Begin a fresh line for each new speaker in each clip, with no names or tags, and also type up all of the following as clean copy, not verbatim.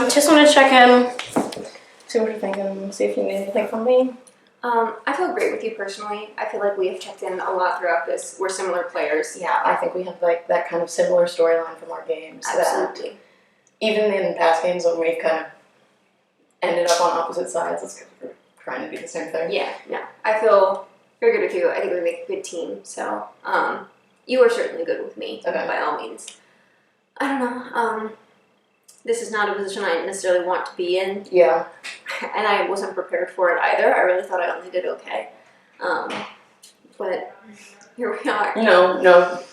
Just want to check in, see what you're thinking, see if you need anything from me.
I feel great with you personally. I feel like we have checked in a lot throughout this. We're similar players.
Yeah, I think we have like that kind of similar storyline from our games.
Absolutely.
That even in past games when we've kind of ended up on opposite sides, it's because we're trying to do the same thing.
Yeah, no. I feel very good with you. I think we make a good team. So, you are certainly good with me, by all means. I don't know. This is not a position I necessarily want to be in.
Yeah.
And I wasn't prepared for it either. I really thought I only did okay. But here we are.
No.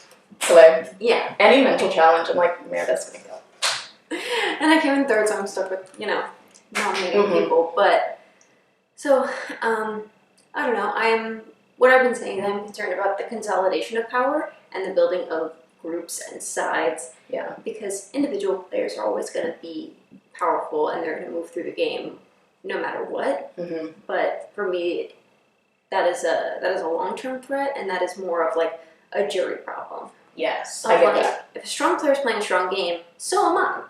So like,
yeah.
Any mental challenge, I'm like, Meredith's gonna go.
And I came in third, so I'm stuck with, nominating people. But, so, I don't know. What I've been saying, I'm concerned about the consolidation of power and the building of groups and sides.
Yeah.
Because individual players are always going to be powerful and they're going to move through the game no matter what.
Mm-hmm.
But for me, that is a long-term threat, and that is more of like a jury problem.
Yes, I get that.
If a strong player is playing a strong game, so am I.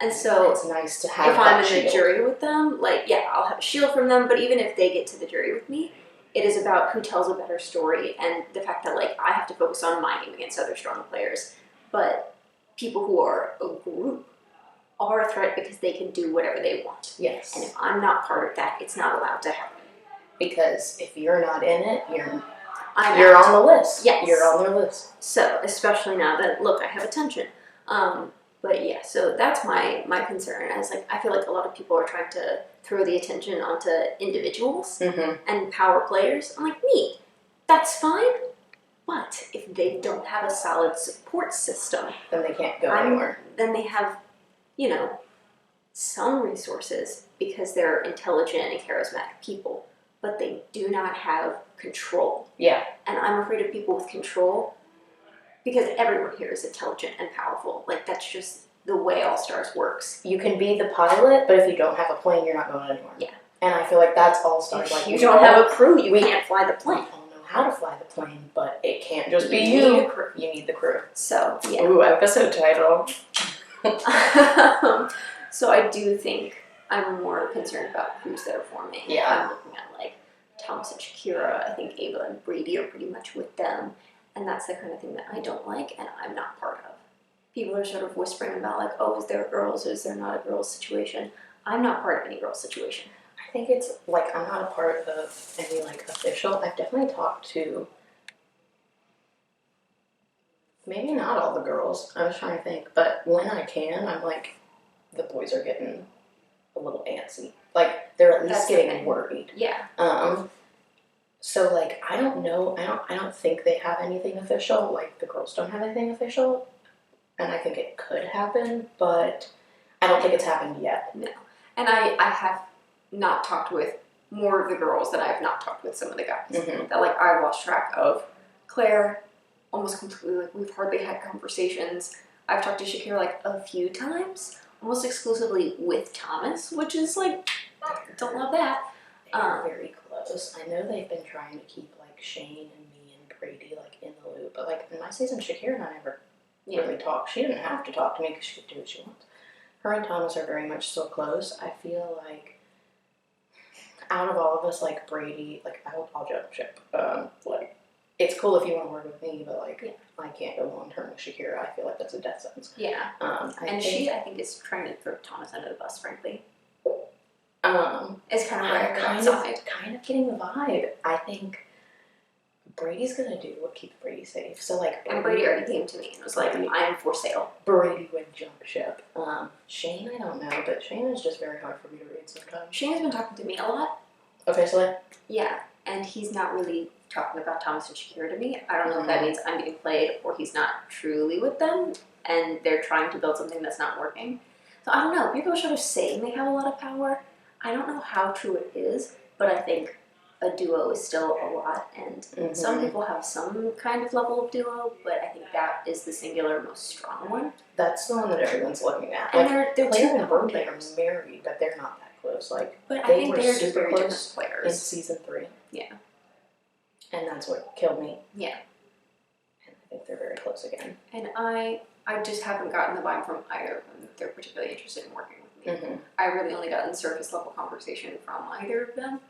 And so
it's nice to have
if I'm
that
in the jury with them, I'll have a shield from them, but even if they get to the jury with me, it is about who tells a better story and the fact that I have to focus on my game against other strong players. But people who are a group are a threat because they can do whatever they want.
Yes.
And if I'm not part of that, it's not allowed to happen.
Because if you're not in it, you're
out.
on the list.
Yes.
You're on their list.
So, especially now that, look, I have attention. But yeah, so that's my concern. I feel like a lot of people are trying to throw the attention onto individuals and power players. I'm like, neat, that's fine. But if they don't have a solid support system,
then they can't go anywhere.
Then they have, some resources because they're intelligent and charismatic people, but they do not have control.
Yeah.
And I'm afraid of people with control because everyone here is intelligent and powerful. That's just the way All Stars works.
You can be the pilot, but if you don't have a plane, you're not going anywhere.
Yeah.
And I feel like that's All Stars.
If you don't have a crew, you can't fly the plane.
We all know how to fly the plane, but it can't just be
you.
You
need a crew.
You need the crew.
So, yeah.
Ooh, episode title.
So I do think I'm more concerned about who's there for me.
Yeah.
I'm looking at Thomas and Shakira. I think Ava and Brady are pretty much with them. And that's the kind of thing that I don't like and I'm not part of. People are sort of whispering about is there girls, is there not a girls situation? I'm not part of any girls situation.
I think it's I'm not a part of any official. I've definitely talked to maybe not all the girls. I was trying to think, but when I can, I'm the boys are getting a little antsy. They're at least getting worried.
Yeah.
So I don't know. I don't think they have anything official. The girls don't have anything official, and I think it could happen, but I don't think it's happened yet.
No. And I have not talked with more of the girls than I have not talked with some of the guys. That I've lost track of. Claire, almost completely. We've hardly had conversations. I've talked to Shakira a few times, almost exclusively with Thomas, which is don't love that.
They're very close. I know they've been trying to keep Shane and me and Brady in the loop, but in my season, Shakira and I never really talked. She didn't have to talk to me because she could do what she wants. Her and Thomas are very much so close. I feel out of all of us, Brady, I'll jump ship. It's cool if you want to work with me, but I can't go long term with Shakira. I feel like that's a death sentence.
Yeah. She, I think, is trying to throw Thomas under the bus, frankly. It's kind of where
kind of getting the vibe. I think Brady's gonna do what keeps Brady safe. So
and Brady already came to me and was I am for sale.
Brady would jump ship. Shane, I don't know, but Shane is just very hard for me to read sometimes.
Shane has been talking to me a lot.
Officially?
Yeah, and he's not really talking about Thomas and Shakira to me. I don't know if that means I'm getting played or he's not truly with them and they're trying to build something that's not working. So I don't know. People are sort of saying they have a lot of power. I don't know how true it is, but I think a duo is still a lot, and some people have some kind of level of duo, but I think that is the singular most strong one.
That's the one that everyone's looking at.
And they're
Claire and Brody are married, but they're not that close.
But I
they
think
were
they're
super
very
close
different players
in season 3.
Yeah.
And that's what killed me.
Yeah.
And I think they're very close again.
And I just haven't gotten the vibe from either of them that they're particularly interested in working with
Mm-hmm.
I really only gotten surface level conversation from either of them,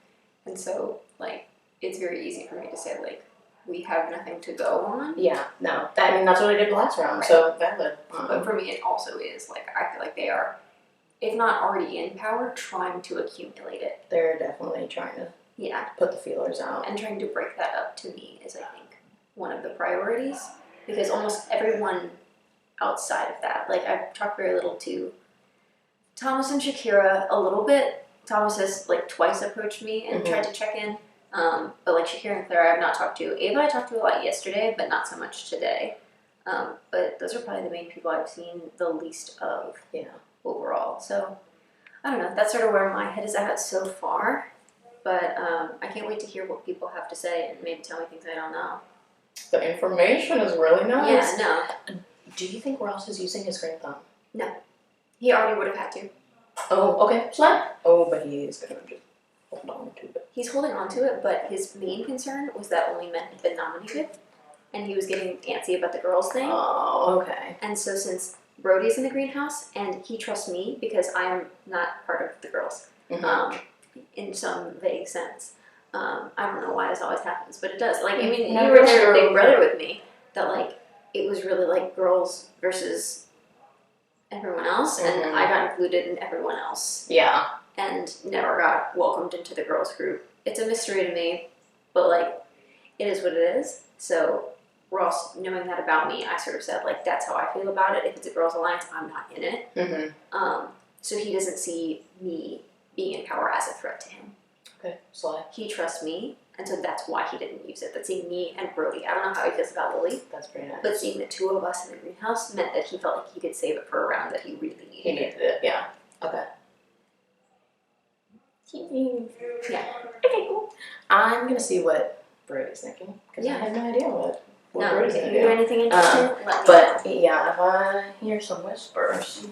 and so like it's very easy for me to say like we have nothing to go on.
Yeah, no, I mean that's what I did last round, so valid.
But for me, it also is like I feel like they are, if not already in power, trying to accumulate it.
They're definitely trying to put the feelers out.
And trying to break that up to me is, I think, one of the priorities, because almost everyone outside of that, like I've talked very little to Thomas and Shakira a little bit. Thomas has like twice approached me and tried to check in, but like Shakira and Clara I've not talked to. Ava I talked to a lot yesterday, but not so much today. But those are probably the main people I've seen the least of overall. So I don't know, that's sort of where my head is at so far. But I can't wait to hear what people have to say and maybe tell me things I don't know.
The information is really nice.
Yeah, no.
Do you think Ross is using his green thumb?
No. He already would have had to.
Oh, okay. Slap. Oh, but he is going to just hold on to it.
He's holding on to it, but his main concern was that only men had been nominated. And he was getting antsy about the girls thing.
Oh, okay.
And so since Brody's in the greenhouse, and he trusts me because I'm not part of the girls. In some vague sense. I don't know why this always happens, but it does. Like, I mean, you were there Big Brother with me, that, like, it was really, like, girls versus everyone else, and I got included in everyone else.
Yeah.
And never got welcomed into the girls group. It's a mystery to me, but, like, it is what it is. So, Ross, knowing that about me, I sort of said, like, that's how I feel about it. If it's a girls' alliance, I'm not in it. So he doesn't see me being in power as a threat to him.
Okay, so
he trusts me, and so that's why he didn't use it. But seeing me and Brody, I don't know how he feels about Lily.
That's pretty nice.
But seeing the two of us in the greenhouse meant that he felt like he could save it for a round that he really needed.
He needed it, yeah. Okay.
Yeah.
Okay, cool. I'm gonna see what Brody's thinking because I have no idea what Brody's gonna
do. If you do anything interesting, let me know.
But yeah, if I hear some whispers.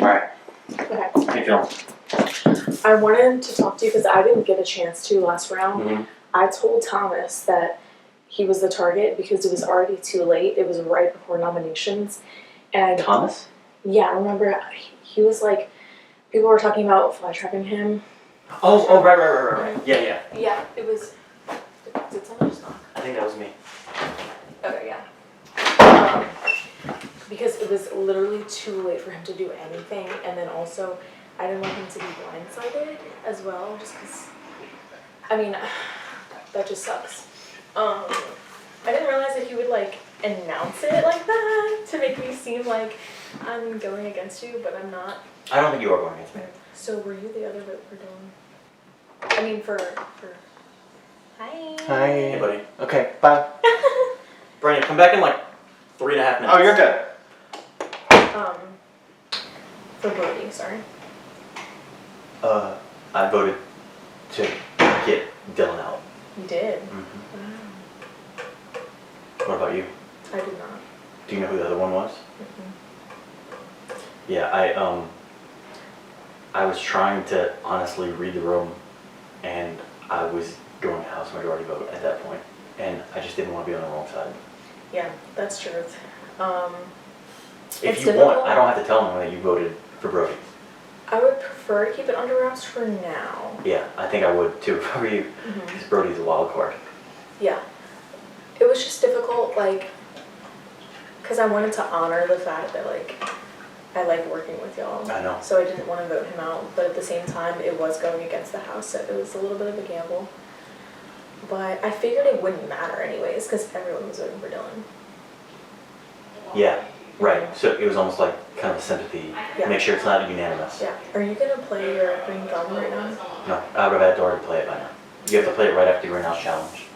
Alright.
Okay.
How you feeling?
I wanted to talk to you because I didn't get a chance to last round. I told Thomas that he was the target because it was already too late. It was right before nominations. And
Thomas?
yeah, I remember he was like, people were talking about fly trapping him.
Oh, right. Yeah.
Yeah, it was. Did someone just knock?
I think that was me.
Okay, yeah. Because it was literally too late for him to do anything, and then also I didn't want him to be blindsided as well, just because, I mean, that just sucks. I didn't realize that he would like announce it like that to make me seem like I'm going against you, but I'm not.
I don't think you are going against me.
So were you the other vote for Dylan? I mean for Hi.
Hi. Hey, buddy. Okay, bye. Brandon, come back in like 3.5 minutes.
Oh, you're good.
For Brody, sorry.
I voted to get Dylan out.
You did?
Mm-hmm.
Wow.
What about you?
I did not.
Do you know who the other one was?
Mm-hmm.
Yeah, I was trying to honestly read the room, and I was going to House Majority Vote at that point, and I just didn't want to be on the wrong side.
Yeah, that's truth.
If you want, I don't have to tell him that you voted for Brody.
I would prefer to keep it under wraps for now.
Yeah, I think I would too if I were you, because Brody's a wild card.
Yeah. It was just difficult, like, because I wanted to honor the fact that, like, I like working with y'all.
I know.
So I didn't want to vote him out, but at the same time, it was going against the house, so it was a little bit of a gamble. But I figured it wouldn't matter anyways, because everyone was voting for Dylan.
Yeah, right. So it was almost like kind of a sympathy.
Yeah.
Make sure it's not unanimous.
Yeah. Are you going to play your green thumb right now?
No, I would have had to already play it by now. You have to play it right after your Greenhouse Challenge.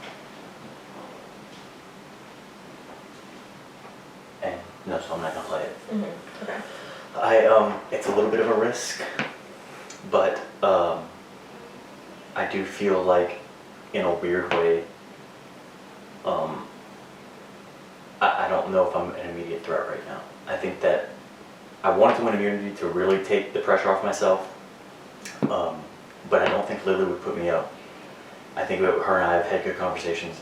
And no, so I'm not gonna play it.
Okay.
It's a little bit of a risk, but I do feel like, in a weird way, I don't know if I'm an immediate threat right now. I think that I wanted to win immunity to really take the pressure off myself, but I don't think Lily would put me up. I think that her and I have had good conversations,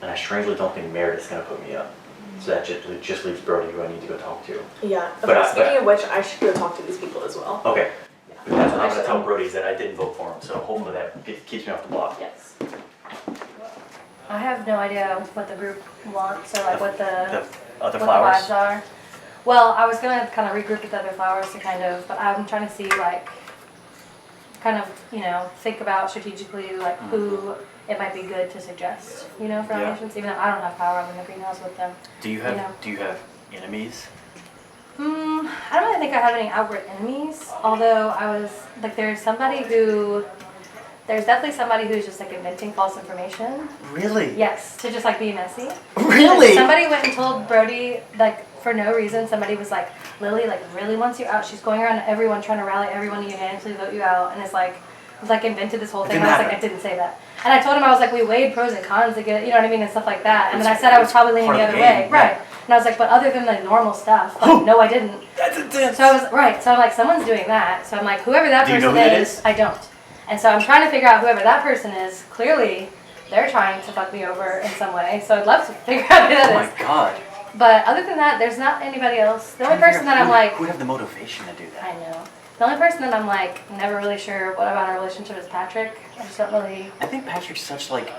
and I strangely don't think Meredith's gonna put me up. So that just leaves Brody, who I need to go talk to.
Yeah.
But
Okay,
I-
speaking of which, I should go talk to these people as well.
Okay.
Yeah.
That's what
I
I'm gonna
should-
tell Brody, is that I didn't vote for him, so hopefully that keeps me off the block.
Yes.
I have no idea what the group wants or like what the
Other
what
flowers?
the vibes are. Well, I was gonna kind of regroup with the other flowers to kind of, but I'm trying to see like, kind of, you know, think about strategically like who it might be good to suggest, you know, for
Yeah.
nominations, even though I don't have power, I'm in the greenhouse with them.
Do you
know.
have enemies?
I don't really think I have any outward enemies, although there's definitely somebody who's just like inventing false information.
Really?
Yes, to just like be messy.
Really?
Somebody went and told Brody, like, for no reason, somebody was like, Lily, like, really wants you out. She's going around to everyone, trying to rally everyone to unanimously vote you out. And it's like, invented this whole
It
thing.
didn't
I was like,
happen.
I didn't say that. And I told him, I was like, we weighed pros and cons to get, you know what I mean, and stuff like that. And then I said I was probably leaning
part
the
of
other
the
way.
game,
Right. And I was like, but other than the normal stuff, like, no, I didn't.
That's intense.
So I was, right. So I'm like, someone's doing that. So I'm like, whoever that
Do you
person
know who that
is,
is?
I don't. And so I'm trying to figure out whoever that person is. Clearly, they're trying to fuck me over in some way. So I'd love to figure out who
Oh
that
my
is.
god.
But other than that, there's not anybody else. The only person that I'm like,
Who would have the motivation to do that?
I know. The only person that I'm like, never really sure what about our relationship is Patrick. I just don't really.
I think Patrick's such like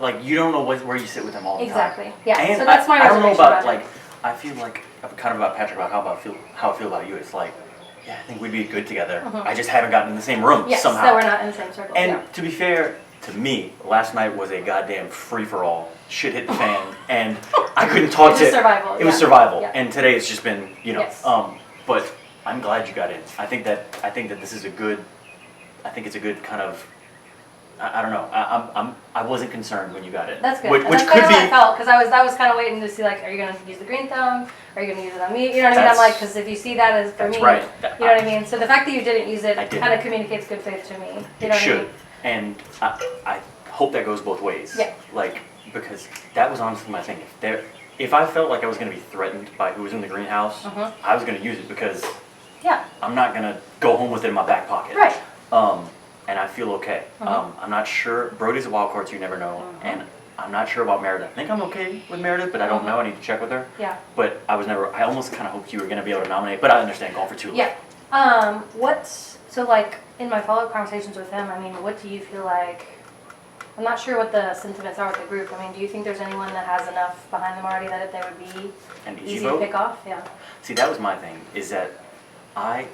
like you don't know where you sit with him all the time.
Exactly. Yeah.
And
so that's my
I don't know
reservation
about
about it.
like I feel like kind of about Patrick about how I feel about you. It's like yeah, I think we'd be good together. I just haven't gotten in the same room
Yes,
somehow.
that we're not in the same circle.
And
yeah.
to be fair to me, last night was a goddamn free for all. Shit hit the fan, and I couldn't talk
It's
to.
just survival.
It was
yeah.
survival,
Yeah.
and today it's just been
Yes.
But I'm glad you got in. I think that this is a good. I think it's a good kind of. I don't know. I wasn't concerned when you got in.
That's good.
Which
and that's
could
kind of how I
be.
felt because I was kind of waiting to see like, are you gonna use the green thumb? Are you gonna use it on me? You know what I mean? I'm like, because if you see that as for
That's
me,
right.
you know what I mean. So the fact that you didn't use it
I didn't.
kind of communicates good faith to me. You know
It
what
should,
I mean?
and I hope that goes both ways.
Yeah.
Like because that was honestly my thing. If I felt like I was going to be threatened by who was in the greenhouse, I was going to use it because
Yeah.
I'm not going to go home with it in my back pocket.
Right.
And I feel okay. I'm not sure. Brody's a wild card, so you never know. And I'm not sure about Meredith. I think I'm okay with Meredith, but I don't know. I need to check with her.
Yeah.
But I almost kind of hoped you were going to be able to nominate, but I understand going for two.
Yeah. So like in my follow-up conversations with him, I mean, what do you feel like? I'm not sure what the sentiments are with the group. I mean, do you think there's anyone that has enough behind them already that they would be
An easy
easy
vote?
to pick off? Yeah.
See, that was my thing, is that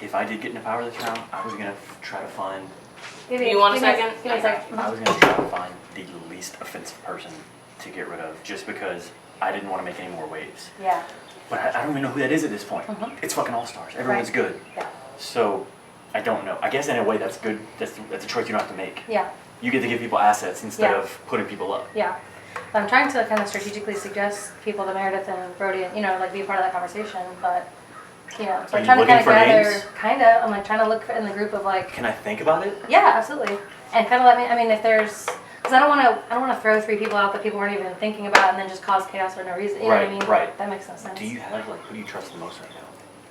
if I did get into power this round, I was going to try to find
You want a second?
Give me a second.
I was going to try to find the least offensive person to get rid of, just because I didn't want to make any more waves.
Yeah.
But I don't even know who that is at this point. It's fucking All-Stars. Everyone's
Right.
good.
Yeah.
So, I don't know. I guess in a way that's good. That's a choice you don't have to make.
Yeah.
You get to give people assets instead
Yeah.
of putting people up.
Yeah. I'm trying to kind of strategically suggest people to Meredith and Brody, and, you know, like be a part of that conversation, but, you know, so
Are
I'm
you
trying to
looking
kind of
for
gather,
names?
kind of, I'm like trying to look in the group of like,
Can I think about it?
yeah, absolutely. And kind of let me, I mean, if there's, because I don't want to throw 3 people out that people weren't even thinking about and then just cause chaos for no reason, you know what I
Right,
mean?
right.
That makes no sense.
Do you have, like, who do you trust the most right now?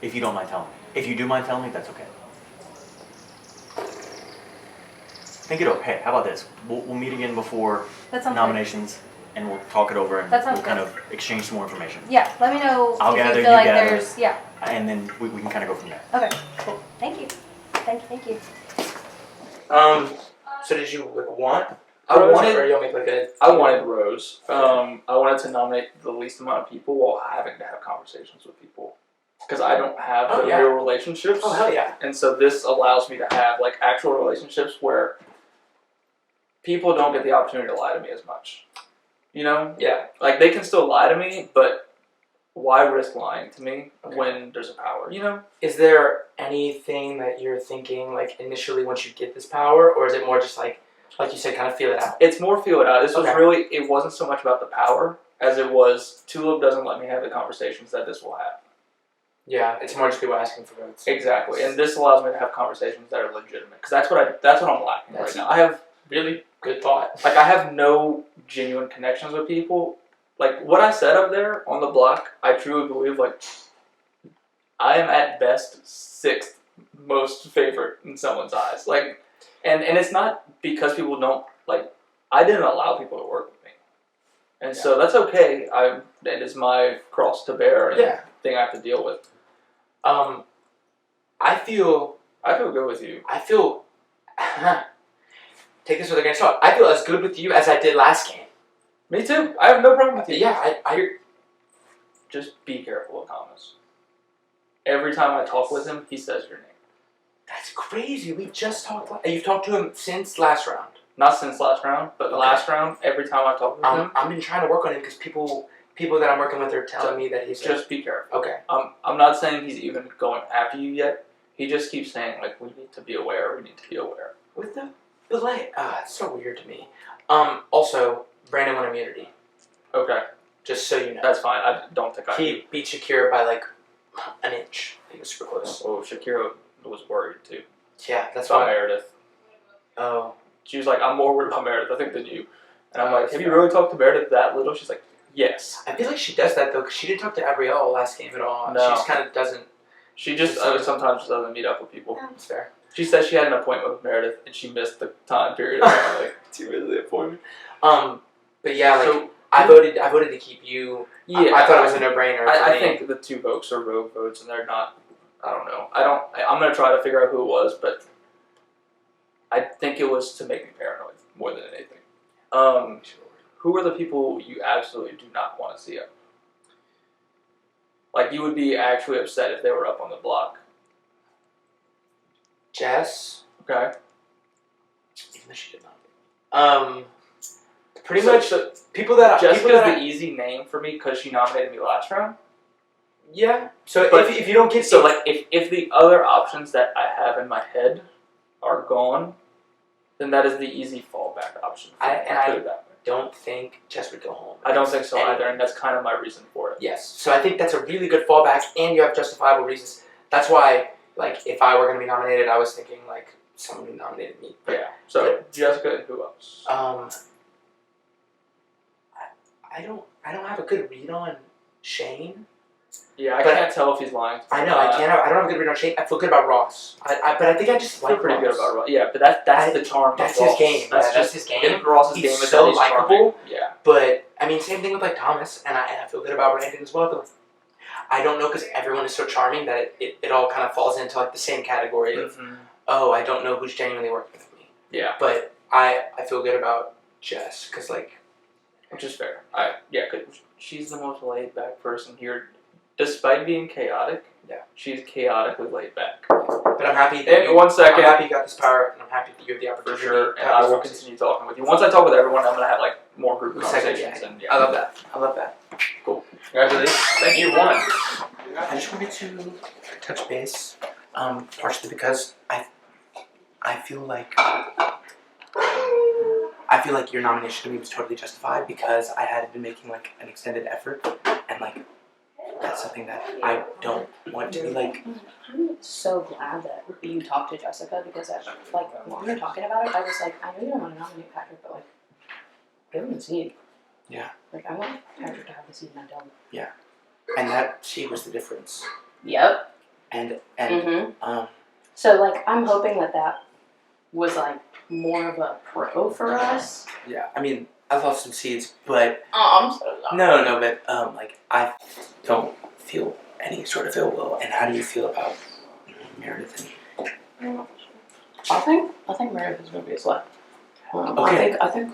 If you don't mind telling me. If you do mind telling me, that's okay. Think it over. Hey, how about this? We'll meet again before
That sounds
nominations, and we'll talk it over, and
That sounds
we'll kind
good.
of exchange some more information.
good. Yeah, let me know
I'll
if
gather,
you
you
feel like
gather.
there's, yeah.
And then we can kind of go from there.
Okay, cool. Thank you. Thank you.
So did you want
I
Rose,
wanted-
or you'll make like a?
I wanted Rose. I wanted to nominate the least amount of people while having to have conversations with people. Because I don't have
Oh,
the
yeah.
real relationships.
Oh hell yeah!
And so this allows me to have like actual relationships where people don't get the opportunity to lie to me as much. You know?
Yeah.
Like they can still lie to me, but why risk lying to me
Okay.
when there's a power, you know?
Is there anything that you're thinking like initially once you get this power, or is it more just like you said, kind of feel it out?
It's more feel it out. This was
Okay.
really, it wasn't so much about the power as it was Tulip doesn't let me have the conversations that this will have.
Yeah, it's more just people asking for votes.
Exactly, and this allows me to have conversations that are legitimate because that's what I'm lacking
That's-
right now. I have
Really good thought.
I have no genuine connections with people. Like what I said up there on the block, I truly believe like I am at best 6th most favorite in someone's eyes. Like, and it's not because people don't like. I didn't allow people to work with me. And so that's okay. It is my cross to bear and
Yeah.
thing I have to deal with.
I feel
good with you.
take this with a grain of salt. I feel as good with you as I did last game.
Me too. I have no problem with you.
Yeah,
Just be careful with Thomas. Every time I talk with him, he says your name.
that's crazy. We just talked. You've talked to him since last round.
Not since last round, but
Okay.
last round, every time I talk with him,
I've been trying to work on him because people that I'm working with are telling me that he's
just be careful.
okay.
I'm not saying he's even going after you yet. He just keeps saying, like, we need to be aware, we need to be aware.
With the delay, it's so weird to me. Also, Brandon won immunity.
Okay,
Just so you know,
that's fine. I don't think I
he beat Shakira by like an inch. He was super close.
Oh, Shakira was worried too.
Yeah, that's
About
why.
Meredith.
Oh,
She was like, I'm more worried about Meredith, I think, than you. And I'm
Oh,
like, have you really talked to Meredith that little? She's like, yes.
I feel like she does that though, because she didn't talk to Abrielle last game at all.
No.
She just kind of doesn't.
She just sometimes just doesn't meet up with people.
It's fair.
She said she had an appointment with Meredith and she missed the time period. I'm like, she missed the appointment.
But yeah, like
So,
I voted to keep you.
yeah,
I thought it was a no-brainer.
I think the 2 votes are rogue votes, and they're not. I don't know. I'm gonna try to figure out who it was, but I think it was to make me paranoid more than anything. Who are the people you absolutely do not want to see up? Like, you would be actually upset if they were up on the block.
Jess,
Okay.
even though she did not. Pretty much
So
people that
Jessica's the easy name for me because she nominated me last round.
yeah. So
But-
if you don't get
So like if the other options that I have in my head are gone, then that is the easy fallback option. For me.
I
Put it that way.
don't think Jess would go home.
I don't think so
And-
either, and that's kind of my reason for it.
Yes. So I think that's a really good fallback, and you have justifiable reasons. That's why, like, if I were going to be nominated, I was thinking like someone who nominated me. But,
Yeah. So Jessica and who else?
I don't have a good read on Shane.
Yeah, I
but-
can't tell if he's lying.
I know I don't have a good read on Shane. I feel good about Ross. But I think I just
I feel
like
pretty
Ross.
good about Ross. Yeah, but that's the charm.
That's
of
his
Ross.
game.
That's
Yeah,
just
his game.
I think Ross's
He's
game is
so
that he's charming.
likable.
Yeah.
But I mean, same thing with like Thomas, and I feel good about Brandon as well. But I don't know because everyone is so charming that it all kind of falls into like the same category of oh, I don't know who's genuinely working with me.
Yeah,
But I feel good about Jess because like
which is fair. Cause she's the most laid back person here, despite being chaotic.
Yeah.
She's chaotically laid back.
but I'm happy that
In 1 second.
I'm happy you got this power, and I'm happy that you have the
For
opportunity.
sure,
to
and
have
I
this
will
conversation.
continue talking with you. Once I talk with everyone, I'm gonna have like more group
Second,
conversations.
yeah.
And
I love that. I love that.
Congratulations! Thank you. Won.
I just wanted to touch base, partially because I feel like your nomination to me was totally justified because I had been making like an extended effort, and like that's something that I don't want to be like.
I'm so glad that you talked to Jessica because while we were talking about it, I was like, I know you don't want to nominate Patrick, but like, give him the seat.
Yeah.
Like, I want Patrick to have the seat and I don't.
And that she was the difference,
Yep.
and
Mm-hmm. So like, I'm hoping that was like more of a pro for us.
yeah. I mean, I lost some seeds, but
Oh, I'm so sorry.
no, but like I don't feel any sort of ill will. And how do you feel about Meredith?
I think Meredith is gonna be his left.
Okay.
I think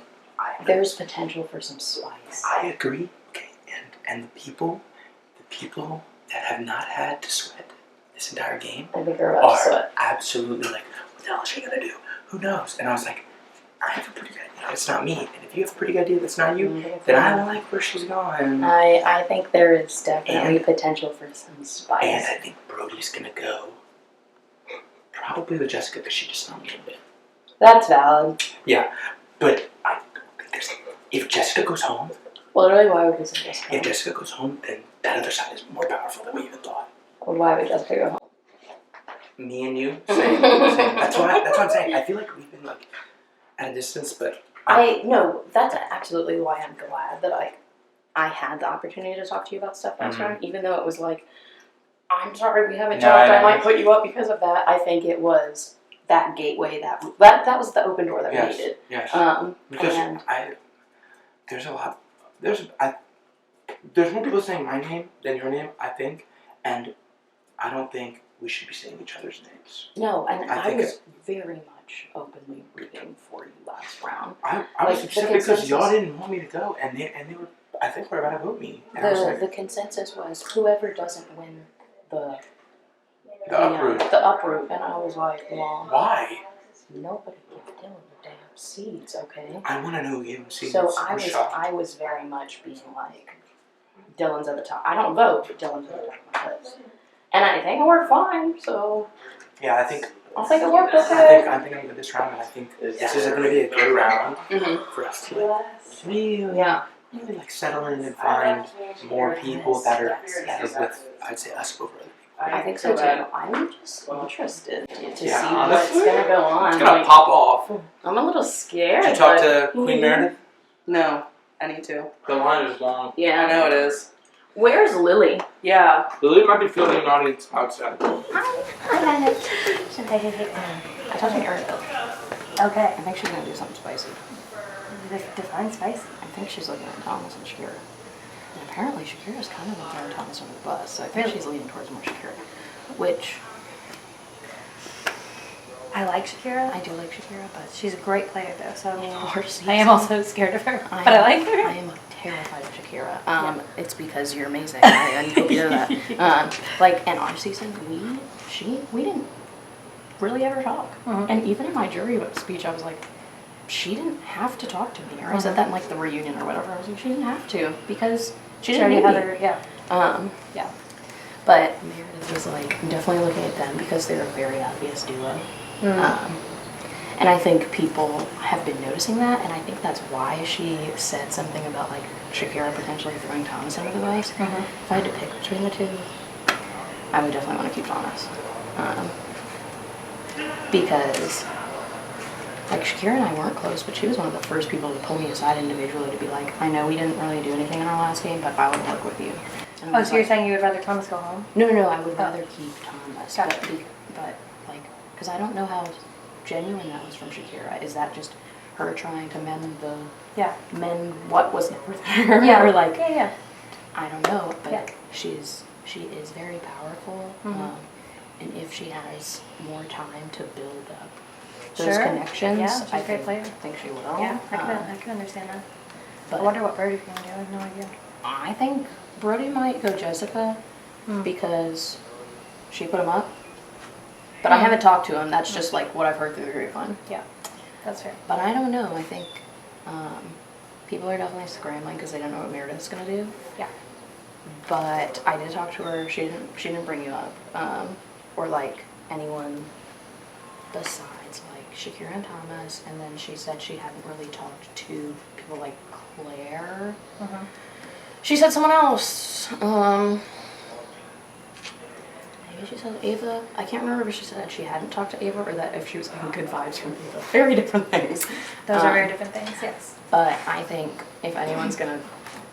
there's potential for some spice.
I agree. Okay, and the people that have not had to sweat this entire game
I think you're about to
are
sweat.
absolutely like, what the hell is she gonna do? Who knows? And I was like, I have a pretty good idea. It's not me. And if you have a pretty good idea that's not you, then I don't like where she's going.
I think there is definitely potential for some spice.
And I think Brody's gonna go probably with Jessica because she just nominated him.
That's valid.
But I don't think there's. If Jessica goes home,
Literally, why would we say Jessica?
if Jessica goes home, then that other side is more powerful than we even thought.
Why would Jessica go home?
Me and you, same. That's what I'm saying. I feel like we've been like at a distance, but
No, that's absolutely why I'm glad that I had the opportunity to talk to you about stuff last
Mhm.
round, even though it was like, I'm sorry we haven't
No,
talked.
I
I
know.
might put you up because of that. I think it was that gateway that was the open door that
Yes.
we needed.
yes,
Um,
because
and
there's a lot there's more people saying my name than your name, I think, and I don't think we should be saying each other's names.
No, and
I
I
think
was very much openly rooting for you last round.
I
Like,
was
the
upset because y'all
consensus-
didn't want me to go, and they were, I think, were about to vote me. And I was
The
like,
consensus was whoever doesn't win the
uproot.
the uproot, and I was like, well,
Why?
nobody gave Dylan the damn seeds, okay?
I want to know who gave him seats.
So
I'm
I
shocked.
was very much being like, Dylan's at the top. I don't vote, but Dylan's at the top of my list. And I think it worked fine, so
Yeah, I think
I think it worked
I
okay.
think I'm good this round, and I think this is going to be a good round
Mm-hmm.
for us to like, really,
Yeah.
really like settle in and find more people that are with, I'd say, us over other people.
I think so too. I'm just interested to
Yeah,
see
honestly,
what's gonna go on.
It's gonna
Like,
pop off.
I'm a little scared.
Did you talk
but-
to Queen Meredith?
No, I need to.
The line is long.
Yeah.
I know it is.
Where's Lily?
Yeah.
Lily might be feeling an audience outside.
I talked to Erica.
Okay.
I think she's gonna do something spicy.
Define spicy.
I think she's looking at Thomas and Shakira. And apparently Shakira's kind of throwing Thomas under the bus, so I think
Really?
she's leaning towards more Shakira. Which,
I like Shakira.
I do like Shakira, but
She's a great player though, so I mean,
Horse
I am also scared of her, but I like her.
I am terrified of Shakira. It's because you're amazing. I hope you know that. Like in our season, we didn't really ever talk.
Mhm.
And even in my jury speech, I was like, she didn't have to talk to me. Or I said that in like the reunion or whatever. I was like, she didn't have to because she didn't
already
need
had
me.
her, yeah.
Yeah. But Meredith was like, I'm definitely looking at them because they're a very obvious duo. And I think people have been noticing that, and I think that's why she said something about like Shakira potentially throwing Thomas under the bus. If I had to pick between the two, I would definitely want to keep Thomas. Because like Shakira and I weren't close, but she was one of the first people to pull me aside individually to be like, I know we didn't really do anything in our last game, but I would work with you. And I
Oh,
was
so you're
like,
saying you would rather Thomas go home?
no, I would rather keep Thomas.
Gotcha.
But like, because I don't know how genuine that was from Shakira. Is that just her trying to mend what was never there?
Yeah.
Or like,
Yeah.
I don't know. But
Yeah.
she is very powerful. And if she has more time to build up those
Sure.
connections,
Yeah, she's a
I
great player.
think she will.
Yeah, I can understand that.
But
I wonder what Birdie's gonna do. I have no idea.
I think Brody might go Jessica because she put him up. But I haven't talked to him. That's just like what I've heard through the grapevine.
Yeah, that's fair.
But I don't know. I think people are definitely scrambling because they don't know what Meredith's gonna do.
Yeah.
But I did talk to her. She didn't bring you up, or like anyone besides like Shakira and Thomas. And then she said she hadn't really talked to people like Claire. She said someone else. Maybe she said Ava. I can't remember if she said that she hadn't talked to Ava or that if she was getting good vibes from Ava. Very different things.
Those are very different things, yes.
But I think if anyone's gonna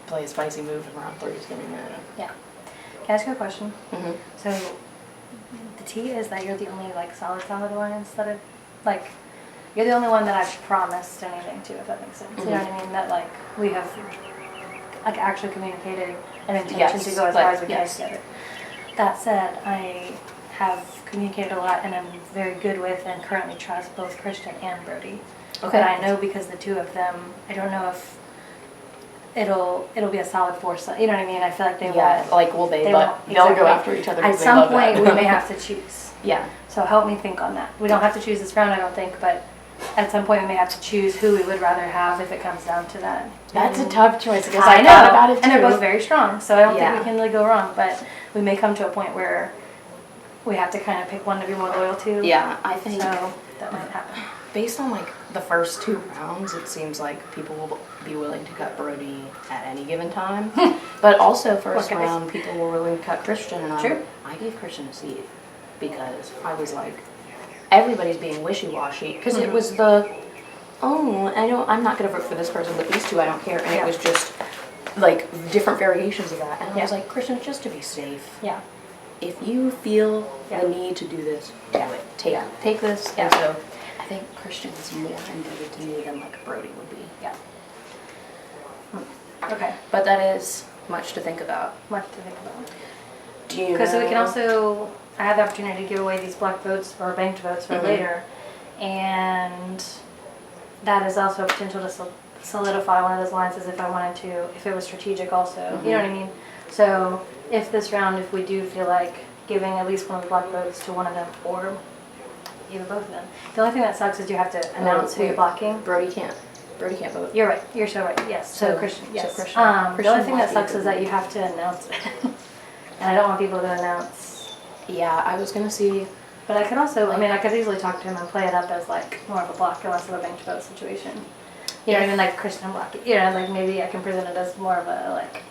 play a spicy move in round 3, it's gonna be Meredith.
Yeah. Can I ask you a question?
Mm-hmm.
So, the tea is that you're the only like solid alliance that have, like, you're the only one that I've promised anything to, if that makes sense. You know what I mean? That like we have like actually communicated an intention
Yes,
to go as far
but
as we can
yes.
together. That said, I have communicated a lot and I'm very good with and currently trust both Christian and Brody.
Okay.
But I know because the two of them, I don't know if it'll be a solid force. You know what I mean? I feel like they
Yeah,
won't.
like will they?
They
But
won't,
they'll go
exactly.
after each other.
At
'cause they
some
love
point,
that.
we may have to choose.
Yeah.
So help me think on that. We don't have to choose this round, I don't think, but at some point we may have to choose who we would rather have if it comes down to that.
That's a tough choice because
I
I
know,
thought about it too.
and they're both very strong, so I don't
Yeah.
think we can really go wrong. But we may come to a point where we have to kind of pick one to be more loyal to.
Yeah, I think
So that might happen.
based on like the first 2 rounds, it seems like people will be willing to cut Brody at any given time. But also first
What guys?
round, people were willing to cut Christian, and
True.
I gave Christian a seat because I was like, everybody's being wishy-washy because it was I'm not gonna vote for this person, but these two I don't care, and
Yeah.
it was just like different variations of that, and I
Yeah.
was like, Christian, just to be safe,
Yeah.
if you feel
Yeah.
the need to do this, do it. Take this.
Yeah.
And so I think Christian is more indebted to me than like Brody would be.
Yeah. Okay,
But that is much to think about.
much to think about.
Do you
Because we can
know-
also, I have the opportunity to give away these block votes or banked votes for
Mhm.
later, and that is also a potential to solidify one of those alliances if I wanted to, if it was strategic also. You know what I mean? So if this round, if we do feel like giving at least one of the block votes to one of them or even both of them, the only thing that sucks is you have to announce who you're
wait.
blocking.
Brody can't vote.
You're right. You're so right. Yes. So,
So-
Christian.
so
Yes.
Christian-
the only
Christian
thing that
might
sucks
be
is that you have to announce it, and I don't want people to announce.
Yeah, I was gonna see.
But I could also. I mean, I could easily talk to him and play it up as like more of a block and less of a banked vote situation. You know,
If-
even like Christian block. You know, like maybe I can present it as more of a like.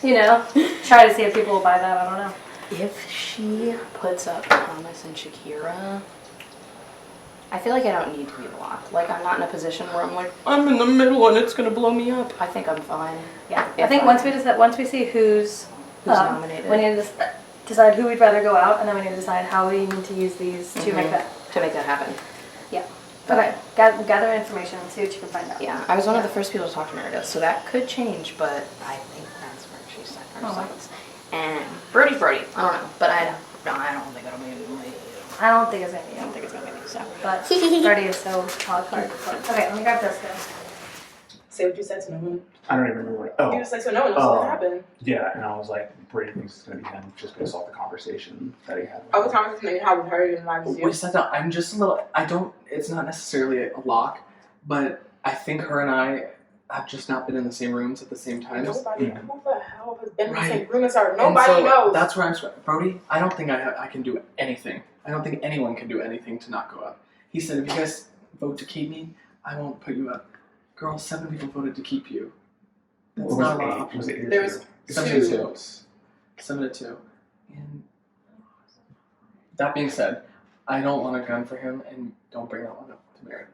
you know, try to see if people will buy that. I don't know.
If she puts up Thomas and Shakira, I feel like I don't need to be blocked. Like, I'm not in a position where I'm like, I'm in the middle and it's gonna blow me up. I think I'm fine.
Yeah. I
If
think
I-
once we see who's
nominated.
we need to decide who we'd rather go out, and then we need to decide how we need to use these to make that.
To make that happen.
Okay, gather information and see what you can find out.
Yeah, I was one of the first people to talk to Meredith, so that could change, but I think that's where she set her
Oh.
sights. And Brody's Brody. I don't know, but I don't think it'll be me.
I don't think it's gonna be
I don't think it's gonna be me, so.
but Brody is so hard. Okay, let me grab this guy.
Say what you said to no one.
I don't even remember what.
You
Oh,
just said to no one. That's
Oh.
what happened.
yeah, and I was like, Brady thinks it's gonna be him, just based off the conversation that he had. with
Oh, the
her.
conversation that you had with her and I was you.
We said that I'm just a little. I don't. It's not necessarily a lock, but I think her and I have just not been in the same rooms at the same time.
Nobody,
Mhm.
who the hell has been in the same
Right.
room as her?
And
Nobody
so
knows.
That's where Brody, I don't think I can do anything. I don't think anyone can do anything to not go up. He said, if you guys vote to keep me, I won't put you up. Girl, 7 people voted to keep you. That's
Or
not
was
a
it
lot.
8? Was it 8 or
There was
2?
7 to 2.
Close.
7 to 2. And that being said, I don't want a gun for him, and don't bring that one up to Meredith.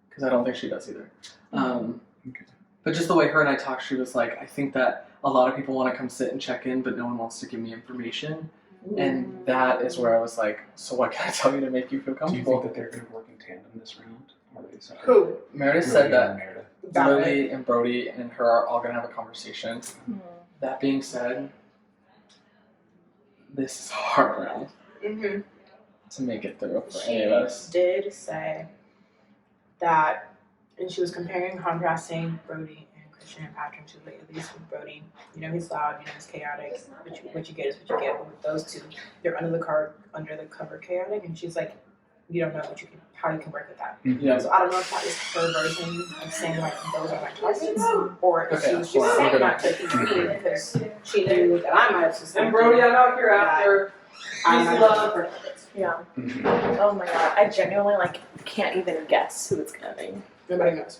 Because I don't think she does either.
Okay.
But just the way her and I talked, she was like, I think that a lot of people want to come sit and check in, but no one wants to give me information. And that is where I was like, so what can I tell you to make you feel
Do you think
comfortable?
that they're gonna work in tandem this round? Or are they separate?
Who?
Meredith
Brody
said that
and Meredith.
Got it.
Lily and Brody and her are all going to have a conversation. That being said, this is a hard round
Mm-hmm.
to make it through for
She
any of us.
did say that, and she was comparing and contrasting Brody and Christian and Patrick. She was like, at least with Brody, you know, he's loud, you know, he's chaotic. What you get is what you get. But with those two, they're under the cover chaotic, and she's like, you don't know how you can work with that.
Yeah.
So I don't know if that was her version of saying like those are my targets, or if
Okay,
she was
well,
just
we're
saying
gonna-
that to compete because she knew that I might have suspected.
And Brody, I know you're after.
I might
Easy
have
love.
her targets.
Yeah.
Mhm.
Oh my god. I genuinely like can't even guess who it's gonna be.
Nobody knows.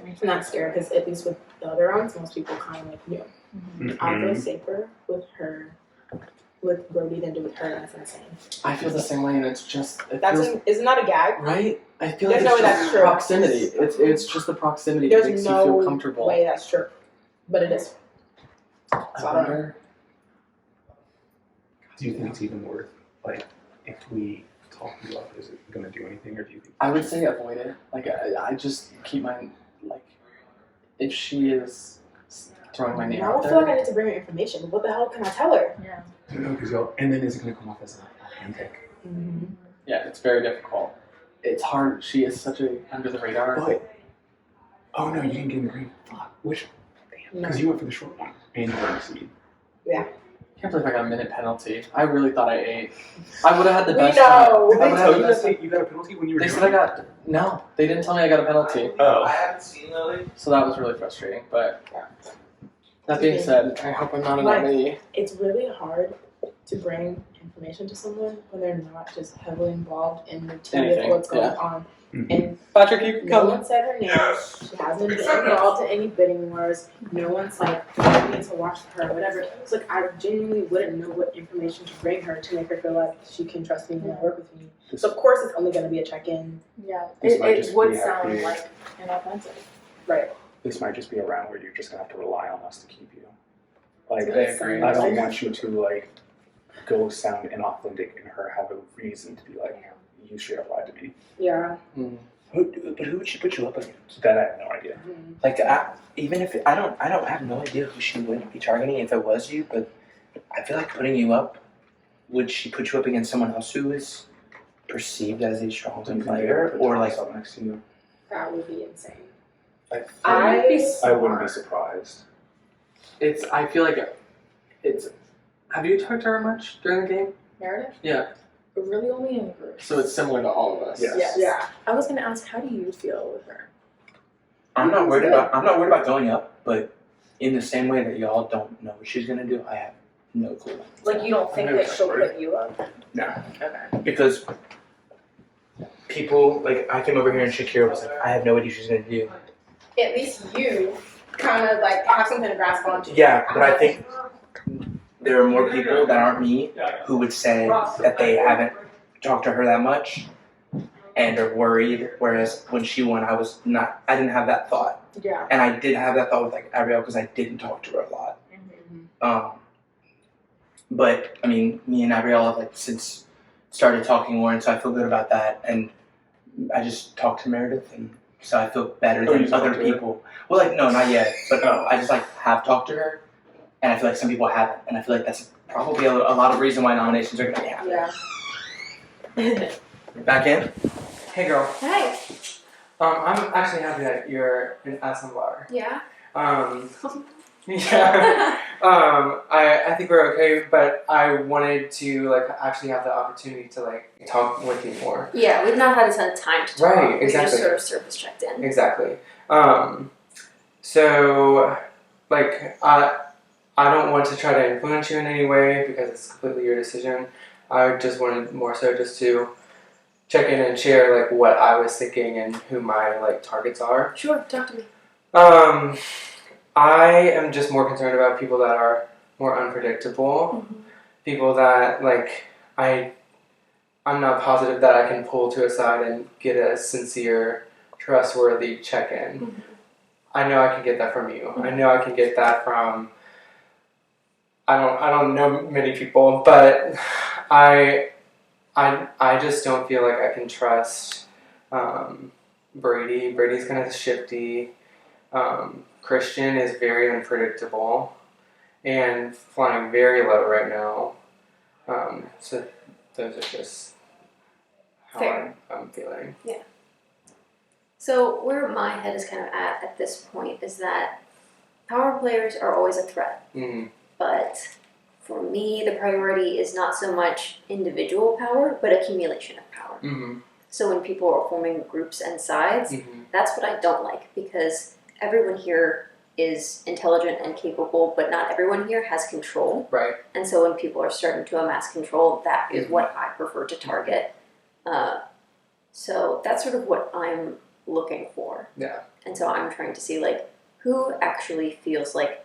I'm not scared because at least with the other ones, most people kind of like knew. I'll go
Mhm.
safer with Brody than do with her. That's insane.
I feel the same way, and it's just. It
That's
feels,
isn't that a gag?
right? I feel
There's
like
no
it's
way
just
that's true.
proximity. It's just the proximity that
There's
makes
no
you feel comfortable.
way that's true, but it is.
I
So I don't know.
wonder.
Do you think it's even worth, like, if we talk you up, is it gonna do anything, or do you think?
I would say avoid it. Like I just keep my like. If she is throwing my name
Now
out
I
there.
feel like I need to bring her information. What the hell can I tell her?
I don't know, because y'all, and then is it gonna come off as a handpick?
Yeah, it's very difficult. It's hard. She is such a under the radar.
But, oh no, you didn't get in the green. Fuck, which,
No.
because you went for the short one, and you were in the seed.
I can't believe I got a minute penalty. I really thought I ate. I would have had the
We
best
know.
Did
time. I
they
would have
tell
had
you
the
that
best
you got a penalty when you were
They
doing
said I got no. They didn't tell me I got a penalty.
Oh.
I haven't seen Lily. So that was really frustrating. But that being said, I hope I'm not a
Like-
nominee.
It's really hard to bring information to someone when they're not just heavily involved in the tea of
Anything,
what's going
yeah.
on.
Mhm.
And
Patrick, you can
no
come.
one said her name. She hasn't been involved in any bidding wars. No one's like, I need to watch her or whatever. It's like I genuinely wouldn't know what information to bring her to make her feel like she can trust me and work with me.
This,
So of course it's only gonna be a check-in.
Yeah.
This might just
It would
be
sound
happy.
like inauthentic.
Right.
this might just be a round where you're just gonna have to rely on us to keep you. Like,
I agree.
I don't want you to like go sound inauthentic and her have a reason to be like, you straight up lied to me.
Yeah.
But who would she put you up against?
That I have no idea.
Like, even if I don't have no idea who she would be targeting if it was you. But I feel like putting you up. Would she put you up against someone else who is perceived as a strong player, or like
up next to you?
That would be insane.
I wouldn't be surprised.
I feel like it's. Have you talked to her much during the game?
Meredith?
Yeah.
Really only in groups.
So it's similar to all of us.
Yes.
Yeah.
I was gonna ask, how do you feel with her?
I'm not worried about going up, but in the same way that y'all don't know what she's gonna do, I have no clue.
Like, you don't think that she'll put you up?
No.
Okay.
Because people like I came over here and Shakira was like, I have no idea what she's gonna do.
At least you kind of like have something to grasp onto.
Yeah, but I think there are more people that aren't me who would say that they haven't talked to her that much and are worried. Whereas when she won, I didn't have that thought.
Yeah.
And I did have that thought with like Ariel because I didn't talk to her a lot. But I mean, me and Ariel have like since started talking more, and so I feel good about that. And I just talked to Meredith, and so I feel better
Oh, you
than other
talked to her?
people. Well, like no, not yet, but
Oh.
I just like have talked to her, and I feel like some people haven't, and I feel like that's probably a lot of reason why nominations are gonna be happening.
Yeah.
Back in.
Hey girl,
Hi.
I'm actually happy that you're in Assemblage.
Yeah.
Yeah. I think we're okay, but I wanted to like actually have the opportunity to like talk with you more.
Yeah, we've not had a ton of time to talk.
Right,
We just
exactly.
sort of surface checked in.
Exactly. So like I don't want to try to influence you in any way because it's completely your decision. I just wanted more so just to check in and share like what I was thinking and who my like targets are.
Sure, talk to me.
I am just more concerned about people that are more unpredictable. People that like I'm not positive that I can pull to a side and get a sincere, trustworthy check-in. I know I can get that from you. I know I can get that from I don't know many people, but I just don't feel like I can trust Brady. Brady's kind of shifty. Christian is very unpredictable and flying very low right now. So those are just how
Fair.
I'm feeling.
So where my head is kind of at this point is that power players are always a threat.
Mm-hmm.
But for me, the priority is not so much individual power, but accumulation of power.
Mm-hmm.
So when people are forming groups and sides,
Mm-hmm.
that's what I don't like, because everyone here is intelligent and capable, but not everyone here has control.
Right.
And so when people are starting to amass control, that is what I prefer to target. So that's sort of what I'm looking for.
Yeah.
And so I'm trying to see like who actually feels like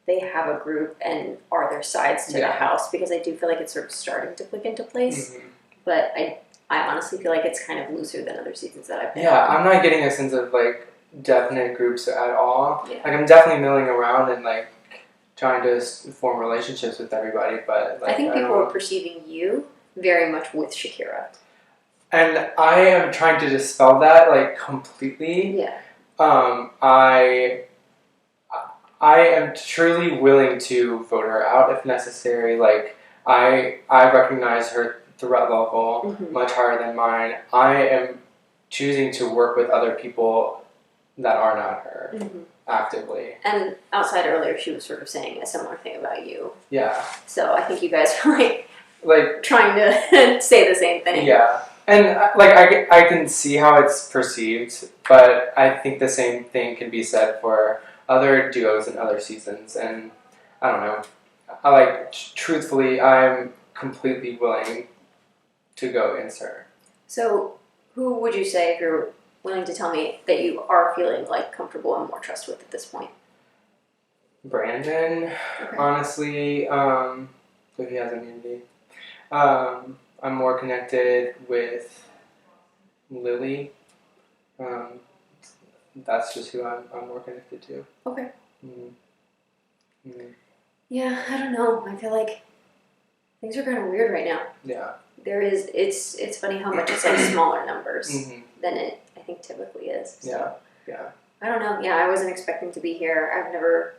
they have a group and are there sides to the
Yeah.
house, because I do feel like it's sort of starting to click into place.
Mm-hmm.
But I honestly feel like it's kind of looser than other seasons that I've been
Yeah,
on.
I'm not getting a sense of like definite groups at all.
Yeah.
Like I'm definitely milling around and like trying to form relationships with everybody, but like
I think people
don't-
are perceiving you very much with Shakira.
and I am trying to dispel that like completely.
Yeah.
I am truly willing to vote her out if necessary. Like I recognize her threat level
Mhm.
much higher than mine. I am choosing to work with other people that are not her
Mhm.
actively.
And outside earlier, she was sort of saying a similar thing about you.
Yeah.
So I think you guys are like
Like
trying to say the same thing.
yeah. And like I can see how it's perceived, but I think the same thing can be said for other duos in other seasons. And I don't know. I like truthfully, I'm completely willing to go against her.
So who would you say, if you're willing to tell me, that you are feeling like comfortable and more trust with at this point?
Brandon,
Okay.
honestly, so he has immunity. I'm more connected with Lily. That's just who I'm more connected to.
Okay.
Mm-hmm. Mm-hmm.
Yeah, I don't know. I feel like things are kind of weird right now.
Yeah.
It's funny how much it's like smaller numbers
Mm-hmm.
than it I think typically is. So.
Yeah. Yeah.
I don't know. Yeah, I wasn't expecting to be here. I've never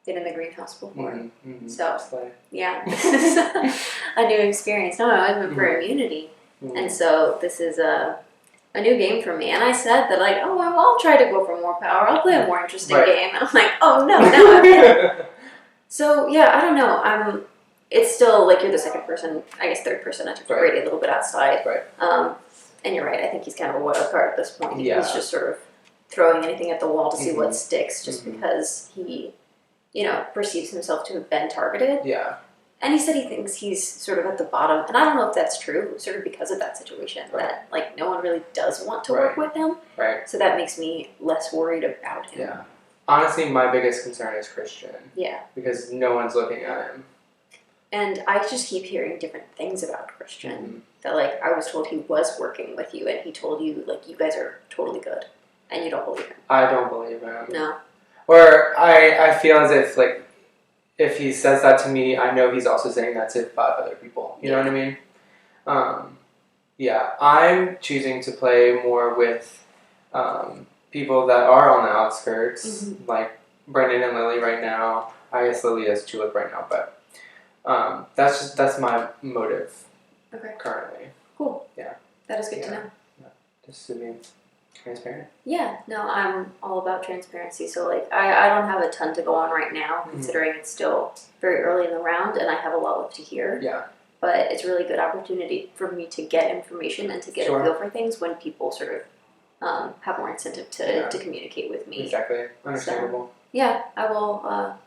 been in the greenhouse before.
Mm-hmm.
So
Slay.
yeah, this is a new experience. No, I went for immunity, and so this is a new game for me. And I said that like, oh, well, I'll try to go for more power. I'll play a more interesting
Right.
game. And I'm like, oh no, now I'm in. So yeah, I don't know. It's still like you're the second person, I guess third person. I took
Right.
Brady a little bit outside.
Right.
And you're right. I think he's kind of a wild card at this point.
Yeah.
He's just sort of throwing anything at the wall to see what sticks, just because he, perceives himself to have been targeted.
Yeah.
And he said he thinks he's sort of at the bottom, and I don't know if that's true, sort of because of that situation,
Right.
that like no one really does want to work with him.
Right.
So that makes me less worried about him.
Yeah. Honestly, my biggest concern is Christian
Yeah.
because no one's looking at him.
And I just keep hearing different things about Christian. That like I was told he was working with you, and he told you like you guys are totally good, and you don't believe him.
I don't believe him.
No.
Or I feel as if like if he says that to me, I know he's also saying that to 5 other people. You know what I mean? Yeah, I'm choosing to play more with people that are on the outskirts, like Brendan and Lily right now. I guess Lily is Tulip right now, but that's my motive.
Okay.
Currently.
Cool.
Yeah.
That is good to
Yeah.
know.
Just to be transparent.
Yeah, no, I'm all about transparency. So, like, I don't have a ton to go on right now, considering it's still very early in the round and I have a lot left to hear.
Yeah.
But it's a really good opportunity for me to get information and to get a feel for things when people sort of have more incentive to communicate with me.
Exactly. Understandable.
So, yeah, I will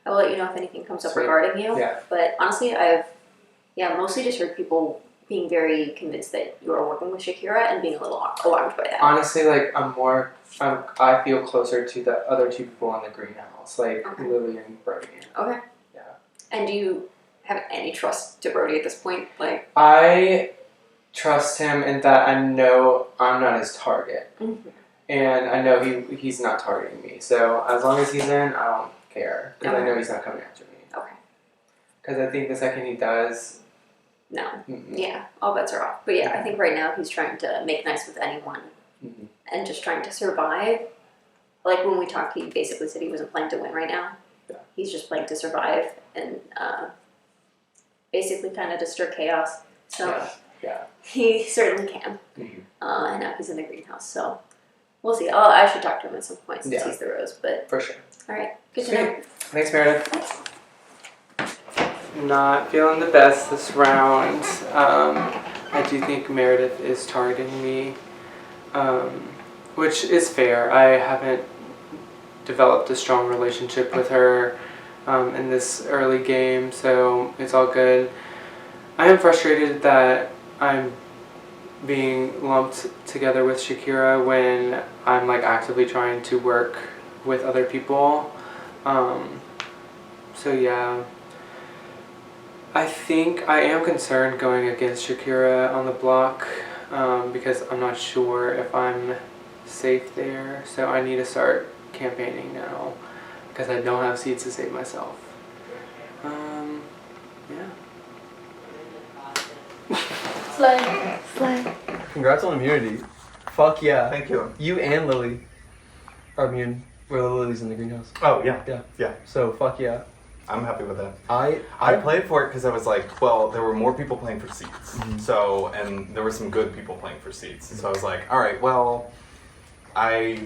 let you know if anything comes up
Sweet.
regarding you.
Yeah.
But honestly, I've mostly just heard people being very convinced that you are working with Shakira and being a little alarmed by that.
Honestly, like I feel closer to the other 2 people in the greenhouse, like Lily and Brody.
Okay.
Yeah.
And do you have any trust to Brody at this point? Like,
I trust him in that I know I'm not his target, and I know he's not targeting me. So as long as he's in, I don't care because I know he's not coming after me.
Okay.
Because I think the second he does,
no. Yeah, all bets are off. But yeah, I think right now he's trying to make nice with anyone and just trying to survive. Like when we talked, he basically said he wasn't playing to win right now.
Yeah.
He's just playing to survive and basically kind of to stir chaos. So he certainly can. And now he's in the greenhouse. So we'll see. I should talk to him at some point since he's the rose. But
for sure.
All right. Good
Sweet.
to know.
Thanks, Meredith. Not feeling the best this round. I do think Meredith is targeting me, which is fair. I haven't developed a strong relationship with her in this early game, so it's all good. I am frustrated that I'm being lumped together with Shakira when I'm like actively trying to work with other people. So yeah. I think I am concerned going against Shakira on the block because I'm not sure if I'm safe there. So I need to start campaigning now because I don't have seeds to save myself. Yeah.
Slay. Congrats on immunity. Fuck yeah.
Thank you.
You and Lily are immune. Where Lily's in the greenhouse.
Oh, yeah.
Yeah. So, fuck yeah.
I'm happy with that.
I
played for it because I was like, well, there were more people playing for seats. So, and there were some good people playing for seats. So I was like, all right, well, I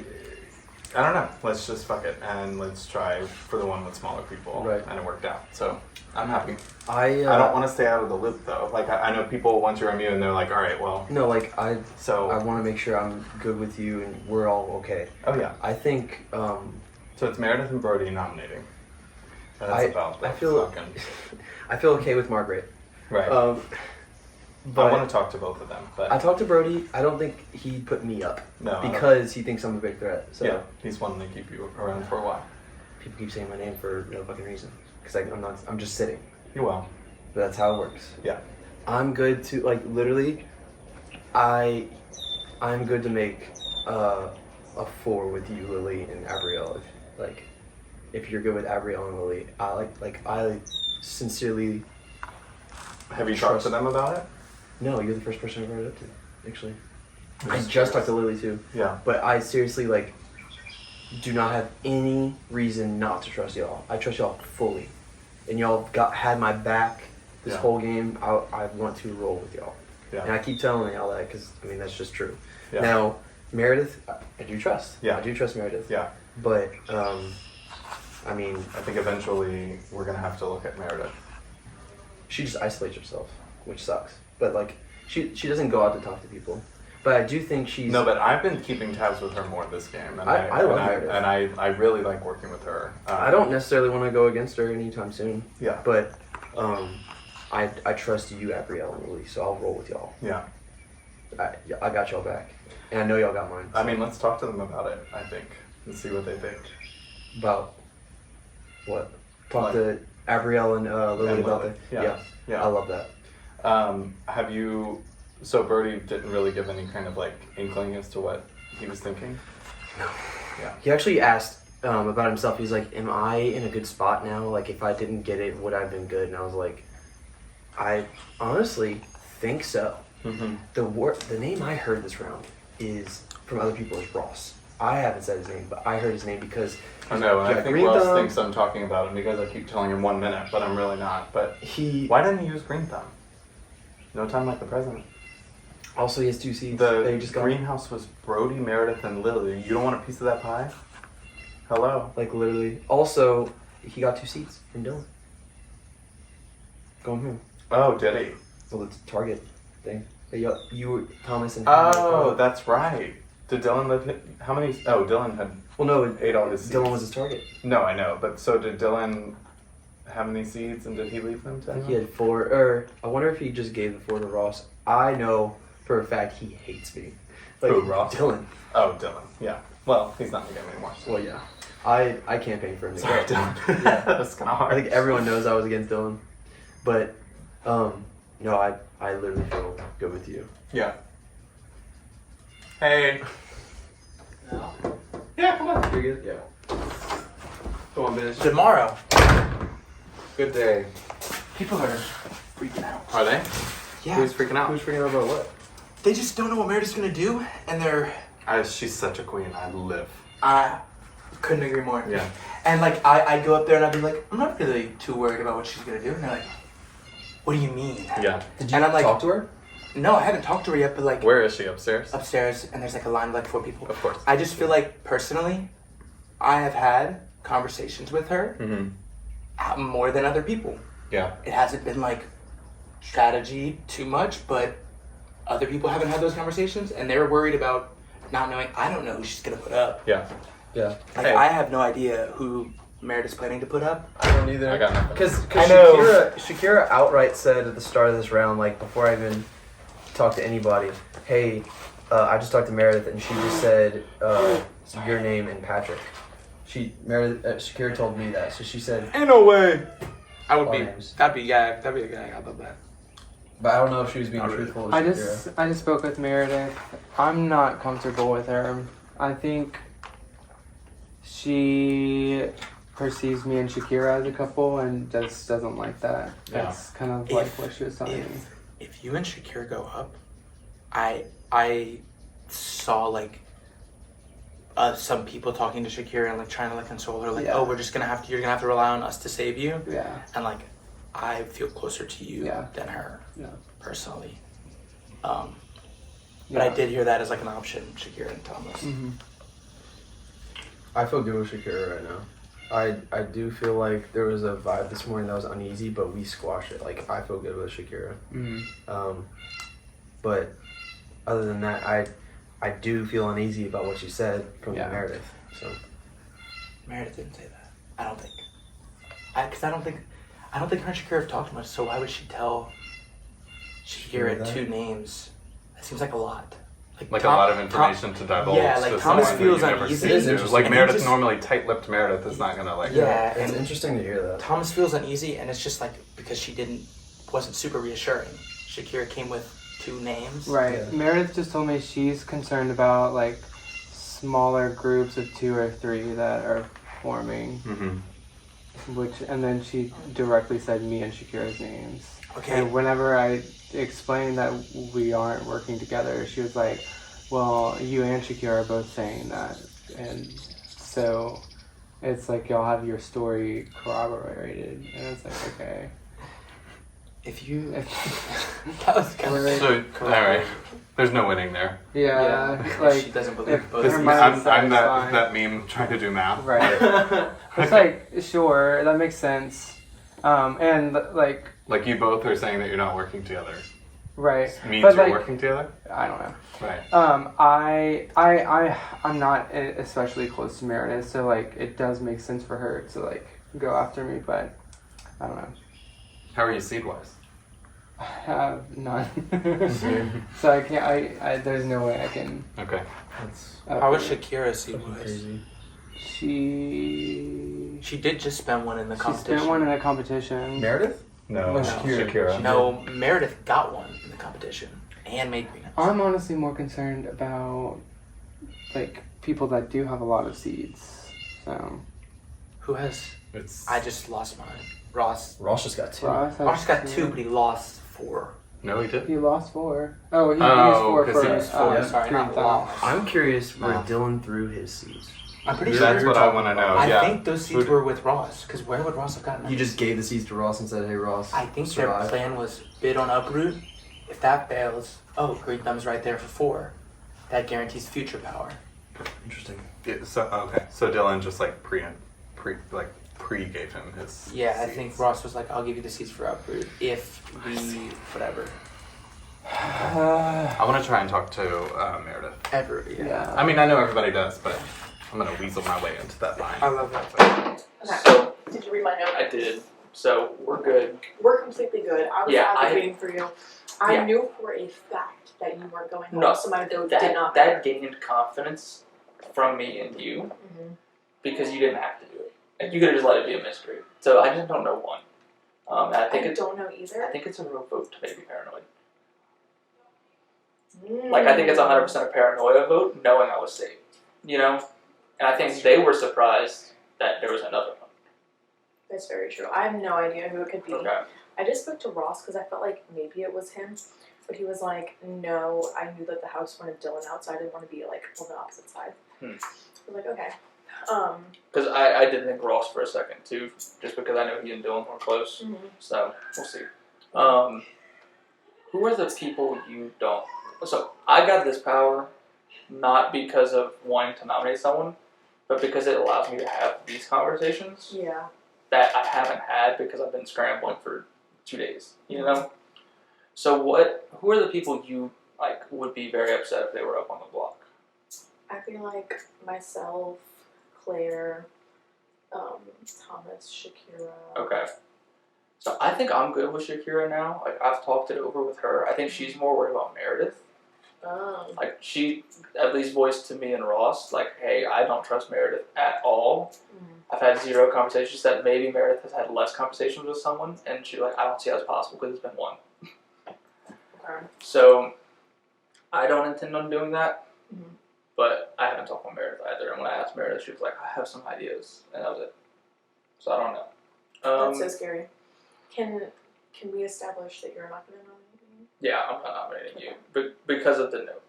don't know. Let's just fuck it and let's try for the one with smaller people.
Right.
And it worked out. So I'm happy.
I
don't want to stay out of the loop though. Like I know people once you're immune, they're like, all right, well.
No, like I want to make sure I'm good with you and we're all okay.
Oh yeah.
I think.
So it's Meredith and Brody nominating. That's
I feel okay with Margaret.
Right.
But
I want to talk to both of them. But
I talked to Brody. I don't think he put me up.
No.
Because he thinks I'm a big threat. So
yeah, he's wanting to keep you around for a while.
People keep saying my name for no fucking reason. Because I'm just sitting.
You will.
But that's how it works.
Yeah.
I'm good to literally. I'm good to make a 4 with you, Lily, and Abrielle. If you're good with Abrielle and Lily, I sincerely.
Have you talked to them about it?
No, you're the first person I brought it up to, actually. I just talked to Lily too.
Yeah.
But I seriously like do not have any reason not to trust y'all. I trust y'all fully, and y'all had my back this
Yeah.
whole game. I want to roll with y'all, and
Yeah.
I keep telling y'all that because I mean that's just true.
Yeah.
Now Meredith, I do trust.
Yeah.
I do trust Meredith.
Yeah.
But I mean,
I think eventually we're gonna have to look at Meredith.
she just isolates herself, which sucks. But like she doesn't go out to talk to people. But I do think she's
No, but I've been keeping tabs with her more this game, and
I love
and
Meredith.
and I really like working with her.
I don't necessarily want to go against her anytime soon.
Yeah.
But I trust you, Abrielle and Lily, so I'll roll with y'all.
Yeah.
I got y'all back, and I know y'all got mine.
I mean, let's talk to them about it. I think and see what they think.
About what? Talk
Like-
to Abrielle and Lily
And
about
Lily.
the
Yeah. Yeah.
I love that.
Have you? So Brody didn't really give any kind of like inkling as to what he was thinking.
No.
Yeah.
He actually asked about himself. He's like, "Am I in a good spot now? Like, if I didn't get it, would I have been good?" And I was like, "I honestly think so."
Mm-hmm.
The name I heard this round is from other people is Ross. I haven't said his name, but I heard his name because
I know, and
he
I
got
think
green
Ross
thumb.
thinks I'm talking about him because I keep telling him 1 minute, but I'm really not. But why didn't he use green thumb? No time like the present.
Also, he has 2 seeds. that he
The
just got.
greenhouse was Brody, Meredith, and Lily. You don't want a piece of that pie? Hello.
Like literally. Also, he got 2 seats from Dylan. Going home.
Oh, did he?
Well, it's a Target thing. You Thomas and
Oh, that's right. Did Dylan live? How many? Oh, Dylan had.
Well, no,
ate all his seeds.
Dylan was his target.
No, I know, but so did Dylan have any seeds, and did he leave them to
I think
him?
he had 4, or I wonder if he just gave the 4 to Ross. I know for a fact he hates me. Like,
Who, Ross?
Dylan.
Oh, Dylan. Yeah. Well, he's not in the game anymore. So.
Well, yeah. I campaigned for him.
Sorry, Dylan.
Yeah.
That's kind of hard.
I think everyone knows I was against Dylan. But, no, I literally feel good with you.
Yeah. Hey.
No.
Yeah, come on.
You're good? Yeah. Come on, bitch.
Tomorrow.
Good day.
People are freaking out.
Are they?
Yeah.
Who's freaking out?
Who's freaking out about what?
They just don't know what Meredith's gonna do, and they're.
She's such a queen. I live.
I couldn't agree more.
Yeah.
And like I go up there and I'd be like, I'm not really too worried about what she's gonna do, and they're like, what do you mean?
Yeah.
Did you
And I'm like,
talk to her?
No, I haven't talked to her yet, but like
Where is she? Upstairs?
upstairs, and there's like a line of like 4 people.
Of course.
I just feel like personally, I have had conversations with her
Mm-hmm.
more than other people.
Yeah.
It hasn't been like strategy too much, but other people haven't had those conversations, and they're worried about not knowing. I don't know who she's gonna put up.
Yeah.
Yeah.
Like,
Hey.
I have no idea who Meredith's planning to put up.
I don't either.
I got nothing.
Because
I know.
Shakira outright said at the start of this round, like before I even talked to anybody, hey, I just talked to Meredith and she just said your name and Patrick. Shakira told me that, so she said.
Ain't no way. I would
All
be.
names.
That'd be the guy. I love that.
But I don't know if she was being
Not really.
truthful.
I
With
just spoke with Meredith. I'm not comfortable with her. I think she perceives me and Shakira as a couple and just doesn't like that.
Yeah.
That's kind of like
If-
what she was telling me.
If you and Shakira go up, I saw like some people talking to Shakira and like trying to like console her, like,
Yeah.
oh, you're gonna have to rely on us to save you,
Yeah.
and like I feel closer to you
Yeah.
than her,
Yeah.
personally. But I
Yeah.
did hear that as like an option, Shakira and Thomas.
Mm-hmm.
I feel good with Shakira right now. I do feel like there was a vibe this morning that was uneasy, but we squashed it. Like I feel good with Shakira.
Mm-hmm.
But other than that, I do feel uneasy about what you said from
Yeah.
Meredith. So
Meredith didn't say that. I don't think. Because I don't think her and Shakira have talked much. So why would she tell Shakira
Shakira that?
2 names? That seems like a lot.
Like
Tom-
a lot of information to divulge.
Yeah, like,
to
Thomas
someone who
feels
you never
uneasy.
see
It is
to.
interesting.
Like
And
Meredith,
just-
normally tight-lipped Meredith is not gonna like.
Yeah,
it's
and
interesting to hear that.
Thomas feels uneasy, and it's just like because she wasn't super reassuring. Shakira came with 2 names.
Right.
Yeah.
Meredith just told me she's concerned about like smaller groups of 2 or 3 that are forming,
Mm-hmm.
and then she directly said me and Shakira's names.
Okay.
And whenever I explained that we aren't working together, she was like, well, you and Shakira are both saying that, and so it's like y'all have your story corroborated, and it's like, okay.
If you,
If,
that was kind of
So, alright. There's no winning there.
yeah,
If
like
she doesn't believe
if
both
her
of you.
mind's
I'm
satisfied.
that meme trying to do math.
Right. It's like, sure, that makes sense. And like,
Like you both are saying that you're not working together.
right.
Means
But,
you're
like,
working together?
I don't know.
Right.
I'm not especially close to Meredith, so like it does make sense for her to like go after me, but I don't know.
How are you seed wise?
I have none. So I can't. I there's no way I can.
Okay.
That's
How was Shakira
fucking
was?
crazy.
She did just spend one in the
She
competition.
spent one in a competition.
Meredith?
No,
No,
Shakira.
No, Meredith got one in the competition and made peanuts.
I'm honestly more concerned about like people that do have a lot of seeds. So
Who has?
It's
I just lost mine. Ross.
Ross just got 2.
Ross has
Ross got 2,
two.
but he lost 4.
no, he did.
He lost 4. Oh, he
Oh,
used 4
'cause
for
he used
four. Sorry,
Green
not
Thumb.
lost.
I'm curious where
Wow.
Dylan threw his seeds.
I'm pretty
That's
sure.
what I want to know.
I
yeah.
think those seeds
Who-
were with Ross, because where would Ross have gotten them?
You just gave the seeds to Ross and said, "Hey, Ross,
I think
survive."
their plan was bid on Uproot. If that fails, Green Thumb's right there for 4. That guarantees future power.
Interesting.
Yeah, so okay, so Dylan just like pre gave him his.
Yeah, I
seeds.
think Ross was like, I'll give you the seeds for Uproot if we whatever.
I want to try and talk to Meredith.
Ever, yeah.
Yeah.
I mean, I know everybody does, but I'm gonna weasel my way into that line.
I love that.
So
Did you read my note?
I did. So we're good.
We're completely good. I was
Yeah,
advocating for you. I
Yeah.
knew for a fact that you weren't going home,
No,
so my note did not
that
matter.
gained confidence from me and you
Mhm.
because you didn't have to do it. Like, you could have just let it be a mystery. So I just don't know one. And I think
I don't know
I
either.
think it's a real vote to maybe paranoid.
Mm.
Like I think it's 100% a paranoia vote, knowing I was saved. You know, and I think they were surprised that there was another one.
That's very true. I have no idea who it could be.
Okay.
I just spoke to Ross because I felt like maybe it was him, but he was like, "No, I knew that the house wanted Dylan out, so I didn't want to be like on the opposite side."
Hmm.
I was like, "Okay."
Because I did think Ross for a second too, just because I know he and Dylan were close.
Mhm.
So we'll see. Who are the people you don't? So I got this power not because of wanting to nominate someone, but because it allows me to have these conversations
Yeah.
that I haven't had because I've been scrambling for 2 days. You know. So who are the people you like would be very upset if they were up on the block?
I feel like myself, Claire, Thomas, Shakira.
Okay. So I think I'm good with Shakira now. Like I've talked it over with her. I think she's more worried about Meredith. Like she at least voiced to me and Ross, like, hey, I don't trust Meredith at all. I've had 0 conversations. She said maybe Meredith has had less conversations with someone, and she's like, I don't see how it's possible because it's been 1.
Okay.
So I don't intend on doing that.
Mhm.
But I haven't talked with Meredith either. And when I asked Meredith, she was like, I have some ideas, and that was it. So I don't know.
That's so scary. Can we establish that you're not going to nominate me?
Yeah, I'm not nominating you, but because of the note.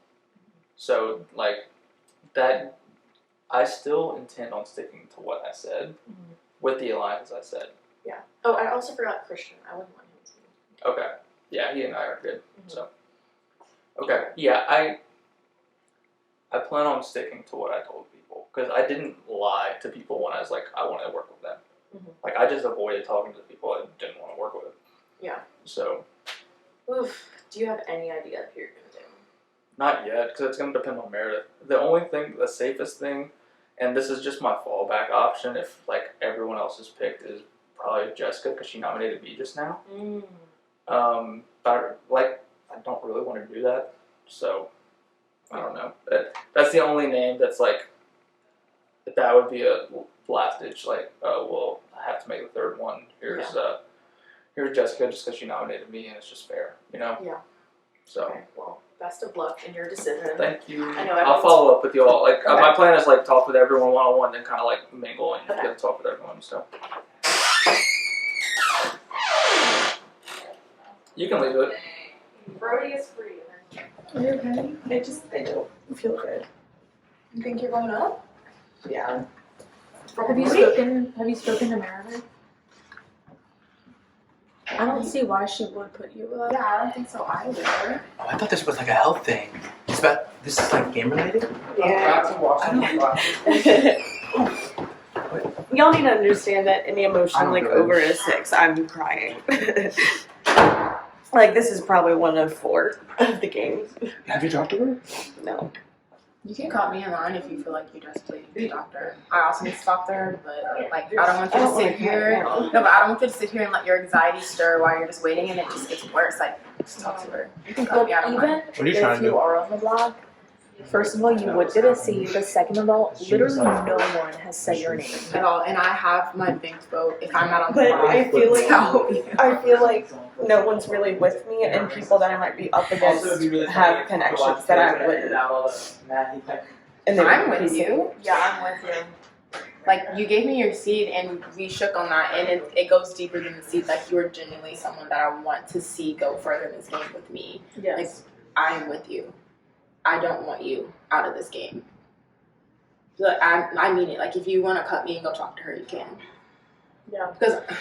So like that, I still intend on sticking to what I said with the alliance I said.
Yeah. Oh, I also forgot Christian. I wouldn't want him to.
Okay. Yeah, he and I are good. So. Okay. Yeah, I plan on sticking to what I told people because I didn't lie to people when I was like I wanted to work with them. Like I just avoided talking to people I didn't want to work with.
Yeah.
So.
Oof. Do you have any idea if you're going to do?
Not yet, because it's going to depend on Meredith. The only thing, the safest thing, and this is just my fallback option if, like, everyone else is picked, is probably Jessica, because she nominated me just now. But, like, I don't really want to do that, so, I don't know. That's the only name that's, like, that would be a last ditch, like, well, I have to make the 3rd one. Here's Jessica, just because she nominated me, and it's just fair, you know?
Yeah.
So.
Okay, well, best of luck in your decision.
Thank you.
I know
I'll
everyone's-
follow up with you all. Like
Okay.
my plan is like talk with everyone one-on-one, then kind of like mingle and
Okay.
get to talk with everyone. So you can leave it.
Brody is free.
Are you okay? I don't feel good.
You think you're going up?
Yeah. Have you spoken to Meredith? I don't see why she would put you up.
Yeah, I don't think so either.
Oh, I thought this was like a health thing. This is like game related?
Yeah. Y'all need to understand that any emotion like over a 6, I'm crying. Like this is probably one of 4 of the games.
Have you talked to her?
No.
You can call me in line if you feel like you just need a doctor. I also need to talk to her, but like I don't want you to sit here. No, but I don't want you to sit here and let your anxiety stir while you're just waiting, and it just gets worse. Like, just talk to her. You can call me. I don't mind.
What are you trying to do?
are on the block, first of all, you would get a seat. But second of all, literally no one has said your name.
At all, and I have my banked vote. If I'm not on the
But
block,
I feel like no one's really with me, and people that I might be up against have connections that I wouldn't. And they
I'm
would
with
be-
you. Yeah, I'm with you. Like, you gave me your seed, and we shook on that, and it goes deeper than the seed. Like, you are genuinely someone that I want to see go further in this game with me.
Yes.
Like, I am with you. I don't want you out of this game. Like, I mean it. Like, if you want to cut me and go talk to her, you can.
Yeah.
Because I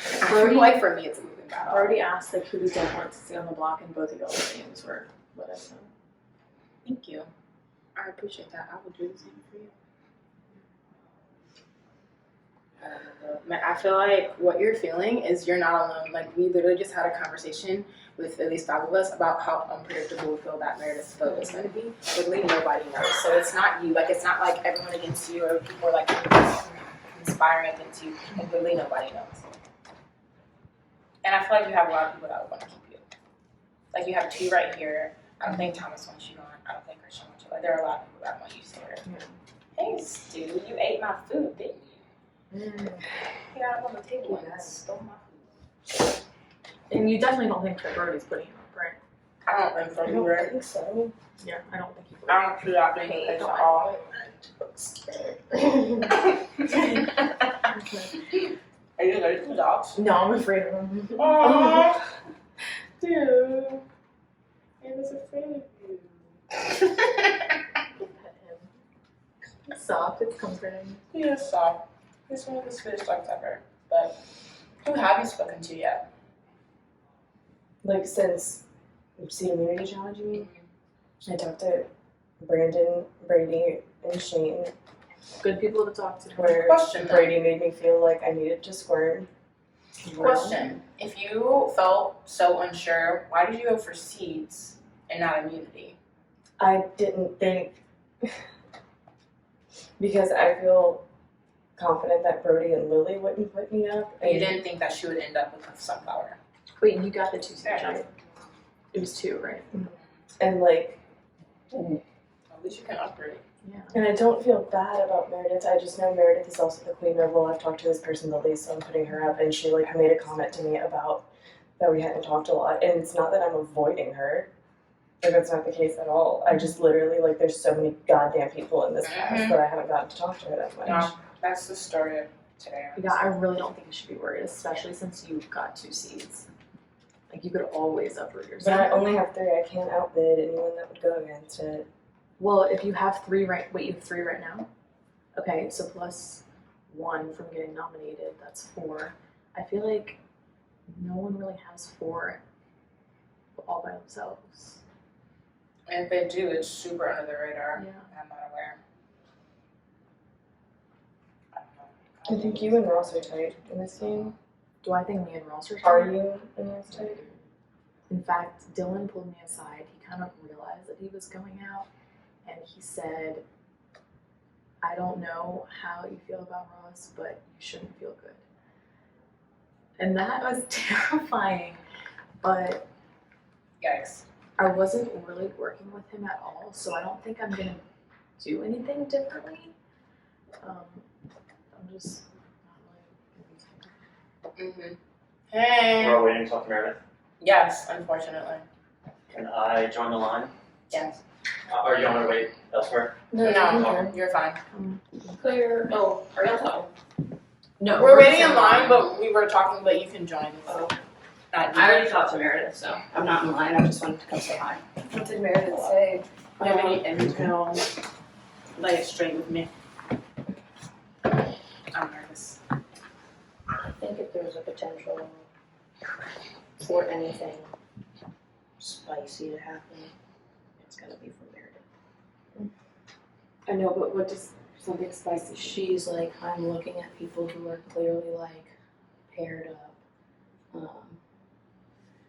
feel like for me, it's a moving battle.
Brody asked like who we don't want to see on the block, and both of y'all's names were what I said.
Thank you. I appreciate that. I will do the same for you. I feel like what you're feeling is you're not alone. Like, we literally just had a conversation with at least 5 of us about how unpredictable we feel that Meredith's vote is going to be. Literally nobody knows. So it's not you. Like, it's not like everyone against you or people like conspiring against you. Like, literally nobody knows. And I feel like you have a lot of people that would want to keep you. Like, you have 2 right here. I don't think Thomas wants you on. I don't think Christian wants you. Like, there are a lot of people that want you here. Hey, Stu, you ate my food, didn't you? Yeah, I'm on the table and I stole my food.
And you definitely don't think that Brody's putting him up, right?
I don't think so. You right?
think so.
Yeah, I don't think he would.
I don't see that being the case at all. Are you allergic to dogs?
No, I'm afraid of him.
Aww. Dude. I was afraid of you.
It's soft, it's comforting.
He is soft. He's one of the sweetest dogs ever. But who have you spoken to yet?
Like since Seed Immunity Challenge, you mean? I talked to Brandon, Brady, and Shane,
Good people to talk to.
where
Question, then.
Brady made me feel like I needed to squirm.
Question. If you felt so unsure, why did you go for seeds and not immunity?
I didn't think because I feel confident that Brody and Lily wouldn't put me up. And
You didn't think that she would end up with a sunflower.
Wait, you got the 2 seats,
Yeah.
right? It was 2, right?
and like
At least you can upgrade.
Yeah.
and I don't feel bad about Meredith. I just know Meredith is also the queen of, well, I've talked to this person Lily, so I'm putting her up, and she like made a comment to me about that we hadn't talked a lot, and it's not that I'm avoiding her. Like that's not the case at all. I just literally like there's so many goddamn people in this cast that I haven't gotten to talk to her that much.
No, that's the story of today.
Yeah, I really don't think you should be worried, especially since you've got 2 seeds. Like, you could always uproot
But
yourself.
I only have 3. I can't outbid anyone that would go against it.
Well, if you have 3 right, wait, you have 3 right now? Okay, so plus 1 from getting nominated, that's 4. I feel like no one really has 4 all by themselves.
And if they do, it's super under the radar.
Yeah.
I'm not aware.
I think you and Ross are tight in this game.
Do I think me and Ross are
Are
tight?
you in this tight?
In fact, Dylan pulled me aside. He kind of realized that he was going out, and he said, I don't know how you feel about Ross, but you shouldn't feel good. And that was terrifying, but
Yikes.
I wasn't really working with him at all, so I don't think I'm gonna do anything differently. I'm just not really.
Mm-hmm. Hey.
We're all waiting to talk to Meredith.
Yes, unfortunately.
Can I join the line?
Yes.
Or do you want me to wait elsewhere?
No, you're fine.
Clear.
Oh, are you on?
No,
We're waiting in line, but we were talking, but you can join.
I already talked to Meredith, so I'm not in line. I just wanted to come say hi.
What did Meredith say? Do you have any intel? Lay it straight with me. I'm nervous.
I think if there's a potential for anything spicy to happen, it's gonna be from Meredith.
I know, but what does something spicy?
She's like, I'm looking at people who are clearly like paired up.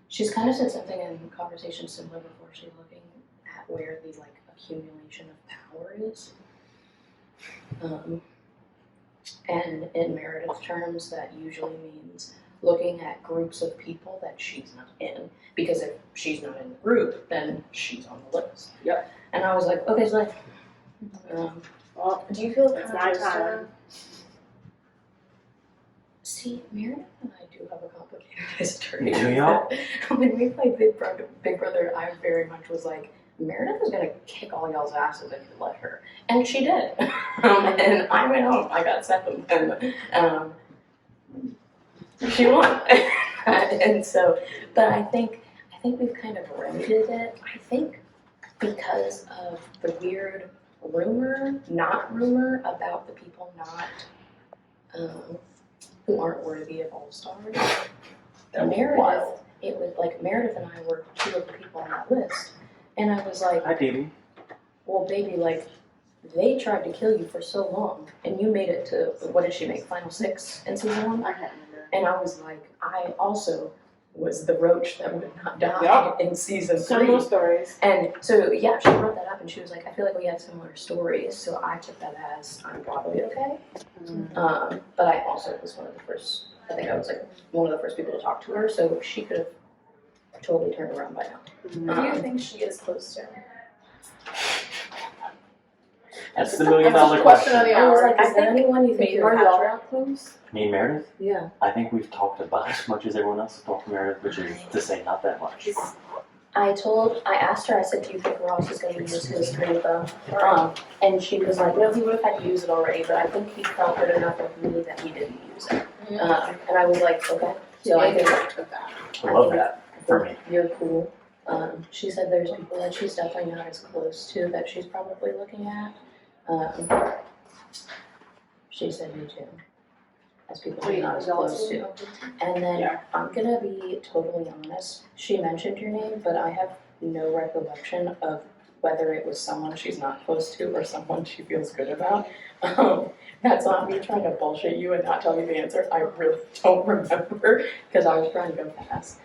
She's kind of said something in conversation similar before. She's looking at where the like accumulation of power is. And in Meredith's terms, that usually means looking at groups of people that she's not in. Because if she's not in the group, then she's on the list.
Yep.
And I was like, okay, so like,
Well,
do you feel
it's my time.
See, Meredith and I do have a complicated history.
Do y'all?
When we played Big Brother, I very much was like, Meredith is gonna kick all y'all's asses if you let her, and she did. And I went home. I got second, and she won. And so, but I think we've kind of remedied it. I think because of the weird not rumor about the people not. Who aren't worthy of All-Stars. Meredith, it was like Meredith and I were two of the people on that list. And I was like,
Hi, baby.
well, baby, like, they tried to kill you for so long, and you made it to, what did she make, Final 6 in season 1?
I can't remember.
And I was like, I also was the roach that would not die in season 3.
Similar stories.
And so, yeah, she brought that up, and she was like, I feel like we have similar stories, so I took that as, I'm probably okay. But I also was one of the first, I think I was like one of the first people to talk to her, so she could have totally turned around by now.
Who do you think she is close to?
That's the $1 million question.
of the
I was
hour.
like, is there anyone you think you're Patrick?
close?
Me and Meredith?
Yeah.
I think we've talked about as much as everyone else has talked to Meredith, which is to say not that much.
I asked her, I said, do you think Ross is going to use his rainbow? And she was like, no, he would have had to use it already, but I think he felt good enough of me that he didn't use it. And I was like, okay. So I think
I love that for me.
You're cool. She said there's people that she's definitely not as close to that she's probably looking at. She said me too. As people she's not as close to. And then I'm gonna be totally honest. She mentioned your name, but I have no recollection of whether it was someone she's not close to or someone she feels good about. That's not me trying to bullshit you and not tell you the answer. I really don't remember because I was trying to go fast.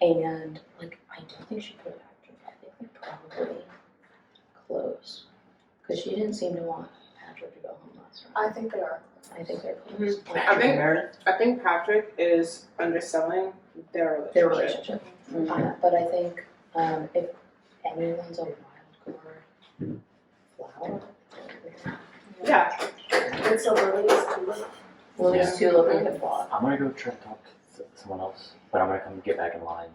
And like, I don't think she put it after. I think they're probably close because she didn't seem to want Patrick to go home last round.
I think they are.
I think they're close.
I think Patrick is underselling their relationship.
But I think if anyone's a wild card flower,
Yeah.
And so
Lily's tulip and good block.
I'm gonna go try to talk to someone else, but I'm gonna come get back in line.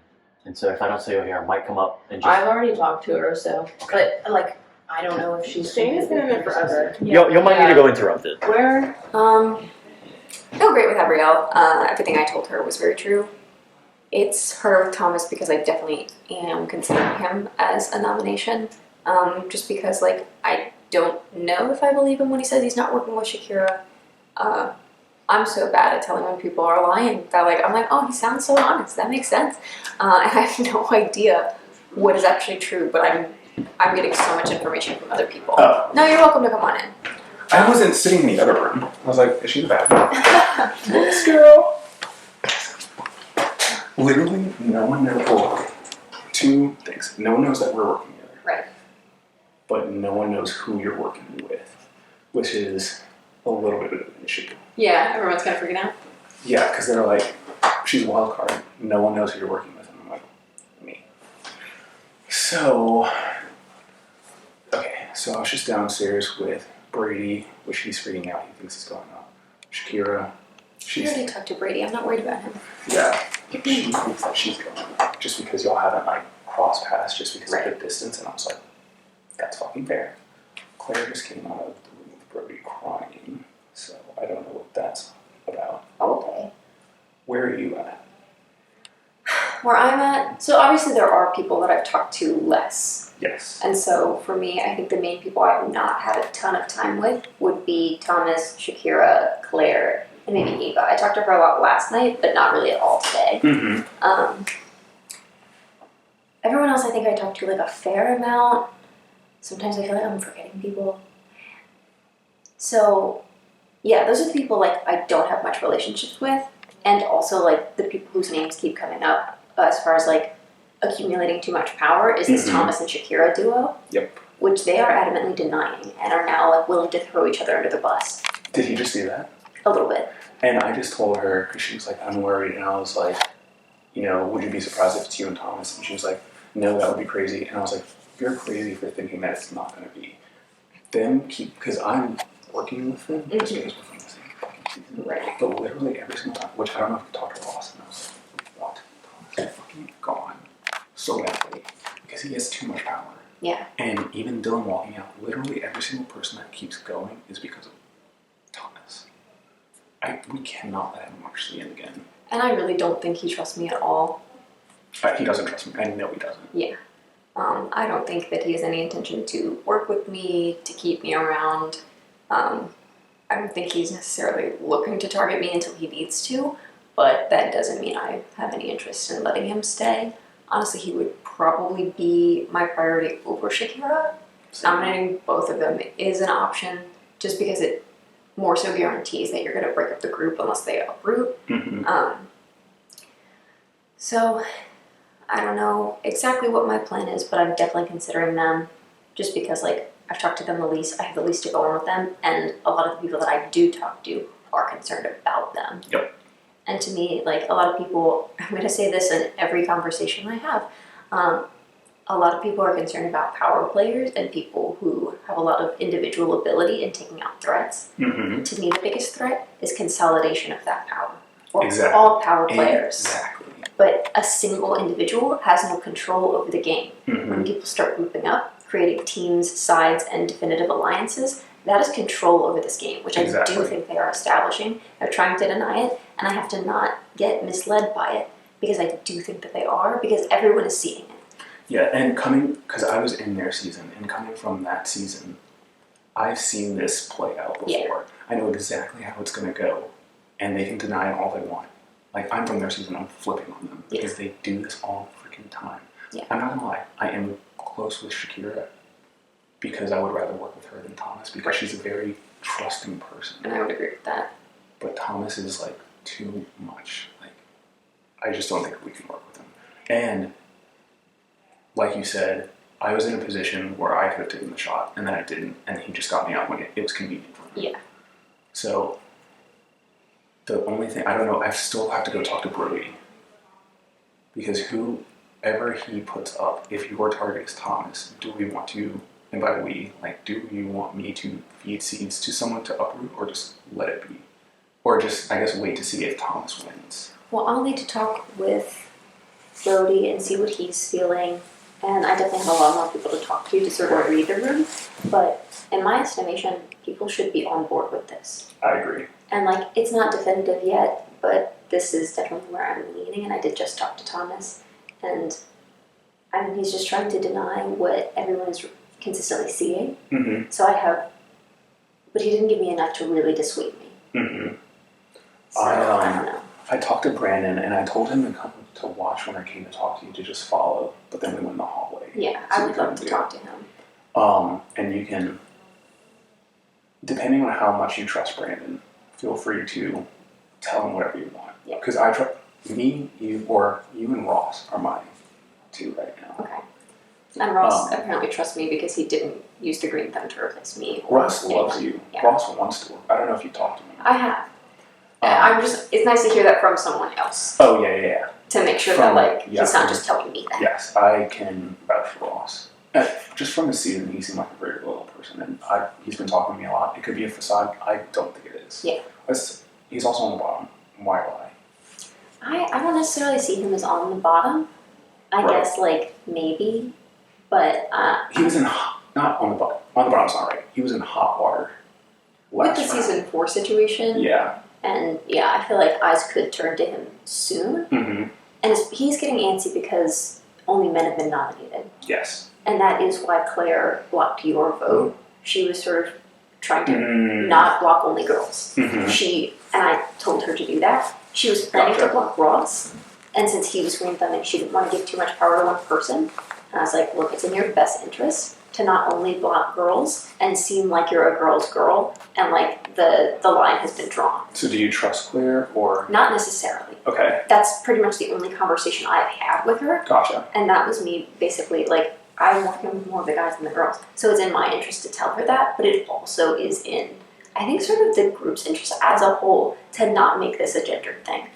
And so if I don't see you here, I might come up and just.
I've already talked to her, so but like I don't know if she's.
Shane has been in there forever.
You'll might need to go interrupt it.
Where? Feel great with Gabrielle. Everything I told her was very true. It's her with Thomas because I definitely am considering him as a nomination. Just because like I don't know if I believe him when he says he's not working with Shakira. I'm so bad at telling when people are lying that like I'm like, oh, he sounds so honest. That makes sense. And I have no idea what is actually true, but I'm getting so much information from other people.
Oh.
No, you're welcome to come on in.
I wasn't sitting in the other room. I was like, is she the bad one? This girl. Literally, no one knows. Well, two things. No one knows that we're working together.
Right.
But no one knows who you're working with, which is a little bit of an issue.
Yeah, everyone's kind of freaking out.
Yeah, because they're like, she's a wild card. No one knows who you're working with. And I'm like, me. So, okay. So I was just downstairs with Brady, which he's freaking out. He thinks it's going on. Shakira.
She already talked to Brady. I'm not worried about him.
Yeah. She thinks that she's going on. Just because y'all haven't like crossed paths just because of the distance. And I was like, that's fucking fair. Claire just came out of the room with Brody crying. So I don't know what that's about.
Okay.
Where are you at?
Where I'm at, so obviously there are people that I've talked to less.
Yes.
And so for me, I think the main people I have not had a ton of time with would be Thomas, Shakira, Claire, and maybe Eva. I talked to her a lot last night, but not really at all today.
Mm-hmm.
Everyone else I think I talked to like a fair amount. Sometimes I feel like I'm forgetting people. So yeah, those are the people like I don't have much relationships with, and also like the people whose names keep coming up as far as like accumulating too much power is this Thomas and Shakira duo.
Yep.
Which they are adamantly denying and are now like willing to throw each other under the bus.
Did he just see that?
A little bit.
And I just told her, because she was like, I'm worried. And I was like, you know, would you be surprised if it's you and Thomas? And she was like, no, that would be crazy. And I was like, you're crazy for thinking that it's not going to be. Them keep, because I'm working with them, just because we're from the same fucking season.
Right.
But literally every single time, which I don't know if you talked to Ross, and I was like, what? Thomas is fucking gone so badly. Because he has too much power.
Yeah.
And even Dylan walking out, literally every single person that keeps going is because of Thomas. We cannot let him march to the end again.
And I really don't think he trusts me at all.
He doesn't trust me. I know he doesn't.
Yeah. I don't think that he has any intention to work with me, to keep me around. I don't think he's necessarily looking to target me until he needs to, but that doesn't mean I have any interest in letting him stay. Honestly, he would probably be my priority over Shakira. Nominating both of them is an option, just because it more so guarantees that you're going to break up the group unless they uproot. So, I don't know exactly what my plan is, but I'm definitely considering them, just because like I've talked to them the least, I have the least to go on with them, and a lot of the people that I do talk to are concerned about them.
Yep.
And to me, like a lot of people, I'm going to say this in every conversation I have, a lot of people are concerned about power players and people who have a lot of individual ability in taking out threats. To me, the biggest threat is consolidation of that power. Or all power players.
Exactly.
But a single individual has no control over the game. When people start grouping up, creating teams, sides, and definitive alliances, that is control over this game, which I do think they are establishing. They're trying to deny it, and I have to not get misled by it, because I do think that they are, because everyone is seeing it.
Yeah, and coming, because I was in their season, and coming from that season, I've seen this play out before.
Yeah.
I know exactly how it's going to go, and they can deny it all they want. Like, I'm from their season, I'm flipping on them, because they do this all the freaking time.
Yeah.
I'm not going to lie, I am close with Shakira, because I would rather work with her than Thomas, because she's a very trusting person.
And I would agree with that.
But Thomas is, like, too much. Like, I just don't think we can work with him. And like you said, I was in a position where I could have taken the shot, and then I didn't, and he just got me out when it was convenient for me.
Yeah.
So, the only thing, I don't know, I still have to go talk to Brody. Because whoever he puts up, if your target is Thomas, do we want to, and by we, like, do you want me to feed seeds to someone to uproot, or just let it be? Or just, I guess, wait to see if Thomas wins?
Well, I'll need to talk with Brody and see what he's feeling. And I definitely have a lot more people to talk to sort of read the room. But in my estimation, people should be on board with this.
I agree.
And like, it's not definitive yet, but this is definitely where I'm leaning. And I did just talk to Thomas. And I mean, he's just trying to deny what everyone is consistently seeing. So but he didn't give me enough to really dissuade me. So I don't know.
I talked to Brandon, and I told him to come to watch when I came to talk to you, to just follow, but then we went in the hallway.
Yeah,
So
I
we
would love
couldn't
to
do
talk
it.
to him.
And you can, depending on how much you trust Brandon, feel free to tell him whatever you want.
Yeah.
Because I trust me, you, or you and Ross are mine two right now.
Okay. And Ross apparently trusts me because he didn't use the green thumb to replace me.
Ross loves you.
Yeah.
Ross wants to. I don't know if you talked to him.
I have. It's nice to hear that from someone else.
Oh, yeah.
To make sure that, like, he's not
from-
just telling me that.
Yes, I can vouch for Ross. Just from the season, he seemed like a very loyal person, and he's been talking to me a lot. It could be a facade. I don't think it is.
Yeah.
He's also on the bottom. Why lie?
I don't necessarily see him as on the bottom. I
Right.
guess, like, maybe. But
He was in not on the bottom's not right. He was in hot water
with
last
the
round.
season 4 situation,
Yeah.
And yeah, I feel like eyes could turn to him soon.
Mm-hmm.
And he's getting antsy because only men have been nominated.
Yes.
And that is why Claire blocked your vote. She was sort of trying to
Mm.
not block only girls.
Mm-hmm.
And I told her to do that. She was planning to block Ross, and since he was green thumbing, she didn't want to give too much power to one person. And I was like, look, it's in your best interest to not only block girls and seem like you're a girl's girl, and like the line has been drawn.
So do you trust Claire or?
Not necessarily.
Okay.
That's pretty much the only conversation I've had with her.
Gotcha.
And that was me basically like, I'm working with more of the guys than the girls. So it's in my interest to tell her that, but it also is in, I think, sort of the group's interest as a whole to not make this a gendered thing.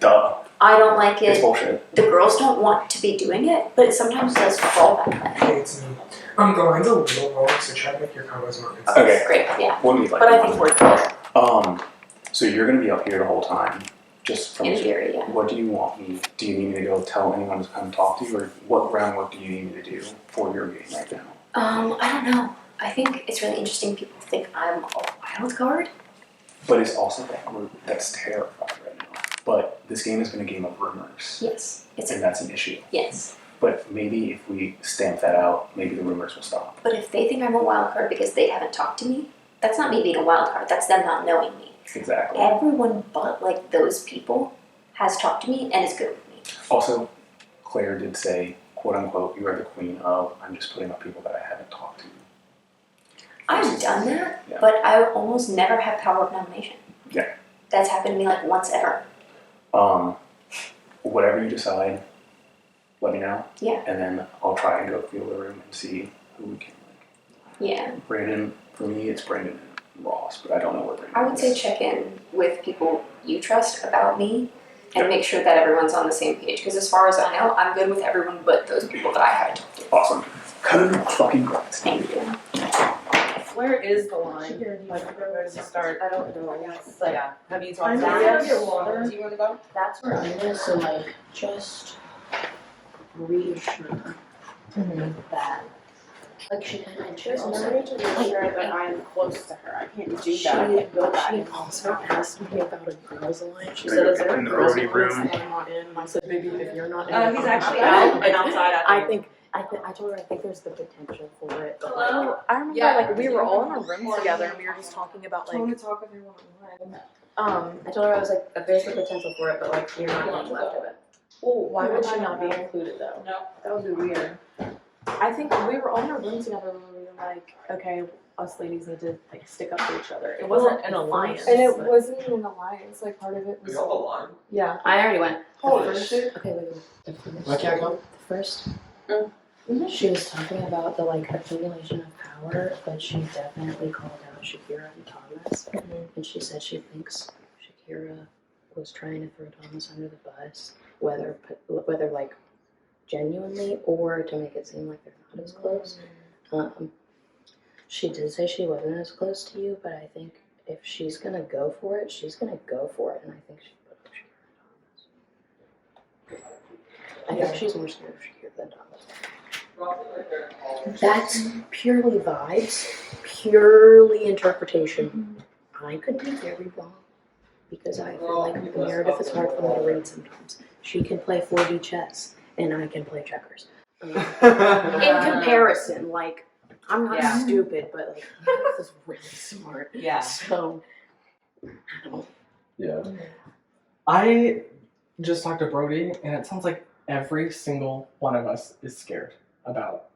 Duh.
I don't like
It's
it.
bullshit.
The girls don't want to be doing it, but it sometimes does fall that way.
Hey, it's me. The line's a little long, so try to make your combos more concise.
Okay.
Great, yeah.
What do you like?
But I think we're good.
So you're gonna be up here the whole time, just from.
In theory, yeah.
What do you want me? Do you need me to go tell anyone to come talk to you, or what groundwork do you need me to do for your game right now?
I don't know. I think it's really interesting people think I'm a wild card.
But it's also that group that's terrified right now. But this game has been a game of rumors.
Yes.
And that's an issue.
Yes.
But maybe if we stamp that out, maybe the rumors will stop.
But if they think I'm a wild card because they haven't talked to me, that's not me being a wild card. That's them not knowing me.
Exactly.
Everyone but like those people has talked to me and is good with me.
Also, Claire did say, quote unquote, you are the queen of, I'm just putting up people that I haven't talked to.
I've done that,
Yeah.
but I almost never have power of nomination.
Yeah.
That's happened to me like once ever.
Whatever you decide, let me know.
Yeah.
And then I'll try and go feel the room and see who we can like.
Yeah.
Brandon, for me, it's Brandon and Ross, but I don't know where Brandon
I would say check in with people you trust about me and make sure that everyone's on the same page. Because as far as I know, I'm good with everyone but those people that I haven't talked to.
Awesome. Cut it fucking grass.
Thank you.
Where is the line? Like, where does it start? I don't know. It's like, have you talked about
That's-
it? Do you want to go?
That's where I'm gonna, so like, just reassure that, like, she kind of
There's
also,
no way to reassure that I am close to her. I can't do
she,
that. I can't build that
she
in
also asked me about a girls' line. She
Are
said,
you
is there a
in the
girls'
Brody
line?
room?
And I'm not in. And I said, baby, if you're not in.
He's
I'm
actually
out.
out
And
outside,
I think, I told her I think there's the potential for it. But like,
Hello? I remember like we were all in a room together and we were just talking about like
talk with everyone online.
I told her I was like, there's the potential for it, but like, you're not on left of it.
well, why would she not be included though?
No, that would be weird.
I think we were all in a room together when we were like, okay, us ladies need to like stick up for each other. It wasn't an alliance.
And it
but-
wasn't even an alliance. Like part of it was.
the line?
Yeah.
I already went.
Holy
The first-
shit.
Okay, wait.
Why can't I go?
The first,
Mm-hmm.
she was talking about the like accumulation of power, but she definitely called out Shakira and Thomas, and she said she thinks Shakira was trying to throw Thomas under the bus, whether like genuinely or to make it seem like they're not as close. She did say she wasn't as close to you, but I think if she's gonna go for it, she's gonna go for it, and I think she put up Shakira and Thomas. I think she's more scared of Shakira than Thomas. That's purely vibes, purely interpretation. I could be very wrong because I feel like Meredith is hard for me to read sometimes. She can play 4D chess and I can play checkers. In comparison, like, I'm not stupid, but like, Meredith is really smart.
Yeah.
So, I don't.
Yeah. I just talked to Brody, and it sounds like every single one of us is scared about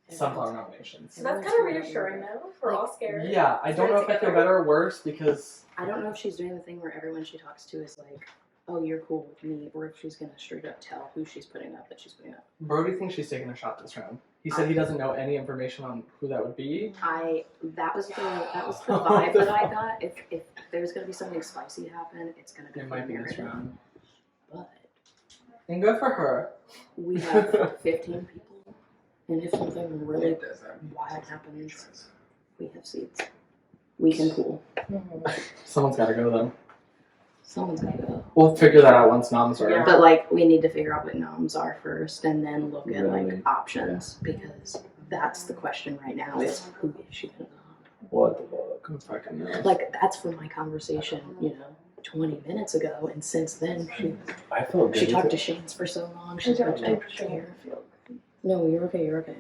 sunflower nominations.
So that's kind of reassuring though. We're all scared.
Yeah, I don't know if I feel better or worse because
I don't know if she's doing the thing where everyone she talks to is like, oh, you're cool with me, or if she's gonna straight up tell who she's putting up that she's putting up.
Brody thinks she's taking a shot this round. He said he doesn't know any information on who that would be.
That was the vibe that I got. If there's gonna be something spicy happen, it's gonna be
It might be this
Meredith.
round.
But
And good for her.
we have 15 people, and if something really wild happens, we have seats. We can pool.
Someone's got to go though.
Someone's gotta go.
We'll figure that out once noms are.
But like, we need to figure out what noms are first, and then look at
Really?
like options, because that's the question right now: is who is she gonna nom?
What the fuck? Who fucking knows?
Like, that's from my conversation, 20 minutes ago, and since then,
I feel good.
she
with
talked
it.
to Shane's for so long. She's talked to Shakira. No, you're okay, you're okay.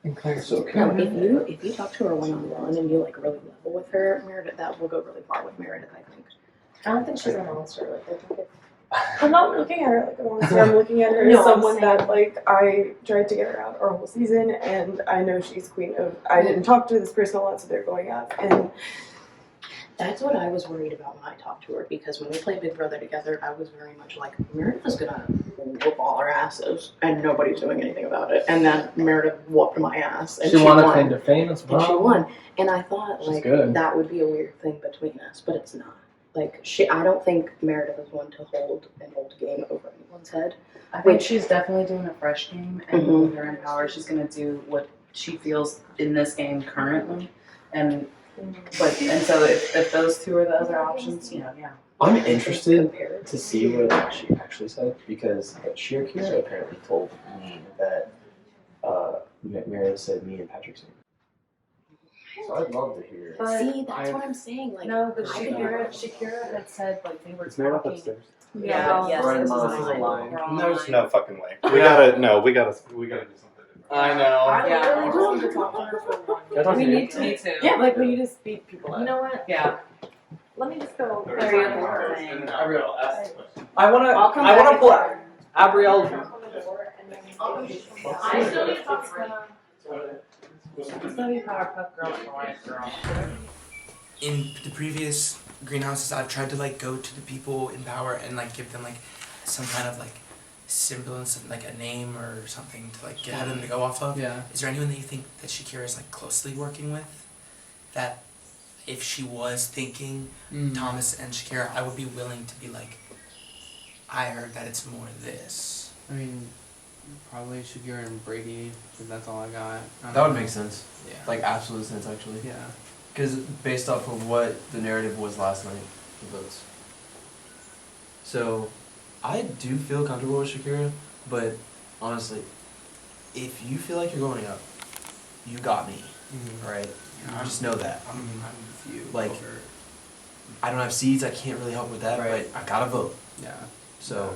And Claire's okay.
No, if you talk to her one-on-one and you, like, really level with her, Meredith, that will go really far with Meredith, I think.
I don't think she's a monster. Like, I think I'm not looking at her like a monster. I'm looking at her
No,
as
I'm
someone
saying-
that, like, I tried to get her out our whole season, and I know she's queen of. I didn't talk to this person a lot, so they're going up, and
That's what I was worried about when I talked to her, because when we played Big Brother together, I was very much like, Meredith is gonna whoop all our asses, and nobody's doing anything about it. And then Meredith whooped my ass, and
She
she
won a
won.
claim to fame as well.
And she won. And I thought,
She's
like,
good.
that would be a weird thing between us, but it's not. Like, I don't think Meredith is one to hold an old game over anyone's head.
I think she's definitely doing a fresh game, and
Mhm.
with her in power, she's gonna do what she feels in this game currently, and so if those two are the other options, yeah.
I'm interested to see what she actually said because Shakira apparently told me that Meredith said me and Patrick's name. So I'd love to hear.
See, that's what I'm saying. Like,
No, but
I could
Shakira had said like they were
Is Meredith
talking.
upstairs?
Yeah, yes,
We're in
this is
line.
line.
There's no fucking way. We gotta do something.
I know.
I
Yeah.
literally just want to talk to her for one.
Can I talk
We
to you?
need to. Me too.
Yeah, like, we need to speak people
You
up.
know what?
Yeah.
Let me just go.
Abrielle,
I wanna
I'll come
I
back
wanna pull
and-
Abrielle.
I still need to talk to her.
In the previous greenhouses, I've tried to like go to the people in power and like give them like some kind of like semblance of like a name or something to like get them to go off of.
Yeah.
Is there anyone that you think that Shakira is like closely working with? That if she was thinking Thomas and Shakira, I would be willing to be like, I heard that it's more this.
I mean, probably Shakira and Brady, because that's all I got.
That would make sense.
Yeah.
Like absolute sense, actually.
Yeah.
Because based off of what the narrative was last night, the votes. So, I do feel comfortable with Shakira, but honestly, if you feel like you're going up, you got me, right?
Yeah,
Just know that.
I'm with you.
Like,
over.
I don't have seeds, I can't really help with that,
Right.
but I gotta vote.
Yeah.
So,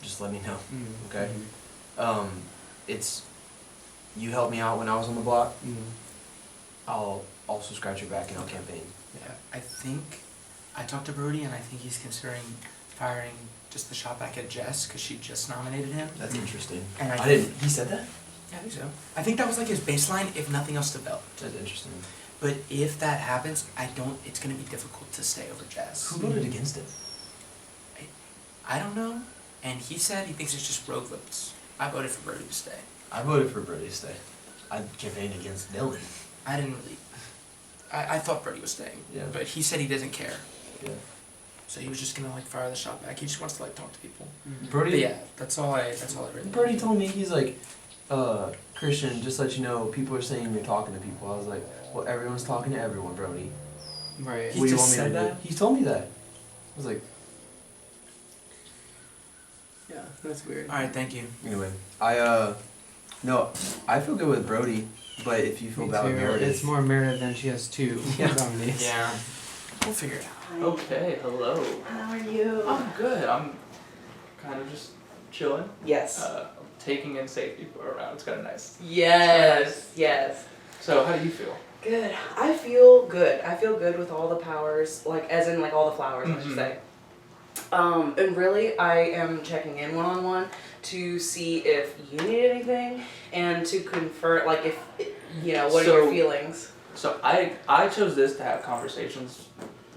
just let me know,
Mm-hmm.
okay? It's, you helped me out when I was on the block, I'll also scratch your back and I'll campaign.
Yeah, I think I talked to Brody and I think he's considering firing just the shot back at Jess because she just nominated him.
That's interesting.
And
I didn't, he said that?
Yeah, I think so. I think that was like his baseline if nothing else developed.
That's interesting.
But if that happens, it's going to be difficult to stay over Jess.
Who voted against it?
I don't know. And he said he thinks it's just rogue votes. I voted for Brody to stay.
I voted for Brody to stay. I campaigned against Dylan.
I didn't really. I thought Brody was staying.
Yeah.
But he said he doesn't care.
Yeah.
So he was just gonna like fire the shot back. He just wants to like talk to people.
Brody.
But yeah, that's all I really.
Brody told me, he's like, Christian, just let you know, people are saying you're talking to people. I was like, well, everyone's talking to everyone, Brody.
Right.
He
What do you
just
want me
said
to
that?
do? He told me that. I was like,
Yeah, that's weird.
All right, thank you.
anyway, no, I feel good with Brody, but if you feel
Me
bad with
too.
Meredith,
It's more Meredith than she has two nominees.
Yeah, we'll figure it out.
Okay, hello.
How are you?
I'm good. I'm kind of just chilling.
Yes.
Taking in safety around. It's kind of nice.
Yes. Yes.
So, how do you feel?
Good. I feel good. I feel good with all the powers, like as in like all the flowers, I should say. And really, I am checking in one-on-one to see if you need anything and to confirm, like if what are your feelings.
So I chose this to have conversations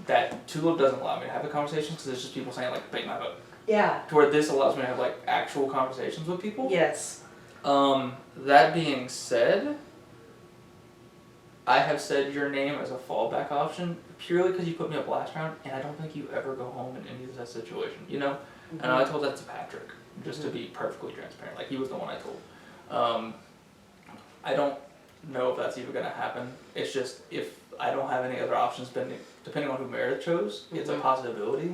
that Tulip doesn't allow me to have the conversations because it's just people saying like bait my vote.
Yeah.
To where this allows me to have like actual conversations with people.
Yes.
That being said, I have said your name as a fallback option purely because you put me up last round, and I don't think you ever go home in any of that situation, you know? And I told that to Patrick, just to be perfectly transparent. Like, he was the one I told. I don't know if that's even going to happen. It's just, if I don't have any other options, depending on who Meredith chose, it's a possibility.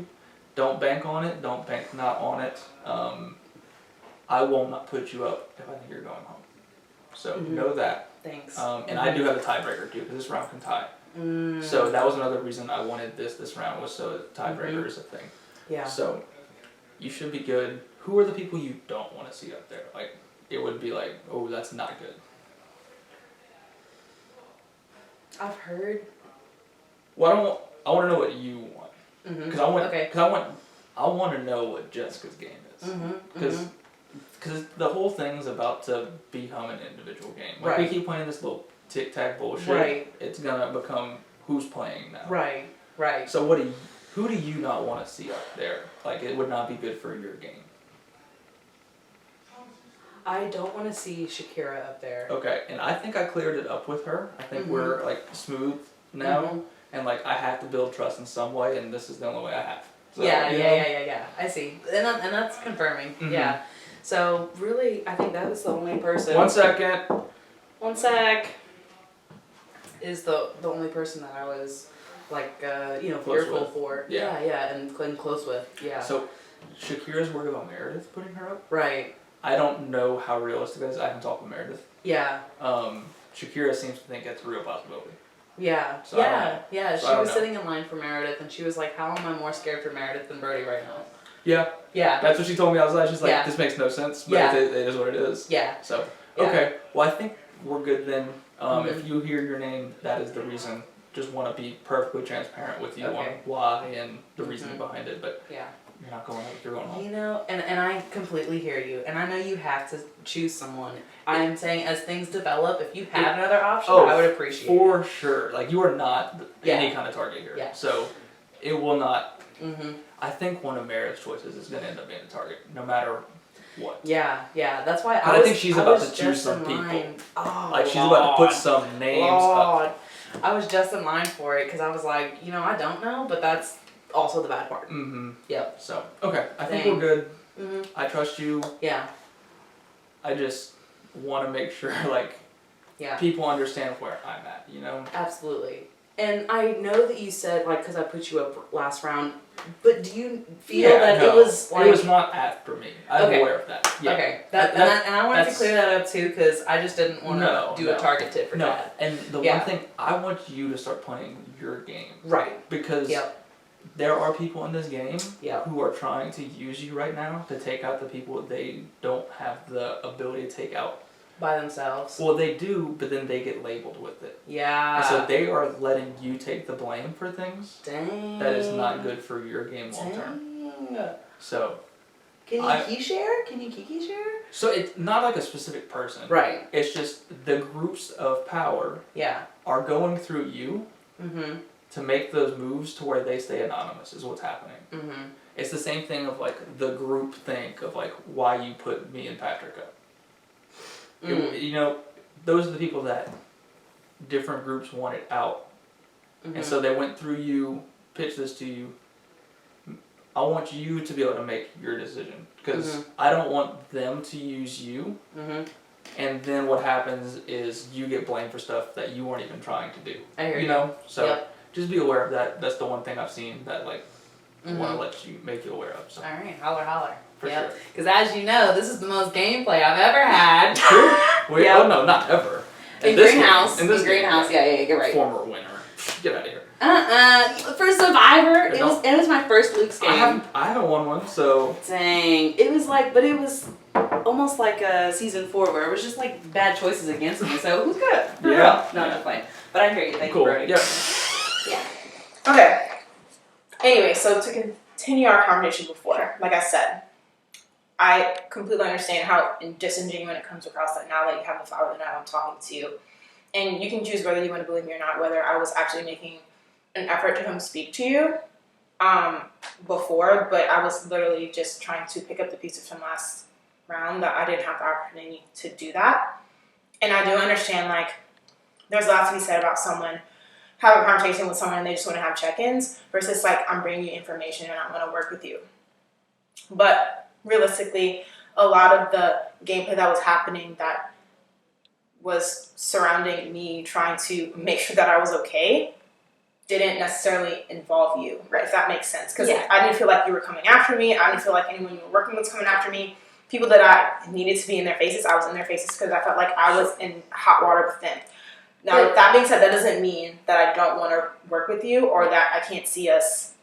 Don't bank on it. Don't bank not on it. I will not put you up if I think you're going home. So know that.
Thanks.
And I do have a tiebreaker too, because this round can tie. So that was another reason I wanted this round, was so tiebreaker is a thing.
Yeah.
So you should be good. Who are the people you don't want to see up there? Like, it would be like, oh, that's not good.
I've heard.
Well, I want to know what you want, because
Okay.
I want to know what Jessica's game is, because the whole thing's about to become an individual game. Like, we
Right.
keep playing this little tic tac bullshit.
Right.
It's gonna become who's playing now.
Right. Right.
So who do you not want to see up there? Like, it would not be good for your game.
I don't want to see Shakira up there.
Okay, and I think I cleared it up with her. I think we're like smooth now, and like I have to build trust in some way, and this is the only way I have. So,
Yeah,
you know?
yeah. I see, and that's confirming. Yeah. So really, I think that was the only person.
1 second.
1 sec. Is the only person that I was like
Close
fearful
with.
for.
Yeah.
and close with. Yeah.
So Shakira's worried about Meredith putting her up.
Right.
I don't know how realistic that is. I haven't talked with Meredith.
Yeah.
Shakira seems to think it's a real possibility.
Yeah.
So
yeah.
So
She
I
was
don't know.
sitting in line for Meredith, and she was like, "How am I more scared for Meredith than Brody right now?"
Yeah.
Yeah.
That's what she told me outside. She's like,
Yeah.
this makes no sense, but
Yeah.
it is what it is.
Yeah.
So,
Yeah.
okay. Well, I think we're good then. If you hear your name, that is the reason. Just want to be perfectly transparent with you on
Okay.
why and the reasoning behind it, but
Yeah.
you're not going out, you're going home.
You know, and I completely hear you, and I know you have to choose someone. I am saying, as things develop, if you have another option, I would appreciate it.
For sure. Like, you are not any kind of target here.
Yeah.
So, it will not. I think one of Meredith's choices is going to end up being a target, no matter what.
Yeah. That's why
But I think she's about to choose some people.
Oh,
Like, she's about to put some names up.
I was just in line for it because I was like, I don't know, but that's also the bad part. Yep.
So, okay. I think
Dang.
we're good.
Mhm.
I trust you.
Yeah.
I just want to make sure, like,
Yeah.
people understand where I'm at, you know?
Absolutely. And I know that you said, like, because I put you up last round, but do you feel that it was like.
It was not after me. I'm
Okay.
aware of that. Yeah.
Okay. And I wanted to
that's-
clear that up too, because I just didn't want to do a target tip for
No,
that.
and the
Yeah.
one thing, I want you to start playing your game.
Right.
Because there are people in this game
Yep.
who are trying to use you right now to take out the people they don't have the ability to take out.
By themselves.
Well, they do, but then they get labeled with it.
Yeah.
And so they are letting you take the blame for things.
Dang.
That is not good for your game long term. So.
Can you key share? Can you kiki share?
So it's not like a specific person.
Right.
It's just the groups of power are going through you to make those moves to where they stay anonymous is what's happening. It's the same thing of like the group think of like why you put me and Patrick up. You know, those are the people that different groups wanted out. And so they went through you, pitched this to you. I want you to be able to make your decision because I don't want them to use you. And then what happens is you get blamed for stuff that you weren't even trying to do.
I hear you.
know, so
Yep.
just be aware of that. That's the one thing I've seen that like want to let you make you aware of. So.
All right, holler.
For
Yep.
sure.
Because as you know, this is the most gameplay I've ever had.
Wait,
Yep.
oh no, not ever.
In
this
Greenhouse.
game- in this game,
Greenhouse. Yeah, you're right.
Former winner. Get out of here.
For Survivor,
No.
it was my first Luke's game.
I haven't won one, so.
Dang. It was like, but it was almost like season 4 where it was just like bad choices against me. So who's good? For real. No, I'm just playing. But I hear you. Thank
Cool.
you, Brody.
Yeah.
Okay. Anyway, so to continue our conversation before, like I said, I completely understand how disingenuous it comes across that now that you have the flower that now I'm talking to you. And you can choose whether you want to believe me or not, whether I was actually making an effort to come speak to you before, but I was literally just trying to pick up the pieces from last round that I didn't have the opportunity to do that. And I do understand, like, there's a lot to be said about someone having a conversation with someone and they just want to have check-ins versus, like, I'm bringing you information and I want to work with you. But realistically, a lot of the gameplay that was happening that was surrounding me trying to make sure that I was okay didn't necessarily involve you, right? If that makes sense. Because I didn't feel like you were coming after me. I didn't feel like anyone you were working with was coming after me. people that I needed to be in their faces, I was in their faces because I felt like I was in hot water with them. Now, with that being said, that doesn't mean that I don't want to work with you or that I can't see us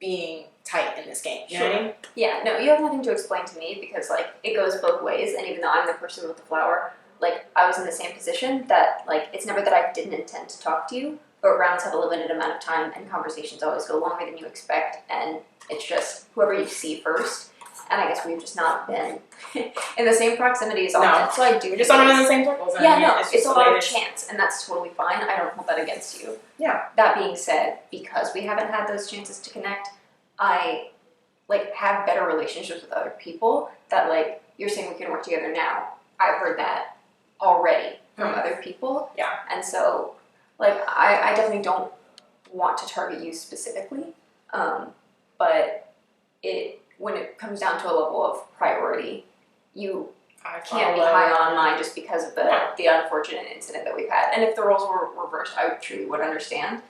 being tight in this game. You know what I mean?
Yeah, no, you have nothing to explain to me because, like, it goes both ways. And even though I'm the person with the flower, like, I was in the same position that, like, it's never that I didn't intend to talk to you, but rounds have a limited amount of time and conversations always go longer than you expect. And it's just whoever you see first. And I guess we've just not been in the same proximity as often.
No.
So I do.
You're just not in the same circles.
Yeah, no,
just
it's a
the
lot
way
of
it is.
chance, and that's totally fine. I don't hold that against you.
Yeah.
That being said, because we haven't had those chances to connect, I like have better relationships with other people that like you're saying we can work together now. I've heard that already from other people.
Yeah.
And so like I definitely don't want to target you specifically. But when it comes down to a level of priority, you can't be high on mine just because of the unfortunate incident that we've had. And if the roles were reversed, I truly would understand.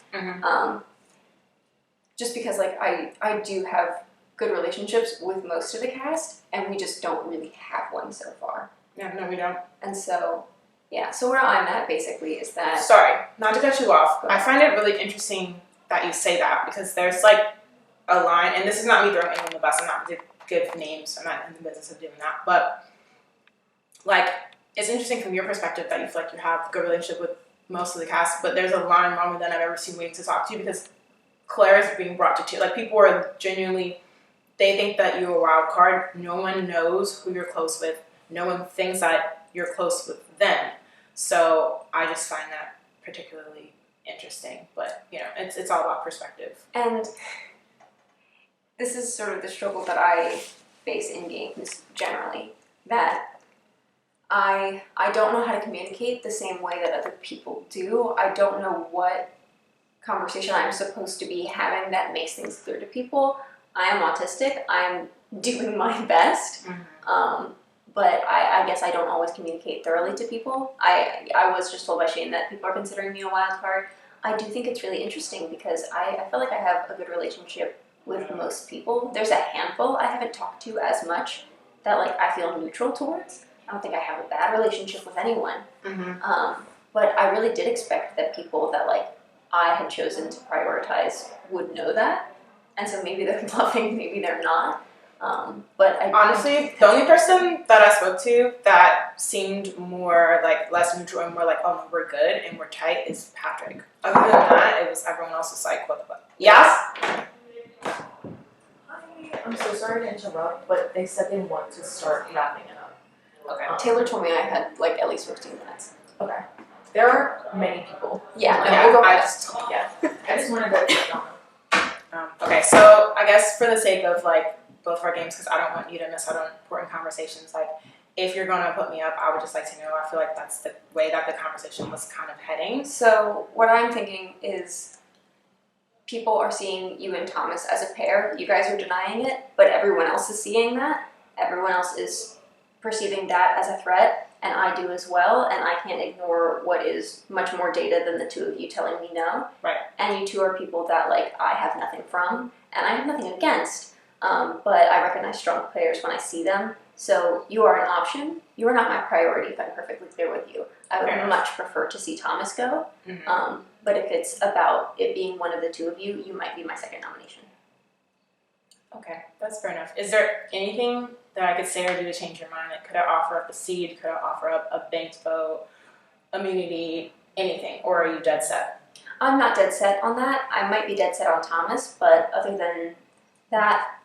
Just because like I do have good relationships with most of the cast, and we just don't really have one so far.
Yeah, no, we don't.
And so, yeah. So where I'm at basically is that.
Sorry, not to cut you off. I find it really interesting that you say that because there's like a line, and this is not me throwing anyone on the bus. I'm not going to give names. I'm not in the business of doing that. But like, it's interesting from your perspective that you feel like you have a good relationship with most of the cast. But there's a line longer than I've ever seen waiting to talk to you because Claire is being brought to tears. Like people are genuinely. They think that you're a wild card. No one knows who you're close with. No one thinks that you're close with them. So I just find that particularly interesting. But, you know, it's all about perspective.
And this is sort of the struggle that I face in games generally. That I don't know how to communicate the same way that other people do. I don't know what conversation I'm supposed to be having that makes things clear to people. I am autistic. I'm doing my best. But I guess I don't always communicate thoroughly to people. I was just told by Shane that people are considering me a wild card. I do think it's really interesting because I feel like I have a good relationship with most people. There's a handful I haven't talked to as much that like I feel neutral towards. I don't think I have a bad relationship with anyone. But I really did expect that people that like I had chosen to prioritize would know that. And so maybe they're bluffing, maybe they're not. But I
honestly, the only person that I spoke to that seemed more like less neutral and more like, oh no, we're good and we're tight is Patrick. Other than that, it was everyone else was like, what the fuck? Yes?
I'm so sorry to interrupt, but they said they want to start wrapping it up.
Okay.
Taylor told me I had like at least 15 minutes.
Okay. There are many people.
Yeah,
Yeah,
we'll go
I
fast.
just wanted to
Okay, so I guess for the sake of like both of our games, because I don't want you to miss out on important conversations, like if you're gonna put me up, I would just like to know, I feel like that's the way that the conversation was kind of heading.
So what I'm thinking is people are seeing you and Thomas as a pair. You guys are denying it, but everyone else is seeing that. Everyone else is perceiving that as a threat, and I do as well, and I can't ignore what is much more data than the two of you telling me no.
Right.
And you two are people that like I have nothing from, and I have nothing against, but I recognize strong players when I see them. So you are an option. You are not my priority, if I'm perfectly clear with you. I would much prefer to see Thomas go. But if it's about it being one of the two of you, you might be my second nomination.
Okay, that's fair enough. Is there anything that I could say or do to change your mind? Like, could I offer up a seed? Could I offer up a banked vote, immunity, anything? Or are you dead set?
I'm not dead set on that. I might be dead set on Thomas, but other than that,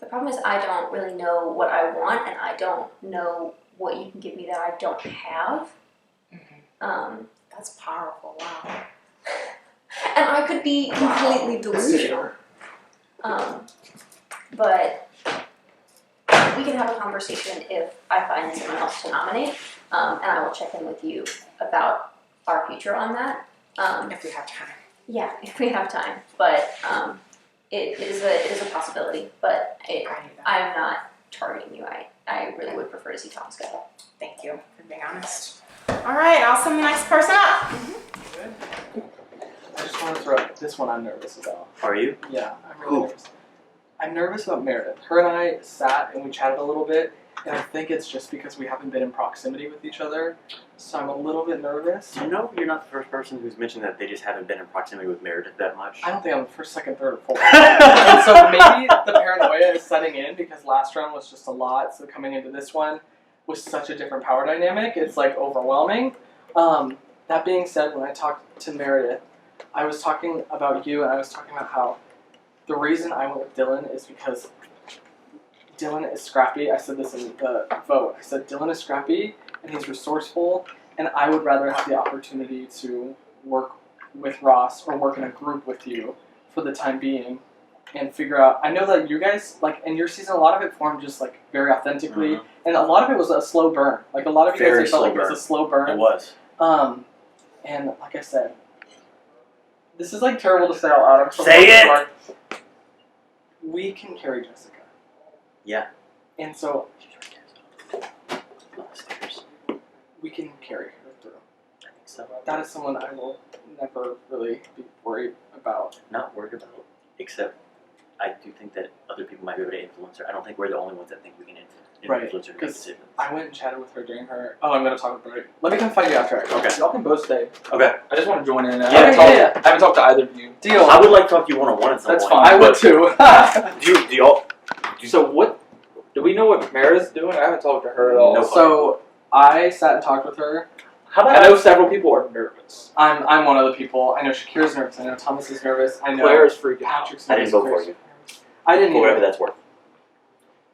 the problem is I don't really know what I want, and I don't know what you can give me that I don't have.
That's powerful. Wow.
And I could be completely delusional. But we can have a conversation if I find someone else to nominate, and I will check in with you about our future on that.
If we have time.
Yeah, if we have time. But it is a possibility. But I'm not targeting you. I really would prefer to see Thomas go.
Thank you for being honest. All right, I'll send the next person up.
I just want to throw this one I'm nervous about.
Are you?
Yeah, I'm
Who?
really nervous. I'm nervous about Meredith. Her and I sat and we chatted a little bit, and I think it's just because we haven't been in proximity with each other, so I'm a little bit nervous.
Do you know you're not the first person who's mentioned that they just haven't been in proximity with Meredith that much?
I don't think I'm the first, second, third, or fourth. And so maybe the paranoia is setting in because last round was just a lot, so coming into this one was such a different power dynamic, it's like overwhelming. That being said, when I talked to Meredith, I was talking about you, and I was talking about how the reason I went with Dylan is because Dylan is scrappy. I said this in the vote. I said Dylan is scrappy and he's resourceful, and I would rather have the opportunity to work with Ross or work in a group with you for the time being and figure out. I know that you guys, like, in your season, a lot of it formed just, like, very authentically, and a lot of it was a slow burn. Like, a lot of you
Very
guys, I felt like
slow
it was a slow burn.
It was.
And like I said, this is, like, terrible to say out loud. I'm so
Say it!
sorry. We can carry Jessica.
Yeah.
And so we can carry her through.
I think so.
That is someone I will never really be worried about.
Not worried about, except I do think that other people might be able to influence her. I don't think we're the only ones that think we can influence her to make decisions.
I went and chatted with her during her. Oh, I'm going to talk about it. Let me come find you after.
Okay.
Y'all can both stay.
Okay.
I just want to join in. I
Yeah,
haven't talked to either of you.
Deal.
I would like to talk to you one-on-one at some
That's
point.
fine.
I would too.
Do y'all...
So what? Do we know what Meredith's doing? I haven't talked to her at all.
No.
So I sat and talked with her.
How about
I know several people are nervous.
I'm one of the people. I know Shakira's nervous. I know Thomas is nervous. I know
Claire is freaking out.
Patrick's
I didn't
nervous.
vote for you.
I didn't
For whatever
either.
that's worth.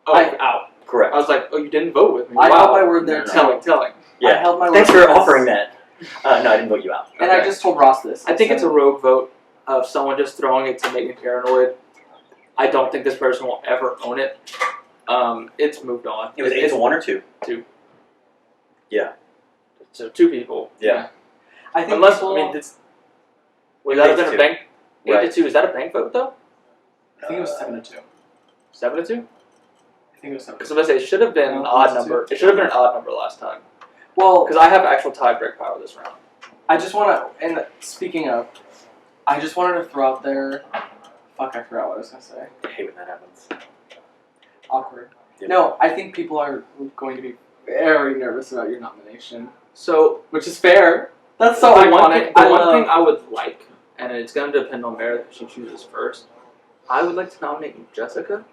Oh, out.
Correct.
I was like, oh, you didn't vote with me.
I
wow.
held my word there
No,
too.
Telling.
I
Yeah.
held my
Thanks
word
for
because-
offering that. No, I didn't vote you out.
And I just told Ross this.
I think it's a rogue vote of someone just throwing it to make me paranoid. I don't think this person will ever own it. It's moved on.
It was 8 to 1 or 2?
2.
Yeah.
So 2 people.
Yeah.
I think
Unless,
people,
I mean, this, would
It
that have
was
been a
2.
bank? 8
Right.
to 2. Is that a bank vote though?
I think it was 7 to 2.
7 to 2?
I think it was 7 to
Because I say it should have been an
No,
odd
it's
number.
2.
It should have been an odd number last time.
Well,
Because I have actual tiebreak power this round.
I just want to, and speaking of, I just wanted to throw out there, fuck, I forgot what I was going to say.
I hate when that happens.
Awkward.
Yeah.
No, I think people are going to be very nervous about your nomination,
So
which is fair. That's so
the one
iconic.
thing, the
I
one
love.
thing I would like, and it's going to depend on Meredith if she chooses first, I would like to nominate Jessica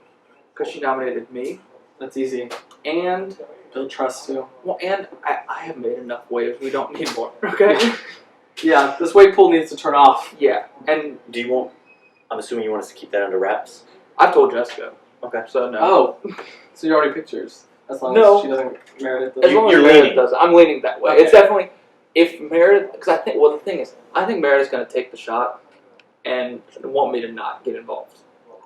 because she nominated me,
That's easy.
and
Build trust too.
well, and I have made enough waves. We don't need more. Okay.
Yeah, this wave pool needs to turn off.
Yeah, and
Do you want... I'm assuming you want us to keep that under wraps?
I told Jessica.
Okay.
So no.
Oh, so you already picked yours. As long
No.
as she doesn't, Meredith
As
doesn't.
long as
You're
Meredith
leaning.
does it, I'm leaning that way.
Okay.
It's definitely if Meredith, because I think the thing is, I think Meredith's going to take the shot and want me to not get involved.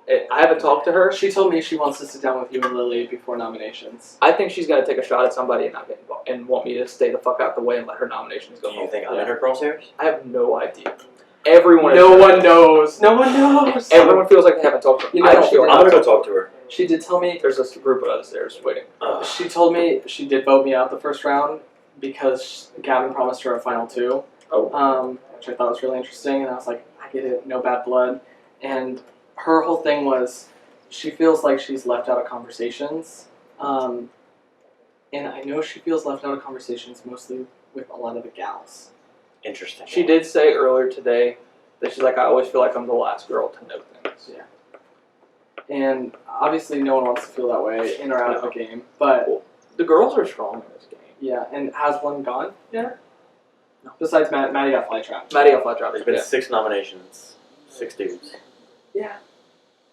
I haven't talked to her.
She told me she wants to sit down with you and Lily before nominations.
I think she's going to take a shot at somebody and not get involved and want me to stay the fuck out the way and let her nominations go.
Do you think I'm in her crosshairs?
I have no idea. Everyone.
No one knows. No one knows.
Everyone feels like they haven't talked to her.
You know,
I don't feel
I'm
like
gonna go talk to her.
She did tell me.
there's a group of upstairs waiting.
She told me she did vote me out the first round because Gavin promised her a final 2.
Oh.
Which I thought was really interesting, and I was like, I get it, no bad blood. And her whole thing was, she feels like she's left out of conversations, and I know she feels left out of conversations mostly with a lot of the gals.
Interesting.
She did say earlier today that she's like, I always feel like I'm the last girl to know things.
Yeah. And obviously, no one wants to feel that way in or out of a game, but
The girls are strong in this game.
yeah. And has one gone yet? No. Besides Maddie got fly trapped.
Maddie got flat drop.
There's been
Yeah.
6 nominations. 6 dudes.
Yeah.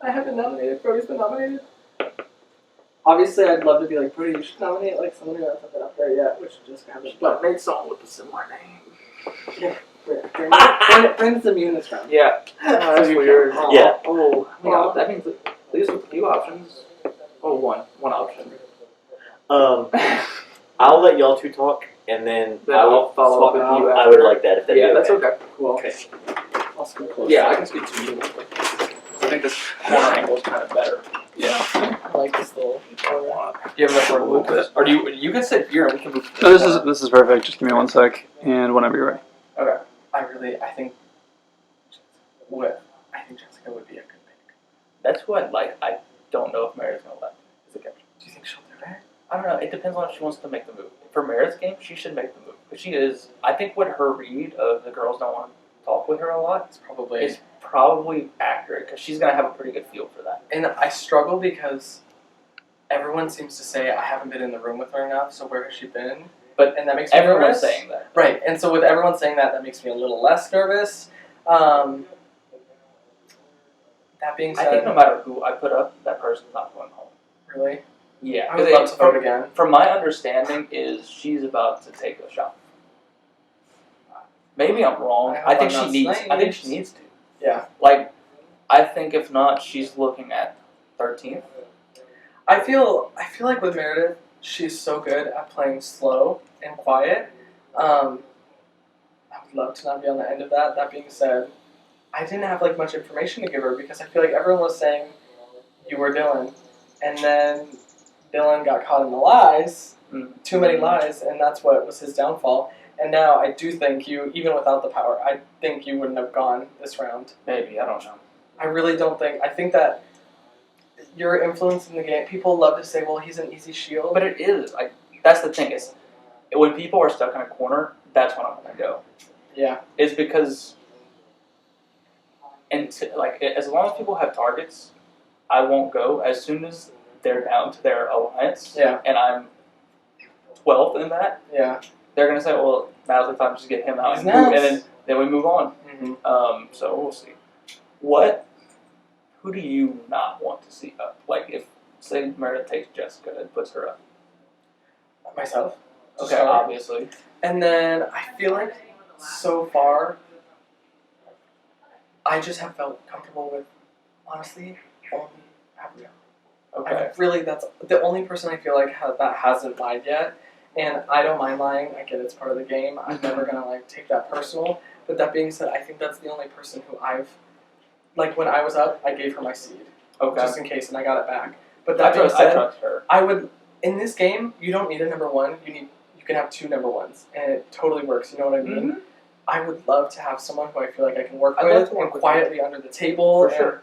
I have been nominated. Brody's been nominated. Obviously, I'd love to be like, Brody, you should nominate like someone who hasn't been up there yet, which just haven't.
But made someone with a similar name.
Brandon's immune this round.
Yeah. That's weird.
Yeah.
Oh, yeah. That means at least with a few options. Oh, one option.
I'll let y'all two talk, and then
Then
I will
I'll follow up with you
I
after.
would like that if that'd
Yeah,
be
that's
okay.
okay.
Cool.
Okay.
I'll scoot close.
Yeah, I can speak to you. I think this corner angle is kind of better.
Yeah. I like this little.
Do you have enough room to move this? Or do you can sit here and we can move to
No,
side.
this is perfect. Just give me 1 sec, and whenever you're ready.
Okay. I think Jessica would be a good pick.
That's who I'd like. I don't know if Meredith's gonna let as a captain.
Do you think she'll do it?
I don't know. It depends on if she wants to make the move. For Meredith's game, she should make the move. But she is. I think what her read of the girls don't want to talk with her a lot
It's
is probably accurate because she's gonna have a pretty good feel for that.
And I struggle because everyone seems to say I haven't been in the room with her enough, so where has she been? And that makes me
Everyone's
nervous.
saying that.
Right, and so with everyone saying that, that makes me a little less nervous. That being
I
said,
think no matter who I put up, that person's not going home.
really,
Yeah,
I would love to vote again.
From my understanding, is she's about to take a shot. Maybe I'm wrong.
I
think
hope
she
I'm not
needs. I think she needs to.
Yeah.
Like, I think if not, she's looking at 13th.
I feel like with Meredith, she's so good at playing slow and quiet. I would love to not be on the end of that. That being said, I didn't have like much information to give her because I feel like everyone was saying you were Dylan, and then Dylan got caught in the lies, too many lies, and that's what was his downfall. And now I do think you, even without the power, I think you wouldn't have gone this round.
Maybe, I don't know.
I really don't think. I think that your influence in the game, people love to say, well, he's an easy shield.
But it is. That's the thing is, when people are stuck in a corner, that's when I'm gonna go.
Yeah.
Is because, as long as people have targets, I won't go. As soon as they're down to their alliance, and I'm 12th in that, they're gonna say, well, now's the time to just get him out,
He's
and
next.
then we move on.
Mm-hmm.
So we'll see. Who do you not want to see up? Like if, say, Meredith takes Jessica and puts her up.
Myself.
Okay, obviously.
And then I feel like so far, I just have felt comfortable with, honestly, only Abigail.
Okay.
That's the only person I feel like that hasn't lied yet. And I don't mind lying. I get it's part of the game. I'm never gonna take that personal. But that being said, I think that's the only person who I've, when I was up, I gave her my seed.
Okay.
Just in case, and I got it back. But that
I
being said,
trust her.
I would, in this game, you don't need a number one. You can have two number ones, and it totally works. You know what I mean?
Mm-hmm.
I would love to have someone who I feel like I can work
I'd love
with
to work
and
with
quietly under the table.
For sure.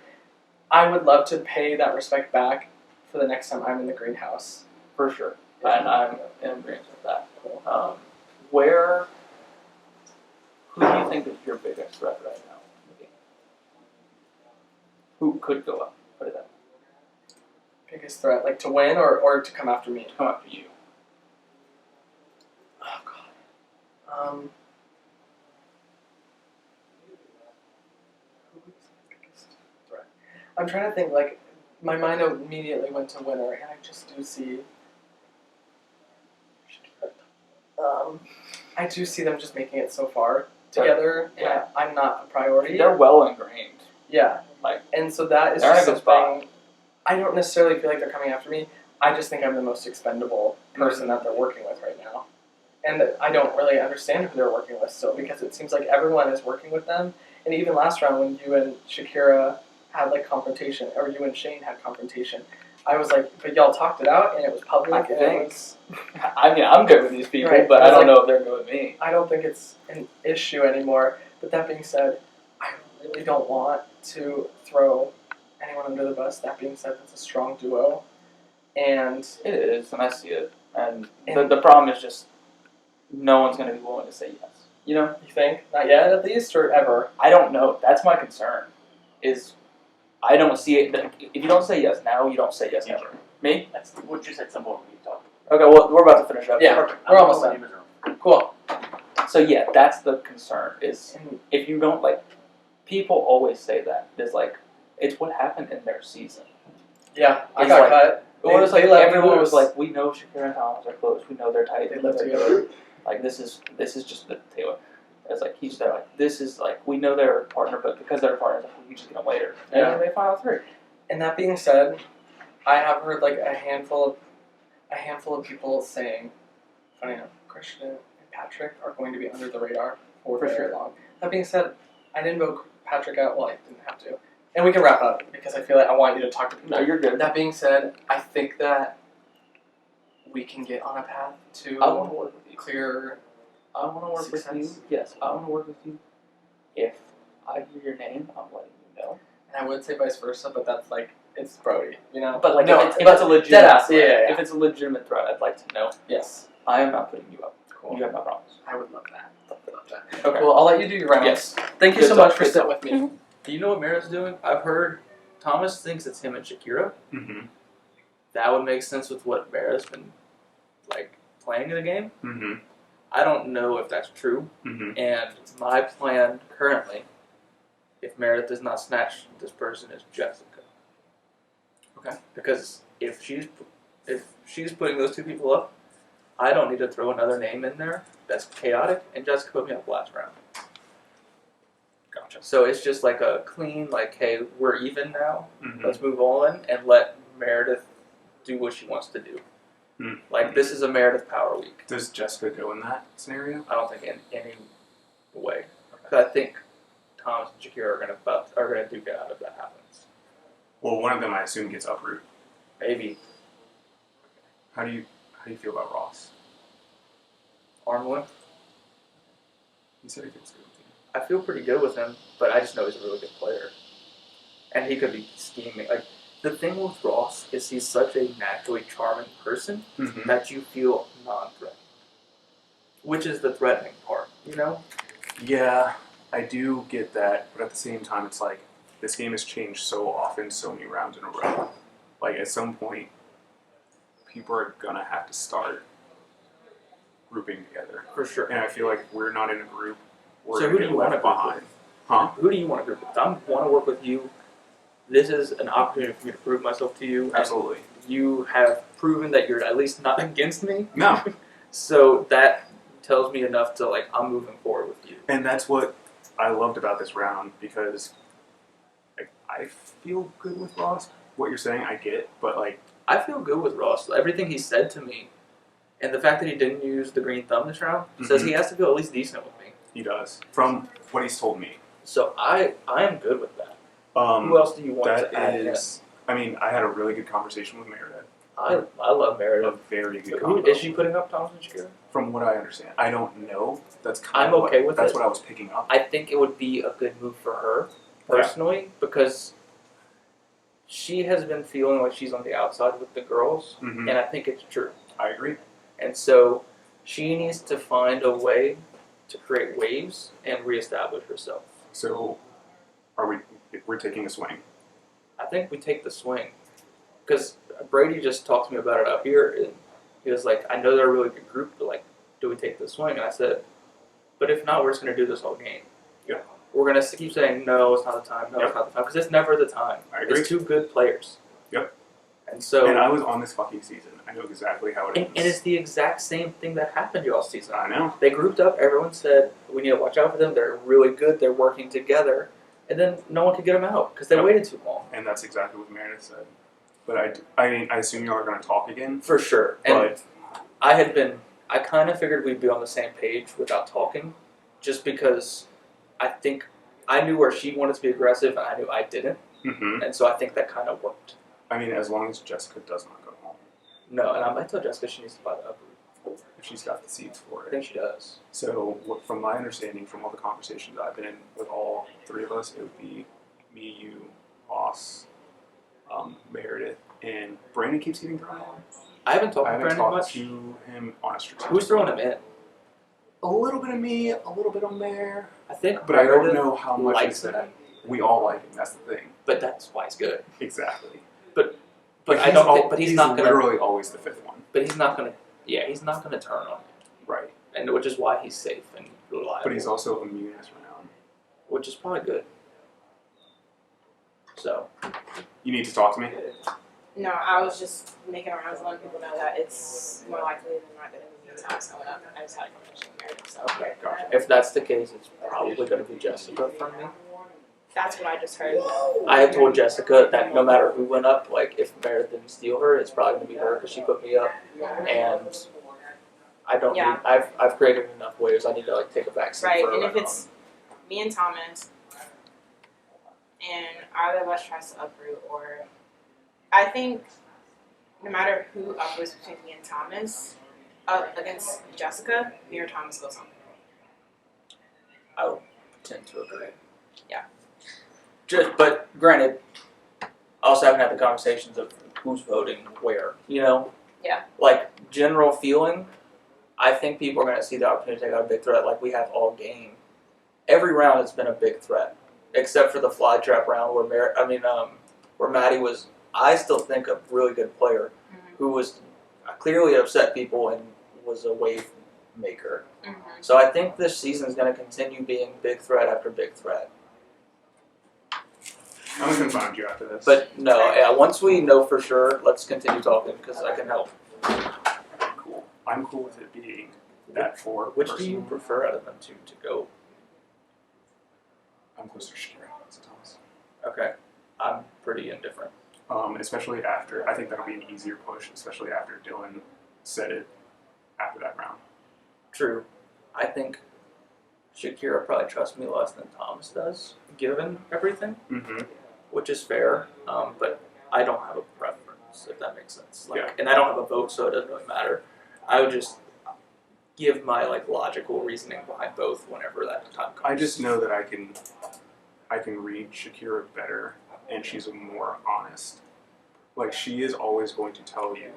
I would love to pay that respect back for the next time I'm in the greenhouse.
For sure. And I'm in agreement with that. Who do you think is your biggest threat right now? Who could go up? Put it that way.
Biggest threat, to win or to come after me?
To come after you.
Oh God. Who is the biggest threat? I'm trying to think. My mind immediately went to winner, and I just do see. I do see them just making it so far together, and I'm not a priority.
They're well ingrained.
Yeah. And so that is
they're
just
in a good spot.
something. I don't necessarily feel like they're coming after me. I just think I'm the most expendable person that they're working with right now. And I don't really understand who they're working with still, because it seems like everyone is working with them. And even last round when you and Shakira had confrontation, or you and Shane had confrontation, I was like, but y'all talked it out and it was public.
I mean, I'm good with these people,
Right,
but
I
I
was
don't know if they're good with me.
I don't think it's an issue anymore. But that being said, I really don't want to throw anyone under the bus. That being said, it's a strong duo. And
it is, and I see it. And the problem is just no one's going to be willing to say yes. You know?
You think? Not yet, at least, or ever?
I don't know. That's my concern. I don't see it. If you don't say yes now, you don't say yes ever. Me?
That's what you said. Someone we talked.
Okay, well, we're about to finish up.
Yeah, we're almost done. Cool.
So yeah, that's the concern. Is if you don't people always say that. It's what happened in their season.
Yeah, I got cut.
It was everyone was like, we know Shakira and Thomas are close. We know they're tight.
They live together.
This is just the Taylor. It's he's there. This is we know they're a partner, but because they're partners, we just get them later. And then they file through.
And that being said, I have heard a handful of people saying, funny enough, Christian and Patrick are going to be under the radar for very long. That being said, I didn't vote Patrick out. Well, I didn't have to. And we can wrap up because I feel like I want you to talk to people.
No, you're good.
That being said, I think that we can get on a path to
I want to work with you.
clear.
I want to work with you. Yes, I want to work with you. If I hear your name, I'm letting you know.
And I would say vice versa, but that's like it's Brody, you know. But like
No,
if it's a legitimate,
deadass,
yeah, yeah.
If it's a legitimate threat, I'd like to know.
Yes,
I am not putting you up.
cool.
You have my promise.
I would love that.
Okay.
Well, I'll let you do your rounds.
Yes.
Thank you
Good
so
talk,
much for
good
sitting
talk.
with me.
Do you know what Meredith's doing? I've heard Thomas thinks it's him and Shakira.
Mm-hmm.
That would make sense with what Meredith's been like playing in the game.
Mm-hmm.
I don't know if that's true.
Mm-hmm.
And my plan currently, if Meredith does not snatch this person, is Jessica.
Okay.
Because if she's putting those two people up, I don't need to throw another name in there that's chaotic, and Jessica put me up last round.
Gotcha.
So it's just like a clean, like, hey, we're even now.
Mm-hmm.
Let's move on and let Meredith do what she wants to do.
Mm.
Like, this is a Meredith Power Week.
Does Jessica go in that scenario?
I don't think in any way. 'Cause I think Thomas and Shakira are gonna duke it out if that happens.
Well, one of them I assume gets uproot.
Maybe
How do you feel about Ross?
Armwood.
He said he feels good with you.
I feel pretty good with him, but I just know he's a really good player, and he could be scheming. Like, the thing with Ross is he's such a naturally charming person
Mm-hmm.
that you feel non-threatening, which is the threatening part, you know?
Yeah, I do get that, but at the same time, it's like this game has changed so often, so many rounds in a row. Like at some point, people are gonna have to start grouping together.
For sure.
And I feel like if we're not in a group, we're
So
gonna
who do
get
you want
left
to group
behind.
with?
Huh?
Who do you want to group with? I want to work with you. This is an opportunity for me to prove myself to you. and
Absolutely.
You have proven that you're at least not against me.
No.
So that tells me enough to, like, I'm moving forward with you.
And that's what I loved about this round because like, I feel good with Ross. What you're saying, I get it, but like
I feel good with Ross. Everything he said to me, and the fact that he didn't use the green thumb this round, says he has to feel at least decent with me.
he does, from what he's told me.
So I am good with that.
Who
Who else do you want
that
to add
is, I mean, I had a really good conversation with Meredith.
in? I love
A
Meredith.
very good
Who
convo.
is she putting up, Thomas and Shakira?
From what I understand, I don't know. That's kind
I'm
of
okay
what,
with
that's
it.
what I was picking up.
I think it would be a good move for her, personally, because she has been feeling like she's on the outside with the girls,
Mhm.
and I think it's true.
I agree.
And so she needs to find a way to create waves and reestablish herself.
So, we're taking a swing.
I think we take the swing. Because Brady just talked to me about it out here, and he was like, I know they're a really good group, but like, do we take the swing? And I said, but if not, we're just going to do this whole game.
Yeah.
We're going to keep saying, no, it's not the time, no, it's not the time, because it's never the time.
I agree.
It's two good players.
Yep.
And so,
And I was on this fucking season. I know exactly how it
and
ends.
it's the exact same thing that happened y'all season.
I know.
They grouped up, everyone said, we need to watch out for them, they're really good, they're working together, and then no one could get them out, because they
Yep.
waited too long.
And that's exactly what Meredith said. But I assume y'all are going to talk again.
For sure. And
But
I kind of figured we'd be on the same page without talking, just because I think I knew where she wanted to be aggressive and I knew I didn't.
Mhm.
And so I think that kind of worked.
I mean, as long as Jessica does not go home,
No, and I might tell Jessica she needs to buy the uproot.
if she's got the seeds for
I
it.
think she does.
So, from my understanding, from all the conversations I've been in with all three of us, it would be me, you, Ross, Meredith, and Brandon keeps getting thrown on.
I haven't talked
I
to
haven't
Brandon
talked
much.
to him on a strategic
Who's throwing him
level.
in?
A little bit of me, a little bit on there.
I think
But I don't
Meredith
know how much
likes
is that.
him,
We all like him. That's the thing.
but that's why he's good.
Exactly.
But I don't think. But he's not gonna.
literally always the fifth one.
But he's not gonna. Yeah, he's not gonna turn on him,
Right.
and which is why he's safe and reliable.
But he's also immune this round.
which is probably good. So.
You need to talk to me.
No, I was just making rounds letting people know that it's more likely than not that in the meantime coming up. I just had a conversation with Meredith, so
Okay, gotcha. If that's the case, it's probably going to be Jessica from me.
that's what I just heard.
I have told Jessica that no matter who went up, like if Meredith didn't steal her, it's probably going to be her because she put me up, and I don't.
Yeah.
Need, I've created enough waves. I need to like take a back seat
Right,
for
and
a
if
round.
it's me and Thomas, and either of us tries to uproot, or I think no matter who uproots between me and Thomas, against Jessica, me or Thomas goes home.
I would tend to agree.
Yeah.
But granted, I also haven't had the conversations of who's voting where. You know.
Yeah.
Like general feeling, I think people are going to see the opportunity to take out a big threat like we have all game. Every round has been a big threat, except for the fly trap round where Maddie was. I still think a really good player who was clearly upset people and was a wave maker. So I think this season is going to continue being big threat after big threat.
I'm gonna find you after this.
But no, yeah. Once we know for sure, let's continue talking because I can help.
Cool. I'm cool with it being that 4.
Which do you prefer out of them two to go?
I'm closer to Shakira than Thomas.
Okay, I'm pretty indifferent.
Especially after, I think that'll be an easier push, especially after Dylan said it after that round.
True. I think Shakira probably trusts me less than Thomas does, given everything, which is fair. But I don't have a preference, if that makes sense. And I don't have a vote, so it doesn't really matter. I would just give my logical reasoning behind both whenever that time comes.
I just know that I can read Shakira better, and she's more honest. Like, she is always going to tell you,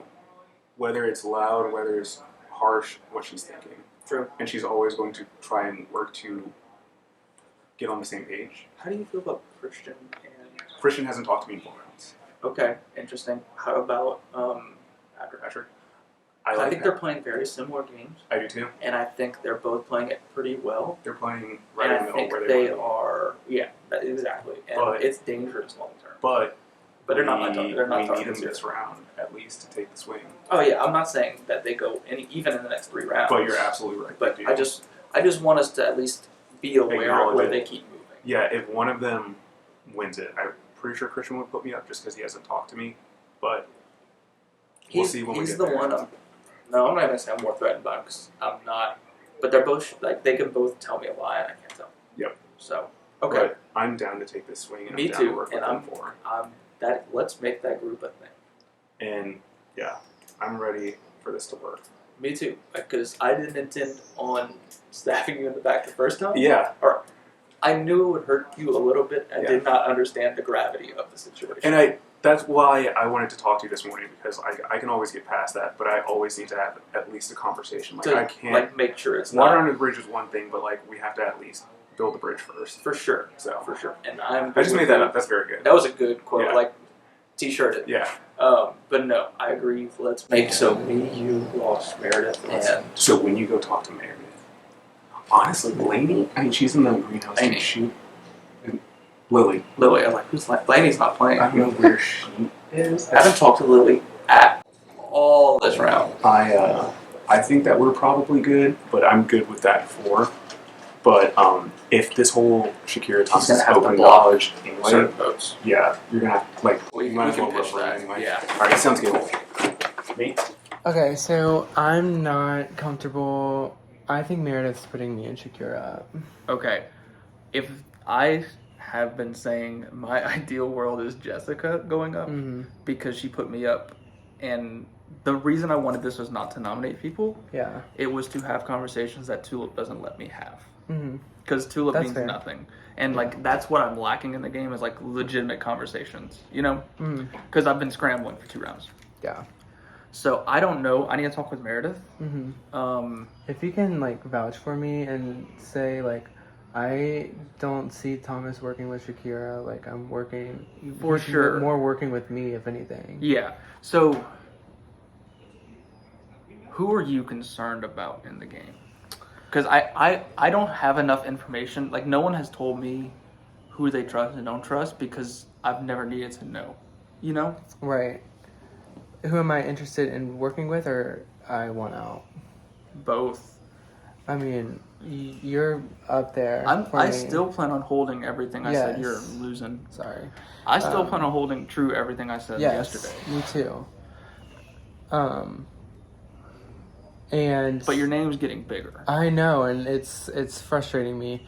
whether it's loud, whether it's harsh, what she's thinking.
True.
And she's always going to try and work to get on the same page.
How do you feel about Christian?
Christian hasn't talked to me in 4 rounds.
Okay, interesting. How about
Patrick?
I think they're playing very similar games.
I do too.
And I think they're both playing it pretty well.
They're playing right
and
in the
I
middle
think
where
they
want to be.
are. Yeah, exactly. And
But-
it's dangerous long term.
But
they're not my target. They're not
we need
targets
them
here.
this round, at least, to take the swing.
Oh yeah, I'm not saying that they go even in the next 3 rounds.
But you're absolutely right.
But
they
I
do.
just want us to at least be aware of
Acknowledge
where
it.
they keep moving.
Yeah, if one of them wins it, I'm pretty sure Christian would put me up just because he hasn't talked to me. But we'll see when we
He's
get
the
there.
one. No, I'm not even saying I'm more threatened by him because I'm not. But they're both they can both tell me a lie and I can't tell.
Yep.
So okay.
But I'm down to take this swing, and
Me
I'm down
too,
to work
and
with them for.
Let's make that group a thing.
And yeah, I'm ready for this to work.
Me too, because I didn't intend on stabbing you in the back the first time.
Yeah.
Or I knew it would hurt you a little bit. I
Yeah.
did not understand the gravity of the situation.
And that's why I wanted to talk to you this morning, because I can always get past that, but I always need to have at least a conversation. Like,
To,
I can't
make sure it's
water
not
under the bridge is one thing, but we have to at least build the bridge first.
for sure.
So
For sure. And I'm.
I just made that up. That's very good.
That was a good quote.
Yeah.
T-shirted.
Yeah.
But no, I agree. Let's make so me, you, Ross, Meredith, and
So when you go talk to Meredith, honestly, Blaney, she's in the greenhouse.
Blaney.
Lily.
Lily. I'm like, who's like? Blaney's not playing.
I don't know where she is.
I haven't talked to Lily at all this round.
I think that we're probably good, but I'm good with that 4. But if this whole Shakira Thomas
gonna
is
have to
open
block
knowledge anyway,
certain votes.
yeah, you're gonna have
We
you might as
can
well
pitch
vote for it
that.
anyway.
Yeah.
All right, sounds good. Me?
Okay, so I'm not comfortable. I think Meredith's putting me and Shakira up.
Okay, if I have been saying my ideal world is Jessica going up because she put me up, and the reason I wanted this was not to nominate people.
Yeah.
It was to have conversations that Tulip doesn't let me have.
Mm-hmm.
Because Tulip
That's
means
fair.
nothing, and that's what I'm lacking in the game is legitimate conversations. You know,
Mhm.
because I've been scrambling for 2 rounds.
Yeah.
So I don't know. I need to talk with Meredith.
Mm-hmm. If you can vouch for me and say I don't see Thomas working with Shakira. I'm working
For
he's
sure.
more working with me, if anything.
Yeah. So, who are you concerned about in the game? Because I don't have enough information. No one has told me who they trust and don't trust because I've never needed to know. You know?
Right. Who am I interested in working with, or I want out?
Both.
I mean, you're up there.
I still plan on holding everything I said.
Yes.
You're losing.
Sorry.
I still plan on holding true everything I said yesterday.
Me too. And
But your name's getting bigger.
I know, and it's frustrating me.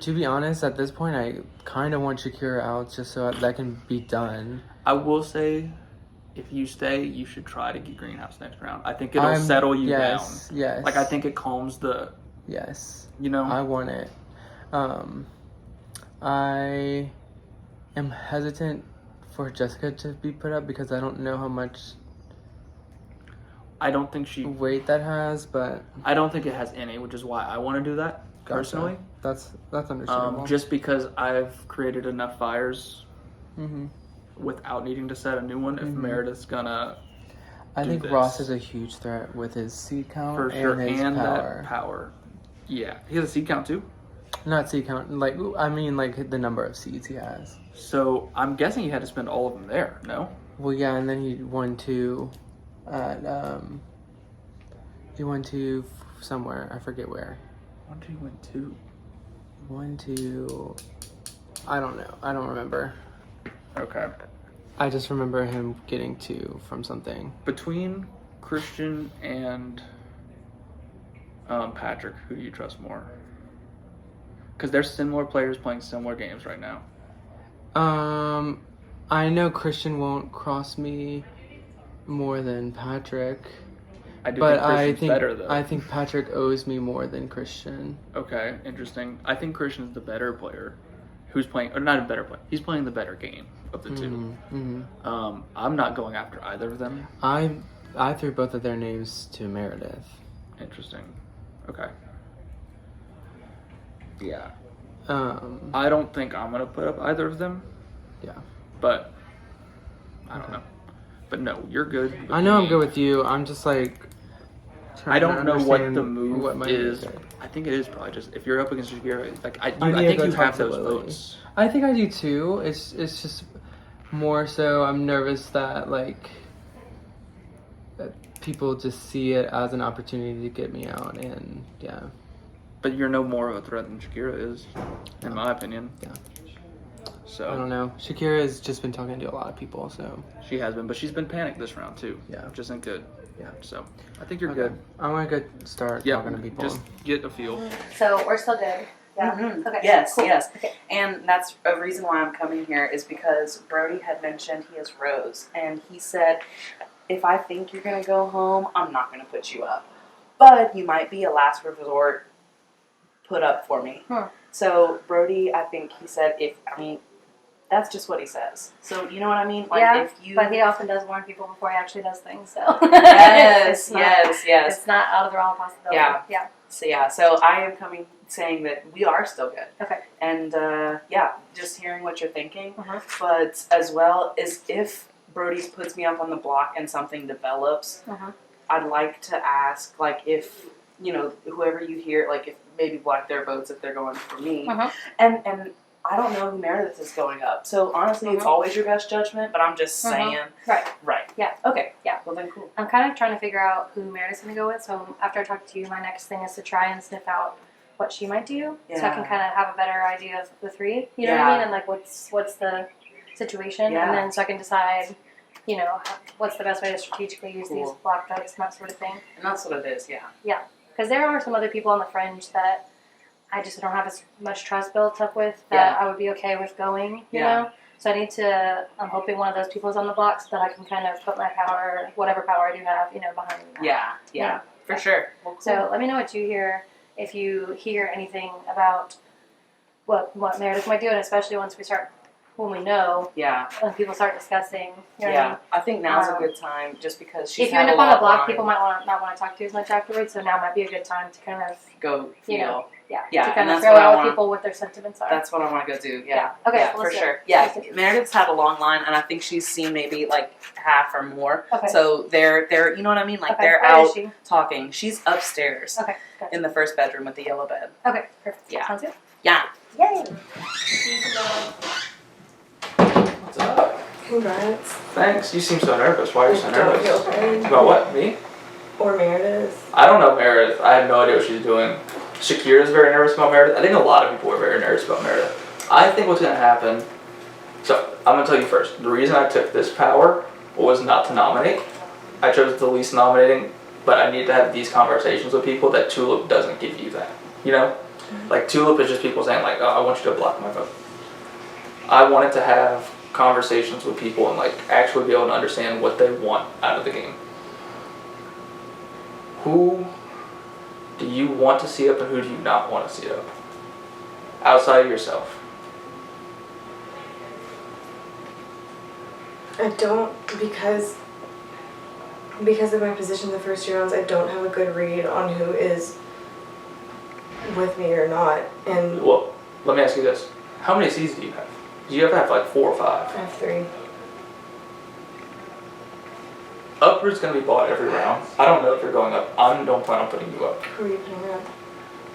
To be honest, at this point, I kind of want Shakira out just so that can be done.
I will say, if you stay, you should try to get Greenhouse next round. I think it'll
I'm-
settle you
yes,
down.
yes.
I think it calms the.
Yes.
You know?
I want it. I am hesitant for Jessica to be put up because I don't know how much
I don't think she
weight that has, but
I don't think it has any, which is why I want to do that personally.
That's understandable.
Just because I've created enough fires
Mm-hmm.
without needing to set a new one. If
Mhm.
Meredith's gonna,
I
do
think
this.
Ross is a huge threat with his seed count
for
and
sure,
his
and
power.
that power. Yeah, he has a seed count too.
Not seed count, like I mean, like the number of seeds he has.
So I'm guessing he had to spend all of them there. No.
Well, yeah, and then he won two at he won two somewhere. I forget where.
When did he win two?
1, 2. I don't know. I don't remember.
Okay.
I just remember him getting 2 from something.
Between Christian and Patrick, who do you trust more? Because they're similar players playing similar games right now.
I know Christian won't cross me more than Patrick.
I do
but
think Christian's better, though.
I think Patrick owes me more than Christian.
Okay, interesting. I think Christian's the better player. Who's playing, or not a better player. He's playing the better game of the two.
Mm-hmm.
I'm not going after either of them.
I threw both of their names to Meredith.
Interesting. Okay. Yeah.
Um,
I don't think I'm gonna put up either of them.
Yeah.
But I don't know. But no, you're good. with
I know I'm
me.
good with you. I'm just like.
I
trying to
don't know what
understand
the move
what my
is.
move
I think it is probably just if you're up against Shakira, like I
need to
think
go
you
talk
have
to
those
Lily.
votes.
I think I do too. It's just more so I'm nervous that that people just see it as an opportunity to get me out, and yeah.
But you're no more of a threat than Shakira is, in my opinion.
Yeah.
So
I don't know. Shakira has just been talking to a lot of people, so
she has been, but she's been panicked this round too.
Yeah.
Which isn't good.
Yeah.
So I think you're
Okay.
good.
I want to go start
Yeah.
talking to people.
Just get a feel.
So we're still good. Yeah.
Mhm.
Okay.
Yes,
cool.
yes.
Okay.
And that's a reason why I'm coming here is because Brody had mentioned he is Rose, and he said, if I think you're going to go home, I'm not going to put you up. But you might be a last resort put up for me. So Brody, I think he said, that's just what he says. So you know what I mean? Like
yeah,
if you
but he often does warn people before he actually does things. So
Yes,
It's not-
yes.
It's not out of the realm of possibility.
Yeah.
Yeah.
So I am coming saying that we are still good.
Okay.
And just hearing what you're thinking.
Uh-huh.
But as well as if Brody's puts me up on the block and something develops,
Uh-huh.
I'd like to ask, like, if, whoever you hear, like, if maybe block their votes if they're going for me.
Uh-huh.
And I don't know who Meredith is going up. So honestly, it's always your best judgment, but I'm just saying.
Right.
Right.
Yeah.
Okay.
Yeah.
Well, then cool.
I'm kind of trying to figure out who Meredith's going to go with. So after I talk to you, my next thing is to try and sniff out what she might do, so I can
Yeah.
kind of have a better idea of the three. You know what I
Yeah.
mean? And like what's the situation,
Yeah.
and then so I can decide, what's the best way to strategically use these
Cool.
block votes and that sort of thing.
And that's what it is, yeah.
Yeah, because there are some other people on the fringe that I just don't have as much trust built up with that I would be okay with going, you know? So I need to, I'm hoping one of those people is on the block so that I can kind of put my power, whatever power I do have, behind that.
Yeah, for sure. Well, cool.
So let me know what you hear, if you hear anything about what Meredith might do, and especially when we know, when people start discussing, you know what I mean?
I think now's a good time just because she's
If you
had
end
a
up on
lot
the block,
on.
people might not want to talk to you as much afterwards, so now might be a good time to kind of
Go feel.
to
and
kind of
that's
throw
what I
out
want.
people what their sentiments are.
That's what I want to go do.
Yeah. Okay,
Yeah,
well,
for
let's do
sure.
it.
Yeah,
Let's do it.
Meredith's had a long line, and I think she's seen maybe like half or more.
Okay.
So they're you know what I mean? Like
Okay,
they're
where is
out
she?
talking. She's upstairs.
Okay, gotcha.
In the first bedroom with the yellow bed.
Okay, perfect.
Yeah.
Sounds good.
Yeah.
Yay!
What's up?
Congrats.
Thanks. You seem so nervous. Why are you so nervous?
Don't feel bad.
About what? Me?
Or Meredith.
I don't know Meredith. I have no idea what she's doing. Shakira's very nervous about Meredith. I think a lot of people are very nervous about Meredith. I think what's going to happen... So, I'm going to tell you first. The reason I took this power was not to nominate. I chose the least nominating, but I need to have these conversations with people that Tulip doesn't give you that. You know? Like, Tulip is just people saying, like, oh, I want you to block my vote. I wanted to have conversations with people and, like, actually be able to understand what they want out of the game. Who do you want to see up and who do you not want to see up? outside of yourself?
I don't, because of my position in the first 2 rounds, I don't have a good read on who is with me or not. And
Well, let me ask you this. How many seeds do you have? Do you ever have like 4 or 5?
I have 3.
Upward's going to be bought every round. I don't know if you're going up. I don't plan on putting you up.
Who are you putting up?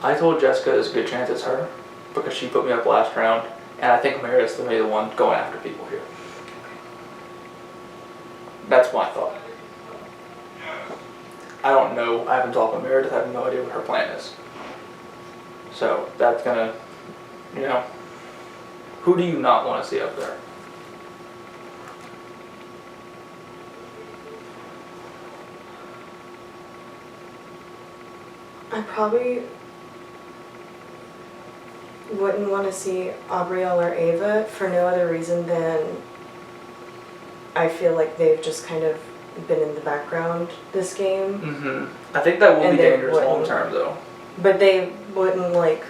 I told Jessica there's a good chance it's her because she put me up last round, and I think Meredith's going to be the one going after people here. That's my thought. I don't know. I haven't talked with Meredith. I have no idea what her plan is. So that's going to, you know, who do you not want to see up there?
I probably wouldn't want to see Abrielle or Ava for no other reason than I feel like they've just kind of been in the background this game.
Mm-hmm. I think that will be dangerous long term, though.
But they wouldn't like.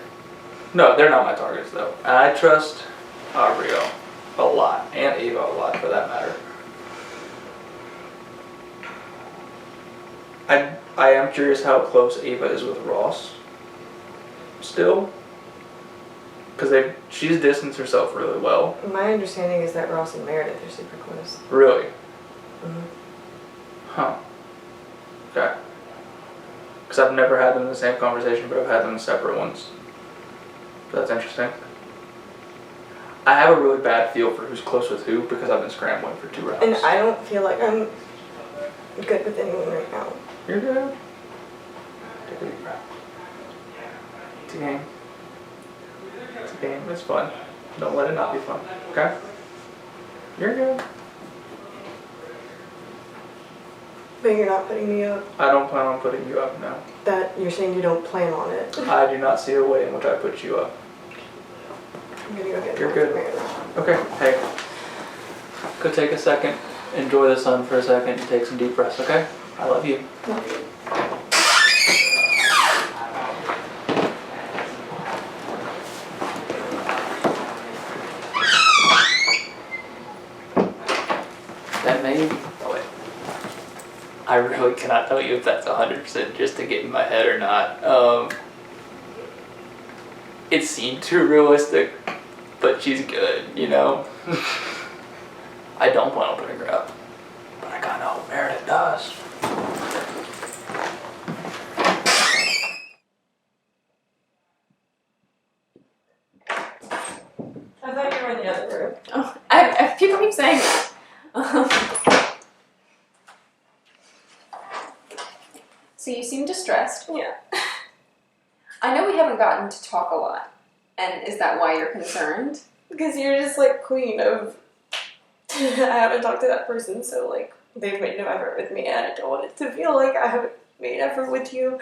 No, they're not my targets, though. And I trust Abrielle a lot, and Ava a lot, for that matter. I am curious how close Ava is with Ross. Still. Because she's distanced herself really well.
My understanding is that Ross and Meredith are super close.
Really?
Mm-hmm.
Huh. Okay. Because I've never had them in the same conversation, but I've had them in separate ones. So that's interesting. I have a really bad feel for who's close with who because I've been scrambling for 2 rounds.
And I don't feel like I'm good with anyone right now.
You're good. Take a deep breath. It's a game. It's a game. It's fun. Don't let it not be fun. Okay? You're good.
But you're not putting me up.
I don't plan on putting you up now.
That you're saying you don't plan on it.
I do not see a way in which I put you up.
I'm gonna go get
You're good. Okay. Hey. Go take a second. Enjoy the sun for a second and take some deep breaths, okay? I love you.
Love you.
That may. Oh, wait. I really cannot tell you if that's 100% just to get in my head or not. It seemed too realistic, but she's good, you know? I don't plan on putting her up, but I kinda hope Meredith does.
I thought you were in the other room.
Oh, I people keep saying that. So you seem distressed.
Yeah.
I know we haven't gotten to talk a lot. And is that why you're concerned?
Because you're just like queen of. I haven't talked to that person, so like they've made no effort with me, and I don't want it to feel like I haven't made effort with you.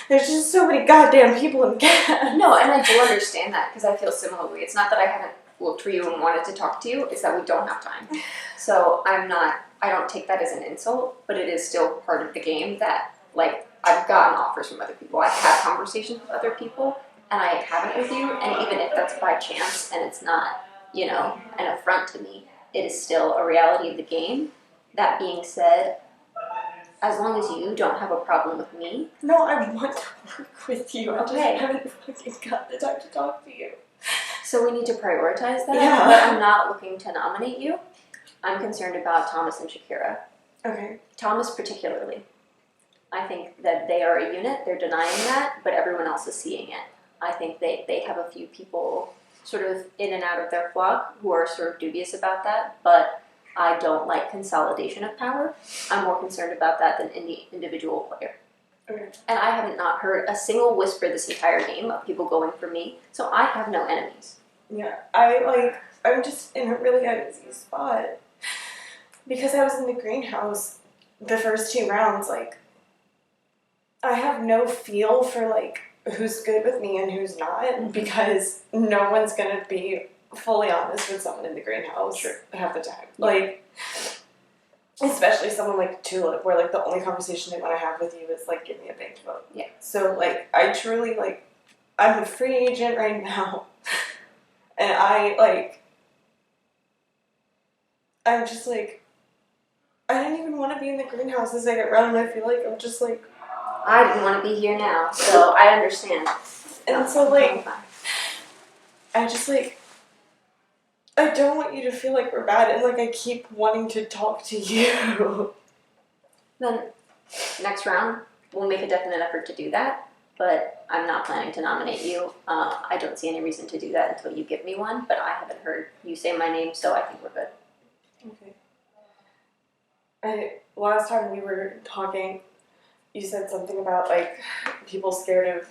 There's just so many goddamn people in CAD.
No, and I do understand that because I feel similarly. It's not that I haven't looked for you and wanted to talk to you, it's that we don't have time. So I don't take that as an insult, but it is still part of the game that, like, I've gotten offers from other people. I've had conversations with other people, and I haven't with you, and even if that's by chance and it's not, you know, an affront to me, it is still a reality of the game. That being said, as long as you don't have a problem with me.
No, I want to work with you. I just
Okay.
haven't fucking got the time to talk to you.
So we need to prioritize that.
Yeah.
But I'm not looking to nominate you. I'm concerned about Thomas and Shakira.
Okay.
Thomas particularly. I think that they are a unit. They're denying that, but everyone else is seeing it. I think they have a few people sort of in and out of their flock who are sort of dubious about that, but I don't like consolidation of power. I'm more concerned about that than any individual player.
Okay.
And I haven't not heard a single whisper this entire game of people going for me, so I have no enemies.
Yeah, I'm just in a really uneasy spot. Because I was in the greenhouse the first 2 rounds, like, I have no feel for, like, who's good with me and who's not, because no one's gonna be fully honest with someone in the greenhouse half the time. Like, especially someone like Tulip, where, like, the only conversation they want to have with you is, like, give me a bank vote.
Yeah.
So, like, I truly, like, I'm a free agent right now. And I'm just like, I didn't even want to be in the greenhouse the second round, and I feel like I'm just like,
I didn't want to be here now, so I understand.
and so like, I just like, I don't want you to feel like we're bad, and like I keep wanting to talk to you.
Then next round, we'll make a definite effort to do that, but I'm not planning to nominate you. I don't see any reason to do that until you give me one, but I haven't heard you say my name, so I think we're good.
Okay. Last time we were talking, you said something about like people scared of,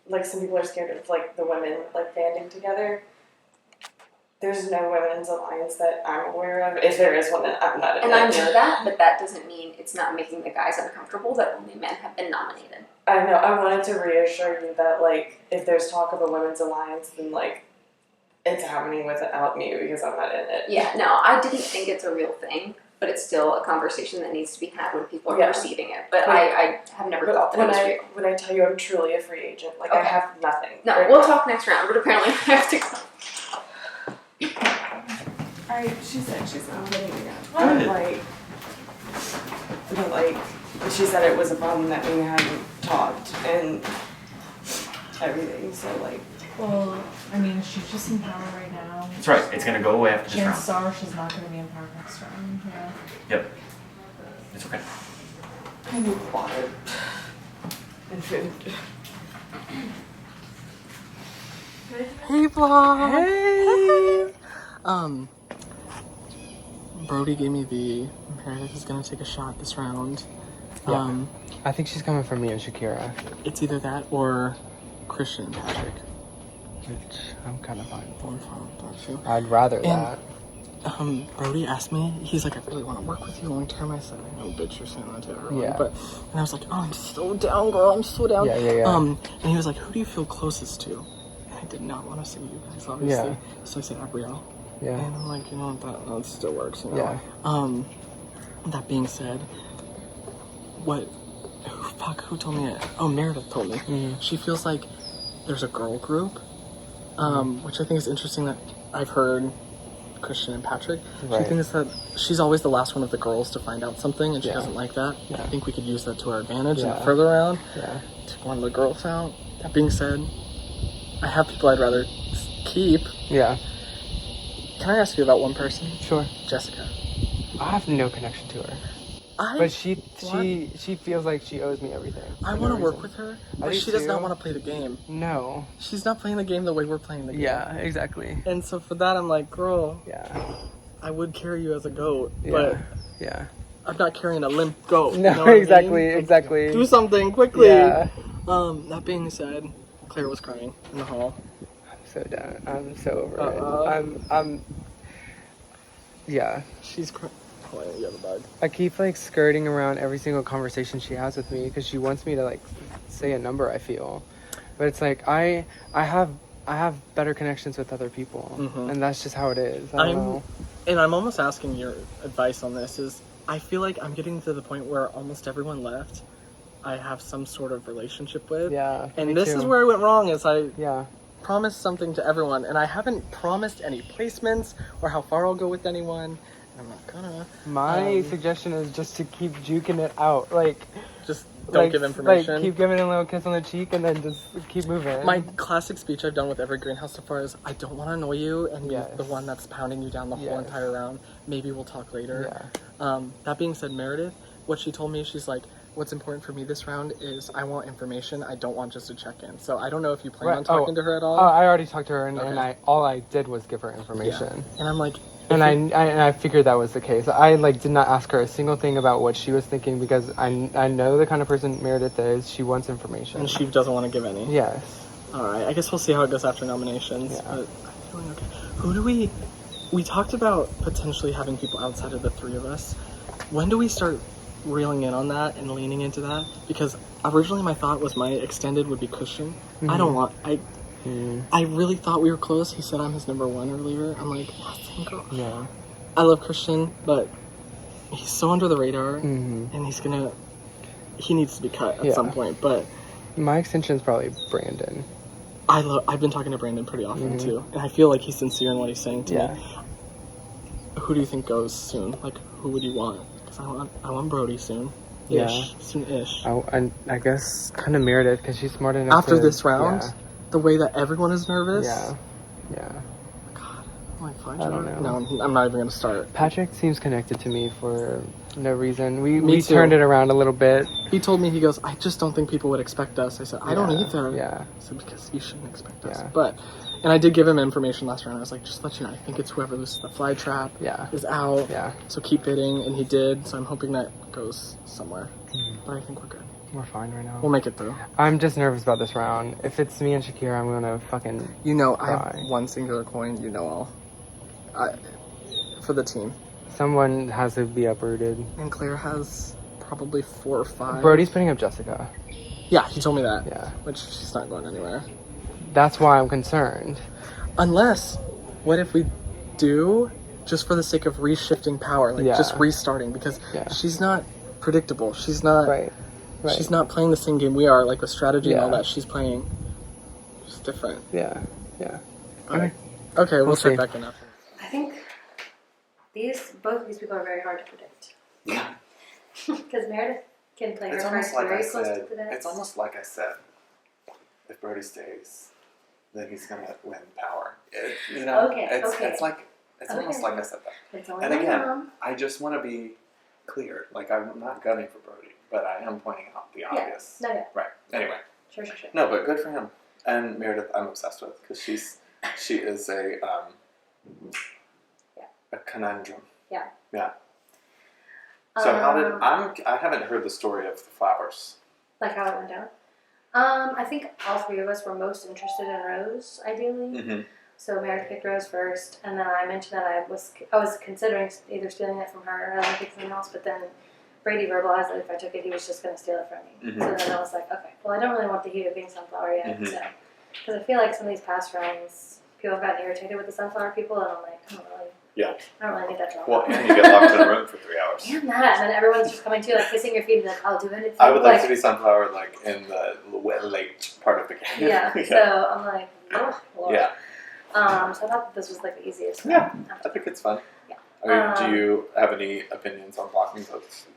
like some people are scared of like the women like banding together. There's no women's alliance that I'm aware of. If there is one, then I'm not in
And
it.
I know that, but that doesn't mean it's not making the guys uncomfortable that only men have been nominated.
I know. I wanted to reassure you that like if there's talk of a women's alliance, then like it's happening without me because I'm not in it.
Yeah, no, I didn't think it's a real thing, but it's still a conversation that needs to be had when people are
Yeah.
perceiving it. But I have never thought that it was real.
When I tell you I'm truly a free agent, like I
Okay.
have nothing.
No,
right
we'll
now.
talk next round, but apparently I have to go.
She said she's not letting me go.
Good.
But like, she said it was a problem that we hadn't talked and everything. So like,
Well, I mean, she's just in power right now.
That's right. It's gonna go away after this round.
Chances are she's not going to be in power next round. Yeah.
Yep. It's okay.
I need water and food.
Hey vlog! Hey! Brody gave me the Meredith is gonna take a shot this round.
Yeah. I think she's coming for me and Shakira.
It's either that or Christian and Patrick.
Which I'm kind of fine for.
I'm fine with that too.
I'd rather
And,
that.
Brody asked me, he's like, I really want to work with you long term. I said, I know, bitch, you're saying that to everyone.
Yeah.
And I was like, oh, I'm so down, girl. I'm so down.
Yeah.
And he was like, who do you feel closest to? And I did not want to say you guys, obviously.
Yeah.
So I said, Abrielle.
Yeah.
And I'm like, you know what, that still works. You know?
Yeah.
That being said, who told me it? Oh, Meredith told me.
Mm-hmm.
She feels like there's a girl group, which I think is interesting that I've heard Christian and Patrick.
Right.
She thinks that she's always the last one of the girls to find out something, and she
Yeah.
doesn't like that.
Yeah.
I think we could use that to our advantage in
Yeah.
the further round.
Yeah.
Take one of the girls out. That being said, I have people I'd rather keep.
Yeah.
Can I ask you about one person?
Sure.
Jessica.
I have no connection to her. But she feels like she owes me everything.
I want to work with her, but
do
she does not
too.
want to play the game.
No.
She's not playing the game the way we're playing the game.
Yeah, exactly.
And so for that, I'm like, girl.
Yeah.
I would carry you as a goat,
Yeah.
but
yeah.
I'm not carrying a limp goat.
No,
you know what I
exactly,
mean?
exactly.
Do something quickly.
Yeah.
That being said, Claire was crying in the hall.
I'm so done. I'm so over it. I'm. Yeah.
She's crying. Oh, you have a bug.
I keep like skirting around every single conversation she has with me because she wants me to like say a number. I feel, but it's like I have better connections with other people, and that's just how it is. I don't know.
And I'm almost asking your advice on this. Is I feel like I'm getting to the point where almost everyone left I have some sort of relationship with.
Yeah.
And
me
this
too.
is where I went wrong. Is I
Yeah.
promised something to everyone, and I haven't promised any placements or how far I'll go with anyone. I'm not gonna.
My suggestion is just to keep juking it out, like
just don't give information.
Like keep giving a little kiss on the cheek and then just keep moving.
My classic speech I've done with every greenhouse so far is, I don't want to annoy you and be the one that's pounding you down the whole entire round. Maybe we'll talk later. That being said, Meredith, what she told me, she's like, what's important for me this round is I want information. I don't want just a check-in. So I don't know if you plan on talking to her at all.
I already talked to her, and,
Okay.
and all I did was give her information.
Yeah. And I'm like,
and I figured that was the case. I like did not ask her a single thing about what she was thinking because I know the kind of person Meredith is. She wants information,
and she doesn't want to give any.
Yes.
All right. I guess we'll see how it goes after nominations.
Yeah.
But I'm feeling okay. Who do we talked about potentially having people outside of the three of us. When do we start reeling in on that and leaning into that? Because originally my thought was my extended would be Christian. I don't want. I really thought we were close. He said I'm his number one earlier. I'm like,
yeah.
I love Christian, but he's so under the radar, and he needs to be cut at some point. But
my extension is probably Brandon.
I've been talking to Brandon pretty often too, and I feel like he's sincere in what he's saying to me. Who do you think goes soon? Like, who would you want? Because I want Brody soon.
Yeah.
Soon-ish.
I guess kind of Meredith because she's smart enough.
After
to,
this round,
yeah.
the way that everyone is nervous.
Yeah.
I'm like, fine.
I don't know.
No, I'm not even gonna start.
Patrick seems connected to me for no reason.
Me
We
too.
turned it around a little bit.
He told me, he goes, I just don't think people would expect us. I said, I don't either.
Yeah.
I said, because you shouldn't expect us.
Yeah.
But, and I did give him information last round. I was like, just let you know, I think it's whoever loses the fly trap is out.
Yeah.
So keep bidding, and he did. So I'm hoping that goes somewhere. But I think we're good.
We're fine right now.
We'll make it through.
I'm just nervous about this round. If it's me and Shakira, I'm gonna fucking.
You know,
cry.
I have one singular coin. You know, for the team.
Someone has to be uprooted.
And Claire has probably 4 or 5.
Brody's putting up Jessica.
Yeah, he told me that.
Yeah.
Which she's not going anywhere.
That's why I'm concerned.
Unless, what if we do just for the sake of reshifting power, like just restarting, because she's not predictable. She's not.
Right.
She's not playing the same game we are, like with strategy and all that. She's playing just different.
Yeah.
Okay. Okay, we'll check
see.
back in after.
I think both of these people are very hard to predict.
Yeah.
Because Meredith can play her
It's
cards
almost like
very
I
close
said.
to the vest.
It's almost like I said. If Brody stays, then he's gonna win power. You know,
Okay,
it's
okay.
it's like it's almost like I said that.
It's only
And
my
again,
mom.
I just want to be clear. Like I'm not gunning for Brody, but I am pointing out the obvious.
No, yeah.
Right. Anyway.
Sure.
No, but good for him. And Meredith, I'm obsessed with because she is a conundrum.
Yeah.
Yeah. So I haven't heard the story of the flowers.
Like how it went down. I think all three of us were most interested in Rose, ideally.
Mm-hmm.
So Meredith picked Rose first, and then I mentioned that I was considering either stealing it from her or picking something else, but then Brady verbalized that if I took it, he was just going to steal it from me.
Mm-hmm.
So then I was like, okay, well, I don't really want the heat of being sunflower yet,
Mm-hmm.
so because I feel like some of these past rounds, people have gotten irritated with the sunflower people, and I'm like, I don't really need that drama.
Well, and you get locked in a room for 3 hours.
And that, and then everyone's just coming to you, like kissing your feet, and like, I'll do anything.
I would like to be sunflower, like in the late part of the game.
Yeah. So I'm like, oh, Lord.
Yeah.
So I thought that this was like the easiest.
Yeah, I think it's fun.
Yeah.
Do you have any opinions on blocking votes?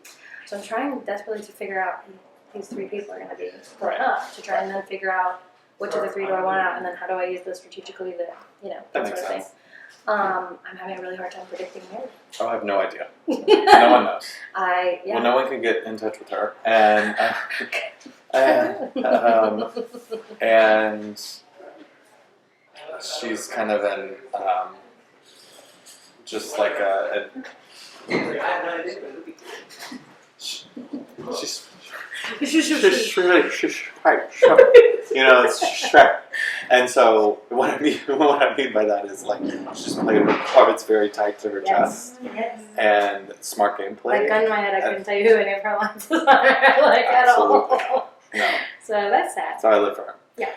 So I'm trying desperately to figure out who these 3 people are going to be going up, to try and then figure out which of the 3 do I want out, and then how do I use those strategically to, that
That
sort
makes
of thing.
sense.
I'm having a really hard time predicting her.
Oh, I have no idea. No one knows. Well, no one can get in touch with her, and and she's kind of an just like she's really you know, it's and so what I mean by that is like she's playing her cards very tight to her chest and smart gameplay.
Like gun in my head, I couldn't tell you who any of her lines was on her, like at all.
No.
So that's sad.
So I live for her.
Yeah.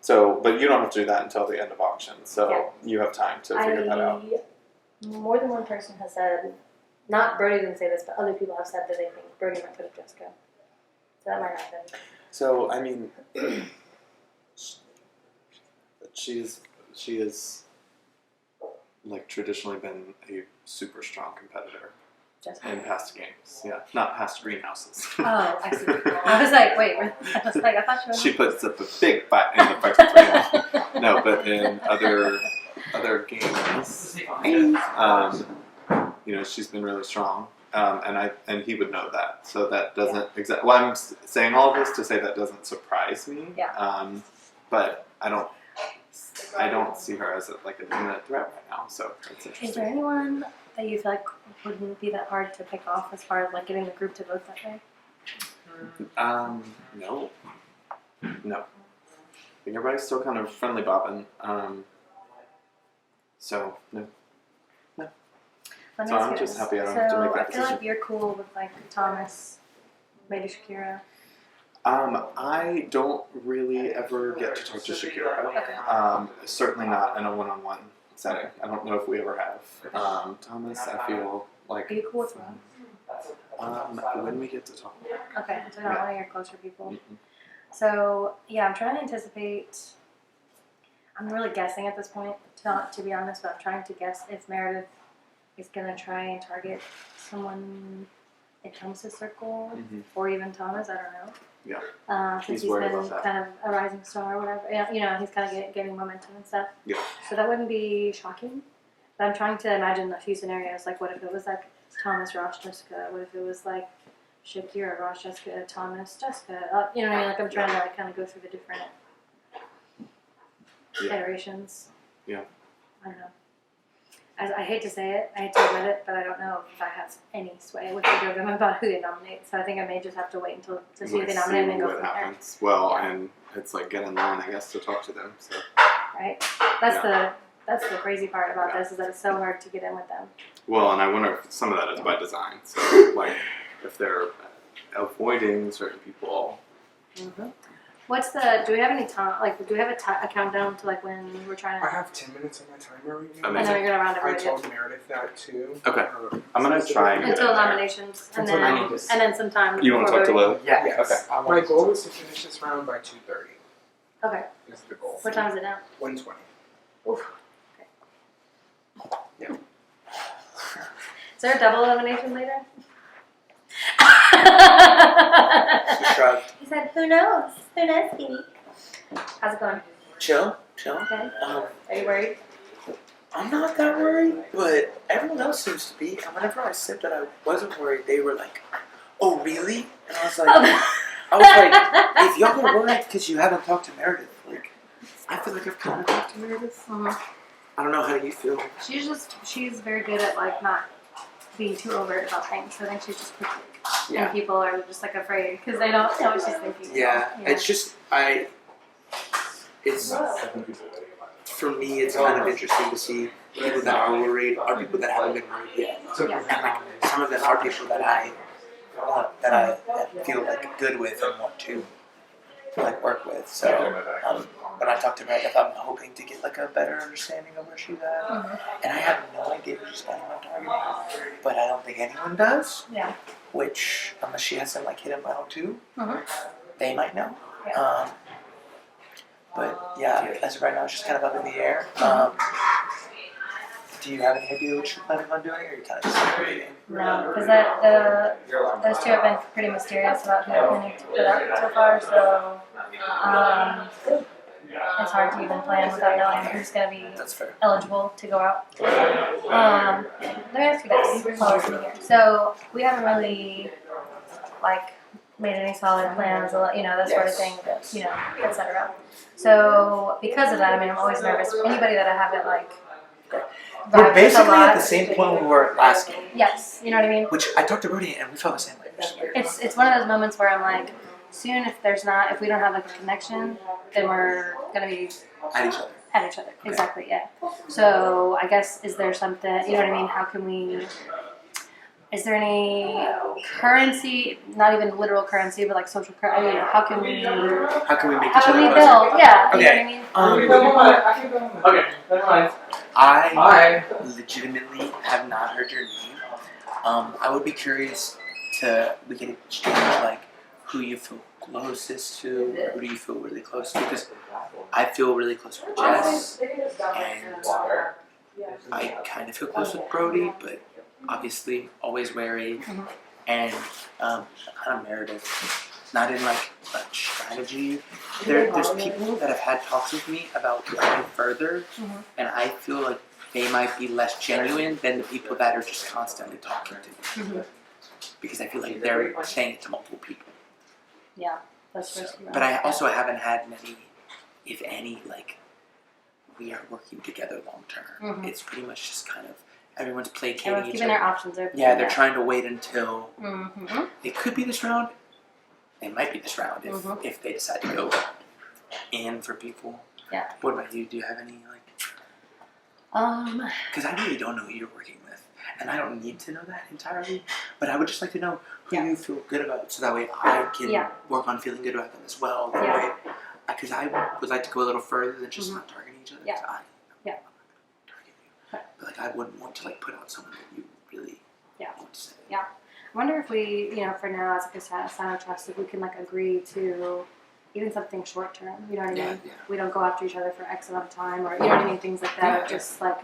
So, but you don't have to do that until the end of auction. So you have time to figure that out.
More than one person has said, not Brody didn't say this, but other people have said that they think Brody might put up Jessica. So that might happen.
So I mean, she is like traditionally been a super strong competitor in past games. Yeah, not past greenhouses.
Oh, I see. I was like, wait, I was like, I thought she was.
She puts up a big fight in the first 3 rounds. No, but in other games, you know, she's been really strong. And he would know that. So that doesn't exactly. Well, I'm saying all of this to say that doesn't surprise me.
Yeah.
But I don't see her as like an imminent threat right now. So that's interesting.
Is there anyone that you feel like wouldn't be that hard to pick off as far as like getting the group to vote that way?
No. I think everybody's still kind of friendly bobbing. So no.
Let me
So
ask
I'm
you
just
this.
happy I don't have to make that
I feel like
decision.
you're cool with like Thomas, maybe Shakira.
I don't really ever get to talk to Shakira. Certainly not in a one-on-one setting. I don't know if we ever have. Thomas, I feel like
Are you cool with Rose?
when we get to talk.
Okay, so not one of your closer people. So yeah, I'm trying to anticipate. I'm really guessing at this point, to be honest, but I'm trying to guess if Meredith is gonna try and target someone in Thomas's circle, or even Thomas. I don't know.
Yeah.
Since
She's
he's
worried
been
about that.
kind of a rising star or whatever. Yeah, you know, he's kind of getting momentum and stuff.
Yeah.
So that wouldn't be shocking. But I'm trying to imagine a few scenarios. Like, what if it was like Thomas, Ross, Jessica? What if it was like Shakira, Ross, Jessica, Thomas, Jessica? You know what I mean? Like, I'm trying to like kind of go through the different iterations.
Yeah.
I don't know. I hate to say it, I hate to admit it, but I don't know if I have any sway with either of them about who they nominate. So I think I may just have to wait until to see who they nominate and then go
what
from
happens. Well,
Yeah.
and it's like get in line, I guess, to talk to them. So.
there. Right? That's the crazy part about this is that it's so hard to get in with them.
Well, and I wonder if some of that is by design. So, like, if they're avoiding certain people.
Mm-hmm. Do we have any time? Like, do we have a countdown to like when we're trying to?
I have 10 minutes on my timer right now.
And then we're gonna round
I
everybody up.
told Meredith that too.
Okay. I'm gonna try and get
Until
in there.
nominations, and
Until
then
nominations.
and then some time.
You want to
before
talk to
voting.
Lily?
Yes.
Okay.
My goal is to finish this round by 2:30.
Okay.
Is the goal.
What time is it now?
1:20.
Oof.
Yeah.
Is there a double elimination later?
Shrugged.
He said, "Who knows? Who knows, Phoebe?" How's it going?
Chill.
Okay.
Are
you worried?
I'm not that worried, but everyone else seems to be. And whenever I said that I wasn't worried, they were like, "Oh, really?" And I was like, if y'all are worried because you haven't talked to Meredith, like, I feel like I've kind of talked to Meredith. I don't know how you feel.
She's very good at like not being too overt about things. So I think she's just quick.
Yeah.
And people are just like afraid because they don't know what she's thinking.
Yeah,
You know?
it's just it's for me. It's kind of interesting to see people that are worried are people that haven't been worried yet.
Yeah.
And like some of them are people that I feel like good with and want to like work with. So when I talk to Meredith, I'm hoping to get like a better understanding of where she's at. And I have no idea who she's planning on targeting, but I don't think anyone does.
Yeah.
Which, unless she has some like hidden round two,
Mhm.
they might know. But yeah, as of right now, it's just kind of up in the air. Do you have any idea what you're planning on doing, or are you kind of just waiting?
No, because those two have been pretty mysterious about who they're planning to put up so far. So it's hard to even plan without knowing who's going to be eligible to go out. Let me ask you this while we're sitting here. So we haven't really like made any solid plans, you know, that sort of thing, you know, etc. So because of that, I mean, I'm always nervous. Anybody that I haven't like.
We're basically at the same point we were last game.
Yes, you know what I mean.
Which I talked to Brody and we felt the same way.
It's one of those moments where I'm like, soon if we don't have like a connection, then we're gonna be
At each other.
at each other. Exactly, yeah. So I guess is there something, you know what I mean? How can we? Is there any currency? Not even literal currency, but like social currency. I mean, how can we?
How can we make
How
each
can
other
we
closer?
build? Yeah,
Okay.
you know what I mean.
Okay, never mind.
I legitimately have not heard your name. I would be curious we can exchange like who you feel closest to, or who do you feel really close to? Because I feel really close with Jess, and I kind of feel close with Brody, but obviously always wary, and kind of Meredith. Not in like a strategy. There's people that have had talks with me about going further, and I feel like they might be less genuine than the people that are just constantly talking to me. Because I feel like they're saying it to multiple people.
Yeah, that's risky.
But I also haven't had many, if any, like we are working together long term. It's pretty much just kind of everyone's placating
Everyone's
each
keeping
other.
their options open.
Yeah, they're trying to wait until
Mm-hmm.
it could be this round. It might be this round if they decide to go in for people.
Yeah.
What about you? Do you have any like? Because I really don't know who you're working with, and I don't need to know that entirely. But I would just like to know who you feel good about, so that way I can work on feeling good about them as well. That way, because I would like to go a little further than just not targeting each other.
Yeah.
But like I wouldn't want to like put out someone that you really want to say.
Yeah. I wonder if we, you know, for now as like a sign of trust, if we can like agree to, even something short term. You know what I mean?
Yeah.
We don't go after each other for X amount of time, or you know what I mean, things like that. Or just like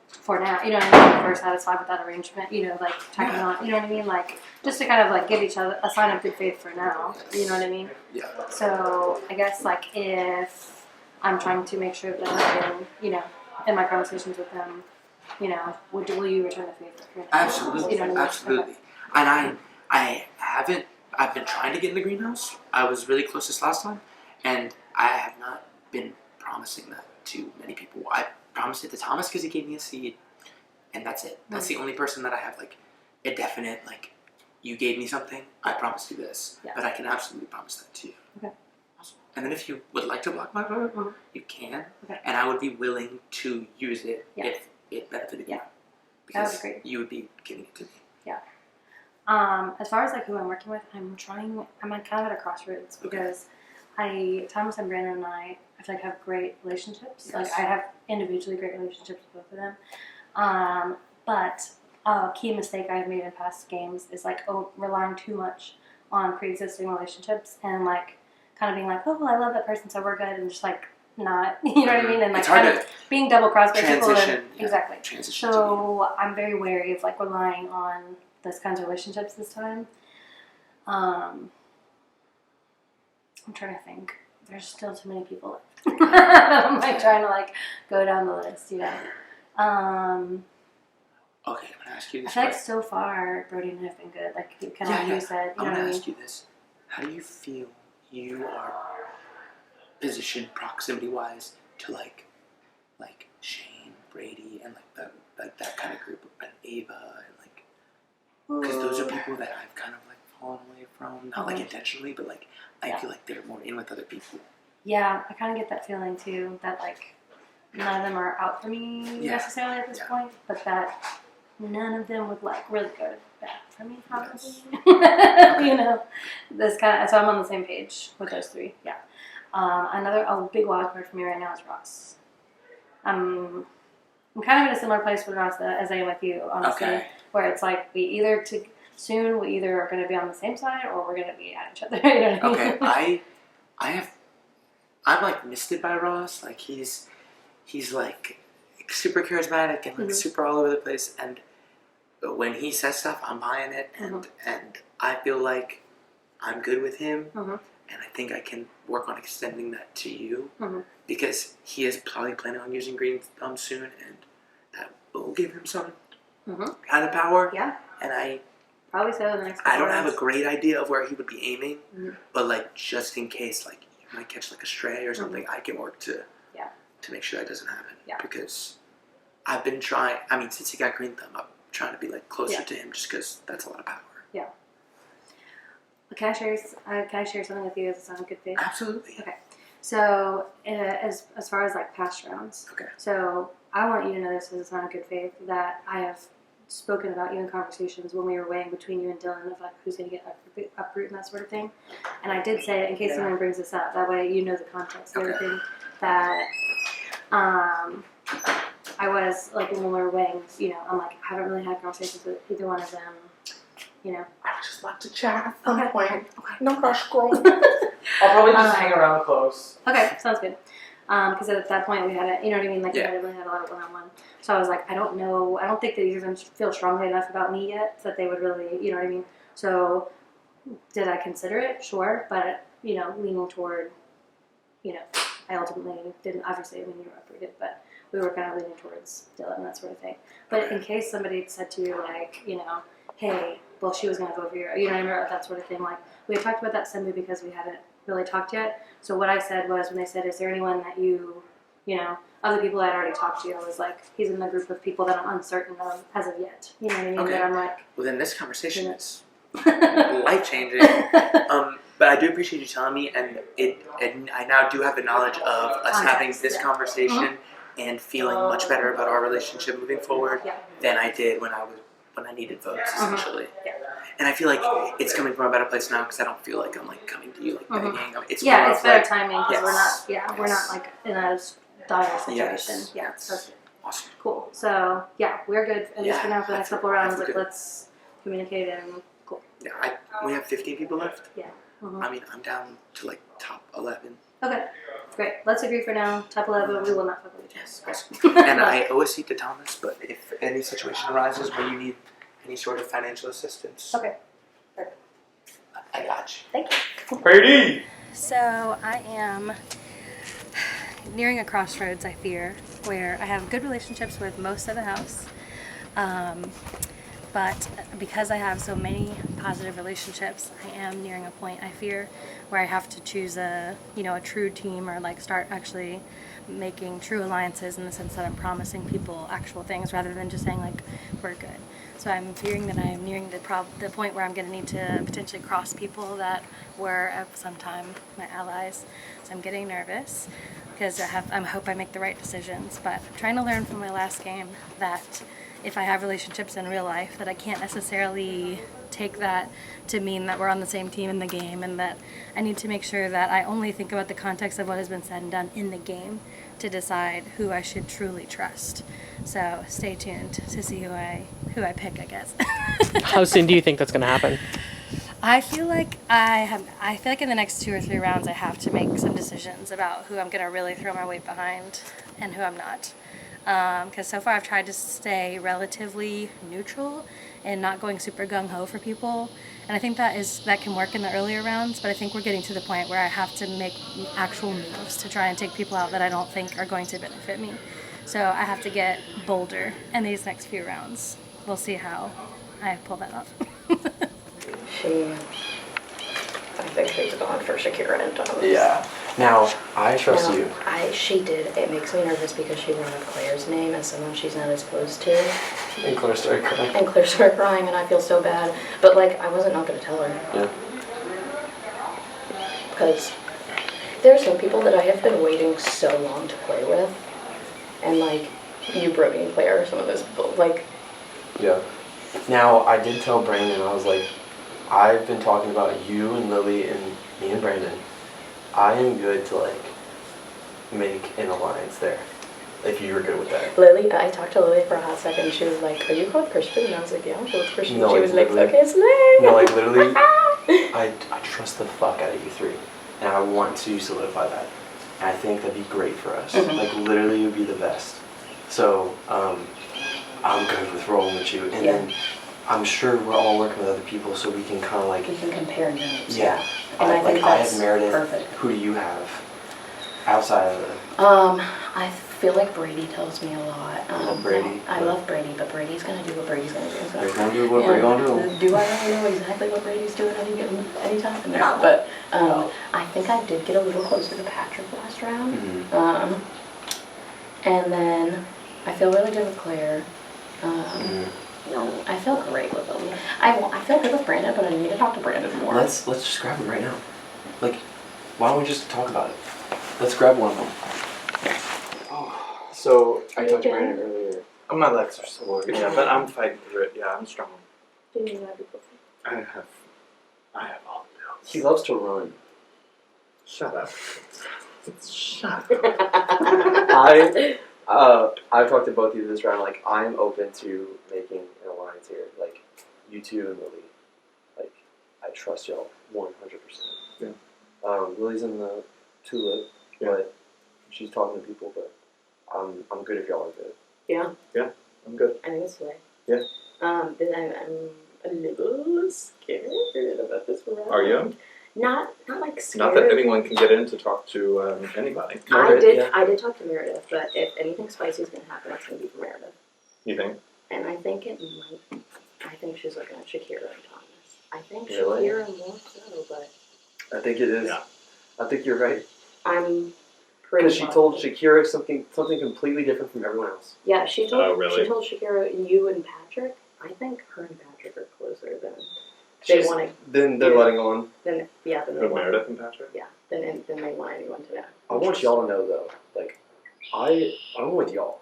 for now, you know what I mean? If we're satisfied with that arrangement, you know, like tacking on, you know what I mean? Like just to kind of like give each other a sign of good faith for now. You know what I mean?
Yeah.
So I guess like if I'm trying to make sure that I've been, you know, in my conversations with them, you know, will you return the favor?
Absolutely.
You know what I mean?
Absolutely. And I haven't. I've been trying to get in the greenhouse. I was really close this last time, and I have not been promising that to many people. I promised it to Thomas because he gave me a seed, and that's it. That's the only person that I have like a definite like. You gave me something. I promised you this, but I can absolutely promise that to you.
Okay.
Awesome. And then if you would like to block my vote, you can, and I would be willing to use it if it benefited you.
That would
Because
be great.
you would be giving it to me.
Yeah. As far as like who I'm working with, I'm like kind of at a crossroads because Thomas and Brandon and I feel like have great relationships.
Yes.
Like I have individually great relationships with both of them. But a key mistake I've made in past games is like relying too much on pre-existing relationships and like kind of being like, oh, well, I love that person, so we're good, and just like not, you know what I mean? And like
It's hard
kind of being double crossed by people.
transition,
Exactly.
transition
So I'm very wary of like relying on those kinds of relationships this time. I'm trying to think. There's still too many people left. I'm like trying to like go down the list, you know.
Okay, I'm gonna ask you
I
this
feel like
question.
so far Brody and I have been good. Like kind of
Yeah,
like
yeah.
you said, you
I'm
know what
gonna
I mean?
ask you this: how do you feel you are positioned proximity-wise to like Shane, Brady, and like that kind of group, and Ava, and like because those are people that I've kind of like fallen away from, not like intentionally, but like I feel like they're more in with other people.
Yeah, I kind of get that feeling too. That like none of them are out for me necessarily at this point, but that none of them would like really go bad for me probably. You know, this kind of, so I'm on the same page with those three. Yeah. A big wild card for me right now is Ross. I'm kind of in a similar place with Ross as I am with you, honestly, where it's like we either are going to be on the same side or we're going to be at each other. You know what I mean?
I'm like misted by Ross. Like he's like super charismatic and like super all over the place. And when he says stuff, I'm buying it, and I feel like I'm good with him. And I think I can work on extending that to you because he is probably planning on using Green Thumb soon, and that will give him some kind of power.
Yeah.
And I
probably so. The next.
I don't have a great idea of where he would be aiming, but like just in case, like you might catch like a stray or something, I can work to make sure that doesn't happen.
Yeah.
Because I've been trying. I mean, since he got Green Thumb, I'm trying to be like closer to him, just because that's a lot of power.
Yeah. Can I share something with you as a sign of good faith?
Absolutely.
Okay. So as far as like past rounds.
Okay.
So I want you to know this as a sign of good faith that I have spoken about you in conversations when we were weighing between you and Dylan of like who's going to get uproot and that sort of thing. And I did say, in case someone brings this up, that way you know the context of everything, that I was like when we were weighing, you know, I'm like, I haven't really had conversations with either one of them, you know.
I would just like to chat at some point.
Okay.
No rush, girl. I'll probably just hang around close.
Okay, sounds good. Because at that point we hadn't, you know what I mean? Like we hadn't really had a lot of one-on-one. So I was like, I don't know. I don't think that either of them feel strongly enough about me yet that they would really, you know what I mean? So did I consider it? Sure. But, you know, leaning toward, you know, I ultimately didn't, obviously, I mean, you were uprooted, but we were kind of leaning towards Dylan and that sort of thing. But in case somebody said to you, like, you know, hey, well, she was going to vote for you, you know what I mean? Or that sort of thing. Like, we had talked about that Sunday because we hadn't really talked yet. So what I said was, when they said, is there anyone that you know, other people I had already talked to, I was like, he's in the group of people that I'm uncertain of as of yet. You know what I mean?
Okay.
That I'm like,
well, then this conversation is life-changing. But I do appreciate you telling me, and I now do have the knowledge of us having this conversation and feeling much better about our relationship moving forward than I did when I needed votes, essentially. And I feel like it's coming from a better place now because I don't feel like I'm like coming to you like begging. It's more
it's
of,
better
like,
timing because we're not like in a dire situation.
Yes.
Yeah, that's good.
Awesome.
Cool. So yeah, we're good at least for now for the next couple of rounds. Like
good.
let's communicate and cool.
Yeah, we have 15 people left.
Yeah.
Mhm.
I mean, I'm down to like top 11.
Okay, great. Let's agree for now. Top 11. We will not fuck with each other.
Yes. And I owe a seat to Thomas, but if any situation arises where you need any sort of financial assistance,
Okay.
I got you.
Thank you.
Brady!
So I am nearing a crossroads, I fear, where I have good relationships with most of the house. But because I have so many positive relationships, I am nearing a point, I fear, where I have to choose a true team, or like start actually making true alliances, in the sense that I'm promising people actual things rather than just saying like, we're good. So I'm fearing that I'm nearing the point where I'm going to need to potentially cross people that were at some time my allies. So I'm getting nervous because I hope I make the right decisions. But I'm trying to learn from my last game that if I have relationships in real life, that I can't necessarily take that to mean that we're on the same team in the game, and that I need to make sure that I only think about the context of what has been said and done in the game to decide who I should truly trust. So stay tuned to see who I pick, I guess.
How soon do you think that's going to happen?
I feel like in the next 2 or 3 rounds I have to make some decisions about who I'm going to really throw my weight behind and who I'm not. Because so far I've tried to stay relatively neutral and not going super gung-ho for people. And I think that can work in the earlier rounds, but I think we're getting to the point where I have to make actual moves to try and take people out that I don't think are going to benefit me. So I have to get bolder in these next few rounds. We'll see how I pull that off.
I think she's gone for Shakira and Thomas.
Yeah. Now, I trust
Now,
you.
She did. It makes me nervous because she brought up Claire's name as someone she's not as close to.
And Claire started crying.
And Claire started crying, and I feel so bad. But, like, I wasn't not going to tell her.
Yeah.
Because there are some people that I have been waiting so long to play with. And, like, you, Brody, and Claire are some of those people. Like,
Yeah. Now, I did tell Brandon, I was like, I've been talking about you and Lily and me and Brandon. I am good to, like, make an alliance there, if you were good with that.
Lily, I talked to Lily for a hot second, and she was like, "Are you called Christian?" And I was like, "Yeah, I'm called Christian."
No,
She
like,
was like,
literally-
"Okay, slay."
No, like, literally, I trust the fuck out of you three, and I want to solidify that. And I think that'd be great for us.
Mhm.
Like, literally, it would be the best. So, I'm good with rolling with you, and then I'm sure we're all working with other people, so we can kind of like.
We can compare notes.
Yeah.
And I think
I
that's
have Meredith.
perfect.
Who do you have outside of the?
I feel like Brady tells me a lot.
Brady,
I
but-
love Brady, but Brady's gonna do what Brady's gonna do. So.
They're gonna do what Brady's gonna do.
Do I really know exactly what Brady's doing anytime? No, but I think I did get a little closer to Patrick last round.
Mm-hmm.
And then I feel really good with Claire. I feel great with them. I feel good with Brandon, but I need to talk to Brandon more.
Let's just grab them right now. Like, why don't we just talk about it? Let's grab one of them. Oh, so I talked to Brandon earlier.
My legs are sore, yeah, but I'm fighting through it. Yeah, I'm strong. I have all the pills.
He loves to run.
Shut up. Shut
I've talked to both of you this round. Like, I'm open to making an alliance here. Like, you two and Lily. Like, I trust y'all 100%.
Yeah.
Lily's in the tulip, but she's talking to people. But I'm good if y'all are good.
Yeah.
Yeah, I'm good.
I think it's way.
Yeah.
I'm a little scared about this round.
Are you?
Not like scared.
Not that anyone can get in to talk to anybody.
I did talk to Meredith, but if anything spicy is going to happen, it's going to be for Meredith.
You think?
And I think it might. I think she's looking at Shakira and Thomas. I think
Really?
Shakira more so, but
I think it is.
Yeah.
I think you're right.
I'm pretty.
Because she told Shakira something completely different from everyone else.
Yeah, she told.
Oh, really?
She told Shakira, you and Patrick. I think her and Patrick are closer than they want to.
Then they're letting on.
Then they
Who,
want.
Meredith and Patrick?
Yeah. Then they want anyone to know.
I want y'all to know though, like, I'm with y'all.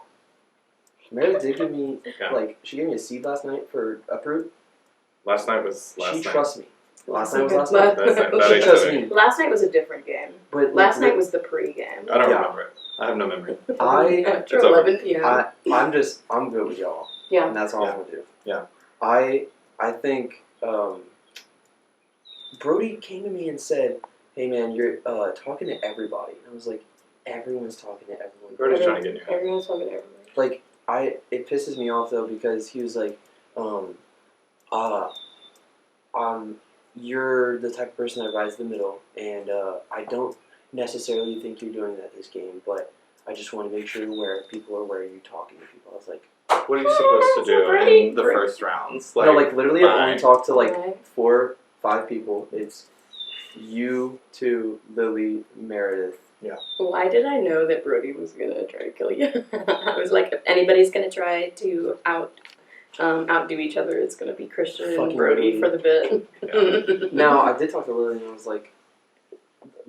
Meredith did give me,
Yeah.
like, she gave me a seed last night for uproot.
Last night was last
She
night.
trusts me. Last night was last night.
That
She
ain't
trusts
today.
me.
Last night was a different game.
But
Last night was the pre-game.
I don't
Yeah.
remember it. I have no memory.
After
It's over.
11 p.m.
I'm good with y'all.
Yeah.
And that's all
Yeah.
I'm gonna do.
Yeah.
I think Brody came to me and said, "Hey man, you're talking to everybody," and I was like, "Everyone's talking to everyone."
Brody's trying to get in your head.
Everyone's talking to everybody.
Like it pisses me off though because he was like, you're the type of person that rides the middle, and I don't necessarily think you're doing that this game, but I just want to make sure where people are aware you're talking to people. I was like,
What are you supposed to do in the first rounds?
no, like literally, I've only
mine.
talked to like 4 or 5 people. It's you, 2, Lily, Meredith.
Yeah.
Why did I know that Brody was gonna try to kill you? I was like, if anybody's gonna try to outdo each other, it's gonna be Christian and
Fucking
Brody
Brody.
for the bit.
Now, I did talk to Lily, and I was like,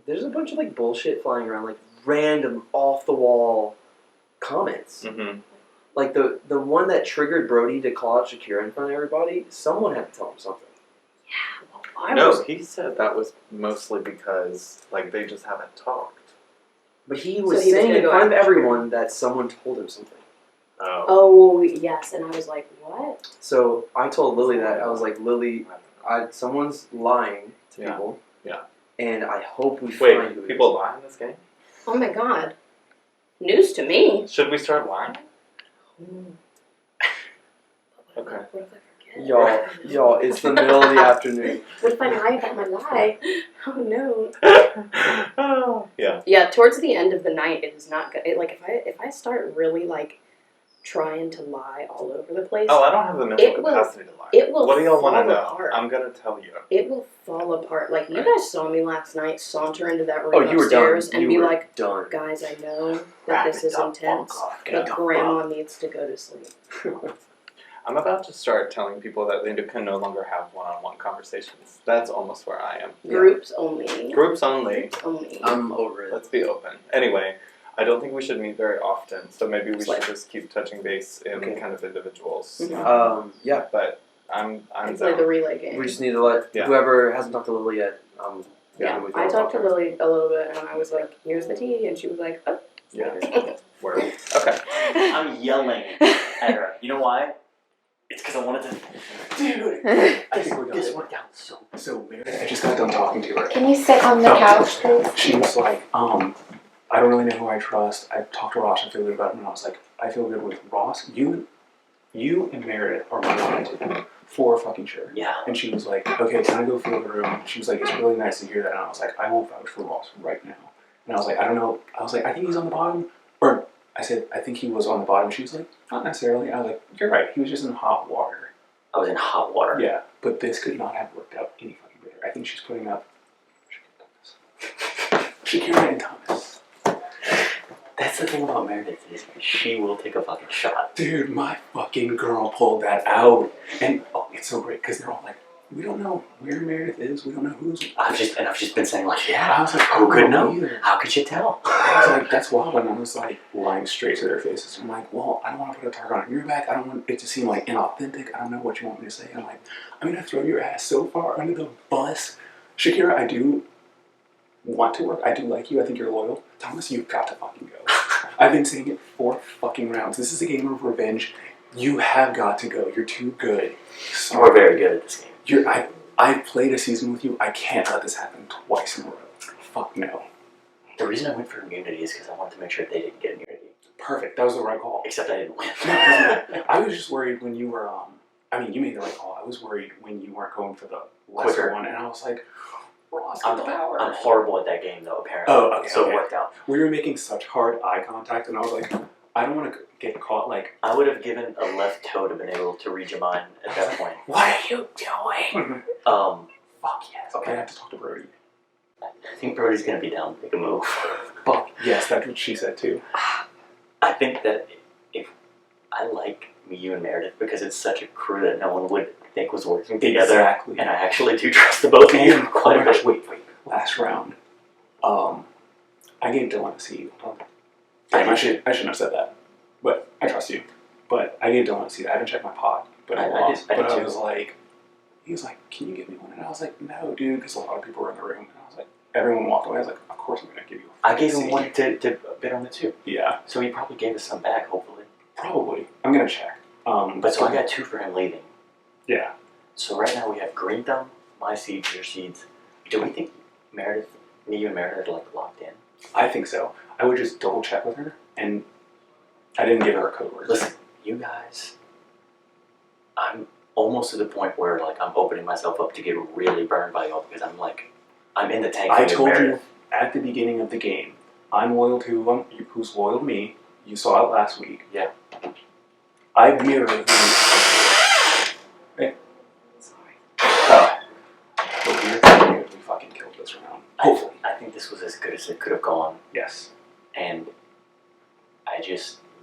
there's a bunch of like bullshit flying around, like random off the wall comments.
Mm-hmm.
Like the one that triggered Brody to call out Shakira in front of everybody. Someone had to tell him something.
No, he said that was mostly because like they just haven't talked.
But he
So
was
he was
saying
gonna
in
go
front of
after
everyone that someone told him something.
Oh.
Oh yes, and I was like, what?
So I told Lily that. I was like, Lily, someone's lying to
Yeah.
people.
Yeah.
And I hope we find who
Wait,
it
people
is.
lie in this game?
Oh my god. News to me.
Should we start lying? Okay.
What if I forget?
Y'all, it's the middle of the afternoon.
What if I lie about my lie? Oh no.
Yeah.
Yeah, towards the end of the night, it is not good. Like if I start really like trying to lie all over the place.
Oh, I don't have the mental
it will-
capacity to lie.
It will.
What do y'all want to
fall
know?
apart.
I'm gonna tell you.
It will fall apart. Like you guys saw me last night saunter into that room
Oh, you were
upstairs
done.
and
You
be
were
like,
done.
guys, I know that this is intense, but grandma needs to go to sleep.
I'm about to start telling people that they can no longer have one-on-one conversations. That's almost where I am.
Groups only.
Groups only.
Groups only.
I'm over it.
Let's be open. Anyway, I don't think we should meet very often, so maybe we
Slay.
should just keep touching base in
Okay.
kind of individuals.
Yeah.
But I'm
And play
down.
the relay game.
We just need to let
Yeah.
whoever hasn't talked to Lily yet.
Yeah,
we
I
can
talked to
talk.
Lily a little bit, and I was like, "Here's the tea," and she was like, "Oh."
Yeah. Word. Okay.
I'm yelling at her. You know why? It's because I wanted to. Dude,
I think we're done.
this worked out so.
So Meredith, I just got done talking to her.
Can you sit on the couch, please?
She was like, I don't really know who I trust. I talked to Ross. I feel good about him, and I was like, I feel good with Ross. You and Meredith are my one for fucking sure.
Yeah.
And she was like, okay, can I go feel the room? She was like, it's really nice to hear that. And I was like, I will vouch for Ross right now. And I was like, I don't know. I was like, I think he's on the bottom. Or I said, I think he was on the bottom. She was like, not necessarily. I was like, you're right. He was just in hot water.
I was in hot water.
Yeah. But this could not have worked out any fucking better. I think she's putting up Shakira and Thomas.
That's the thing about Meredith is she will take a fucking shot.
Dude, my fucking girl pulled that out. And it's so great because they're all like, we don't know where Meredith is. We don't know who's.
I've just been saying like,
I was like,
who could know?
either.
How could you tell?
I was like, that's wild. And I was like, lying straight to their faces. I'm like, well, I don't want to put a target on your back. I don't want it to seem like inauthentic. I don't know what you want me to say. I'm like, I'm going to throw your ass so far under the bus. Shakira, I do want to work. I do like you. I think you're loyal. Thomas, you've got to fucking go. I've been saying it 4 fucking rounds. This is a game of revenge. You have got to go. You're too good.
You are very good at this game.
I've played a season with you. I can't let this happen twice in a row. Fuck no.
The reason I went for immunity is because I wanted to make sure they didn't get immunity.
Perfect. That was the right call.
Except I didn't win.
No, it doesn't matter. I was just worried when you were, I mean, you made the right call. I was worried when you weren't going for the lesser
Quicker.
one, and I was like, Ross, get the power.
I'm horrible at that game though, apparently.
Oh, okay.
So
okay.
it worked out.
We were making such hard eye contact, and I was like, I don't want to get caught, like,
I would have given a left toe to been able to read your mind at that point.
what are you doing? Fuck yes. Okay, I have to talk to Brody.
I think Brody's gonna be down to make a move.
Fuck yes, that's what she said too.
I think that if I like you and Meredith because it's such a crew that no one would think was working together.
Exactly.
And I actually do trust the both of you
And, oh
quite
my
a bit.
gosh, wait. Last round. I gave Dylan a C. Damn, I shouldn't have said that. But I trust you. But I gave Dylan a C. I haven't checked my pot. But I
did
was
too.
like, he was like, can you give me one? And I was like, no, dude, because a lot of people were in the room. And I was like, everyone walked away. I was like, of course I'm going to give you a
I gave him
C.
one to bid on the 2.
Yeah,
So he probably gave us some back, hopefully.
probably. I'm going to check.
But so I got 2 for him leaving.
Yeah.
So right now we have Green Thumb, my seeds, your seeds, Do we think me and Meredith are like locked in?
I think so. I would just double check with her, and I didn't give her a code word.
Listen, you guys, I'm almost to the point where like I'm opening myself up to get really burned by y'all because I'm in the tank.
I
with
told you
Meredith.
at the beginning of the game, I'm loyal to who's loyal to me. You saw it last week.
Yeah.
I mirror who. Hey. Sorry. But we're pretty good. We fucking killed this round. Hopefully.
I think this was as good as it could have gone.
Yes.
And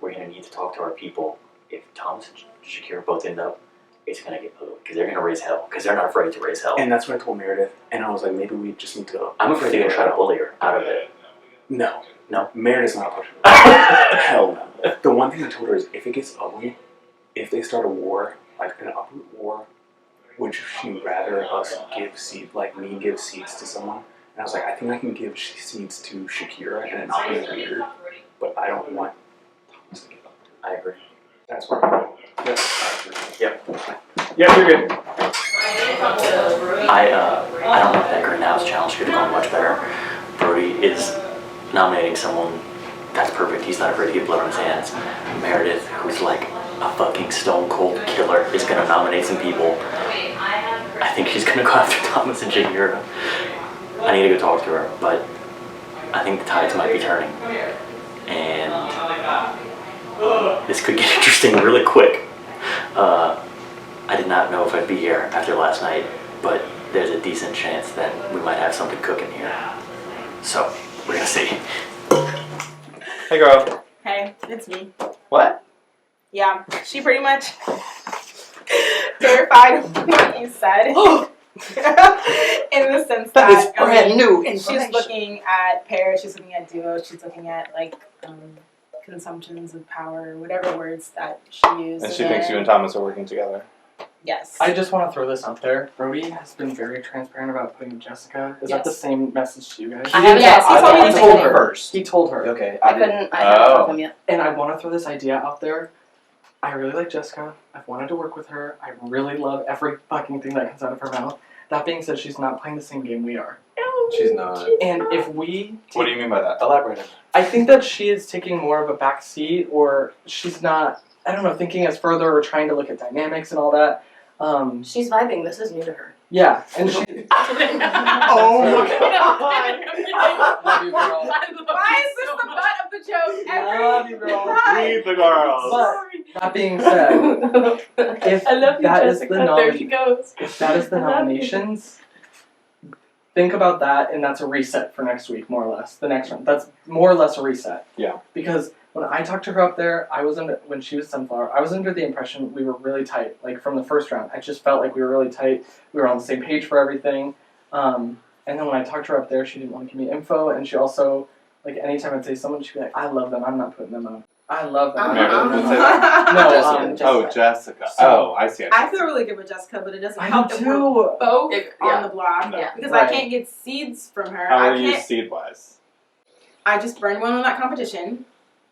we're gonna need to talk to our people. If Thomas and Shakira both end up, it's gonna get ugly because they're gonna raise hell because they're not afraid to raise hell.
And that's what I told Meredith. And I was like, maybe we just need to.
I'm afraid they're gonna try to bully her out of it.
No.
No.
Meredith's not pushing it. Hell no. The one thing I told her is if it gets ugly, if they start a war, like an uproot war, would she rather us give seeds to someone? And I was like, I think I can give seeds to Shakira and it not be weird, but I don't want Thomas to give up.
I agree.
That's where I'm going.
Yep.
Yeah, you're good.
I don't know if that Greenhouse challenge could have gone much better. Brody is nominating someone that's perfect. He's not afraid to get blood on his hands. Meredith, who's like a fucking stone cold killer, is gonna nominate some people. I think she's gonna go after Thomas and Shakira. I need to go talk to her, but I think the tides might be turning. And this could get interesting really quick. I did not know if I'd be here after last night, but there's a decent chance that we might have something cooking here. So, we're gonna see.
Hey, girl.
Hey, it's me.
What?
Yeah, she pretty much verified what you said. In the sense
That is brand new
she's
information.
looking at pairs, she's looking at duos, she's looking at like consumptions of power, whatever words that she used.
And she thinks you and Thomas are working together.
Yes.
I just want to throw this out there. Brody has been very transparent about putting Jessica. Is that the same message to you guys?
Yes, he told me
He
the
told
same
her
thing.
first. He told her.
Okay.
I haven't talked to him yet.
And I want to throw this idea out there. I really like Jessica. I've wanted to work with her. I really love every fucking thing that comes out of her mouth. That being said, she's not playing the same game we are.
She's not.
And if we...
What do you mean by that? Elaborate.
I think that she is taking more of a back seat, or she's not, I don't know, thinking as further or trying to look at dynamics and all that.
She's vibing. This is new to her.
Yeah, and she...
Oh
my
god.
Love you, girl.
Why is this the butt of the joke every
Love you, girl.
time?
Leave the girls.
But that being said, if
I love you,
that is
Jessica.
the
There she goes.
if that is the
I love you.
nominations, think about that, and that's a reset for next week, more or less. The next one, that's more or less a reset.
Yeah.
Because when I talked to her up there, when she was Sunflower, I was under the impression we were really tight. Like from the first round, I just felt like we were really tight. We were on the same page for everything. And then when I talked to her up there, she didn't want to give me info, and she also, like, anytime I'd say someone, she'd be like, "I love them. I'm not putting them up. I love them."
Meredith would say that?
No,
Jessica.
Oh, Jessica.
So-
Oh, I see.
I feel really good with Jessica, but it doesn't
I
help
do
that
too.
we're both
Yeah.
on the block
Yeah.
because
Right.
I can't get seeds from her.
How
I
are you
can't.
seed wise?
I just burned one on that competition.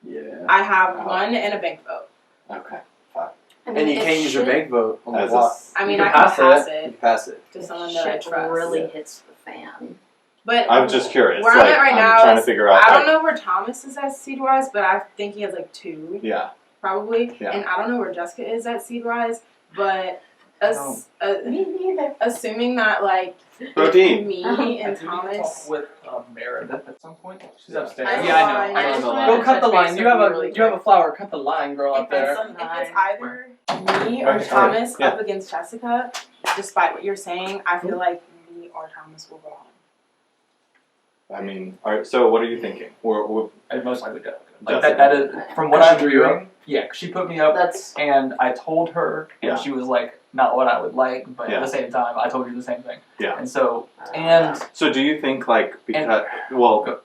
Yeah.
I have one and a bank vote.
Okay. Fine.
I mean,
And you
it
can't use your
should-
bank vote on the
As a
block.
I mean,
You
I
can
can
pass
pass
You
it
can pass it.
to someone that I
Shit
trust.
really hits the fan.
But
I'm just curious.
Where
like,
I'm at right
I'm
now
trying
is
to figure out.
I don't
like-
know where Thomas is at seed wise, but I think he has like 2.
Yeah.
Probably.
Yeah.
And I don't know where Jessica is at seed wise, but
Me neither.
assuming that like
Protein.
me and
I do need to talk
Thomas.
with Meredith at some point. She's upstairs.
I
Yeah, I know.
I just wanted
Go
to
cut
touch
the
base
line.
with
You have a
really
you have a
quick.
flower. Cut the line, girl, up
If
there.
it's either me or
Right.
Thomas
Yeah.
up against Jessica, despite what you're saying, I feel like me or Thomas will go home.
I mean, all right. So, what are you thinking? We're
I'd most likely go.
Like,
That is from what
She
I'm
drew you
hearing. Yeah, 'cause she put me up,
That's
and I told her, and
Yeah.
she was like, "Not what I would like," but
Yeah.
at the same time, I told you the same thing.
Yeah.
And so, and
So do you think like because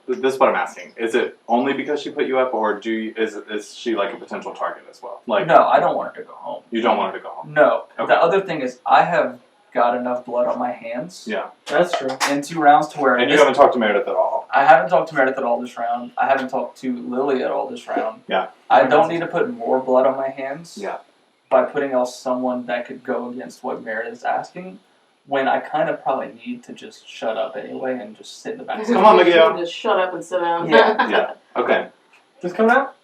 this is what I'm asking. Is it only because she put you up, or is she like a potential target as well? Like
no, I don't want her to go home.
you don't want her to go home.
No.
Okay.
The other thing is, I have got enough blood on my hands.
Yeah.
That's true. In 2 rounds to where
And you haven't talked to Meredith at all.
I haven't talked to Meredith at all this round. I haven't talked to Lily at all this round.
Yeah.
I don't need to put more blood on my hands.
Yeah.
By putting else someone that could go against what Meredith's asking. when I kind of probably need to just shut up anyway and just sit in the back.
Come on, Miguel.
Just shut up and sit down.
Yeah.
Yeah. Okay.
Just coming out?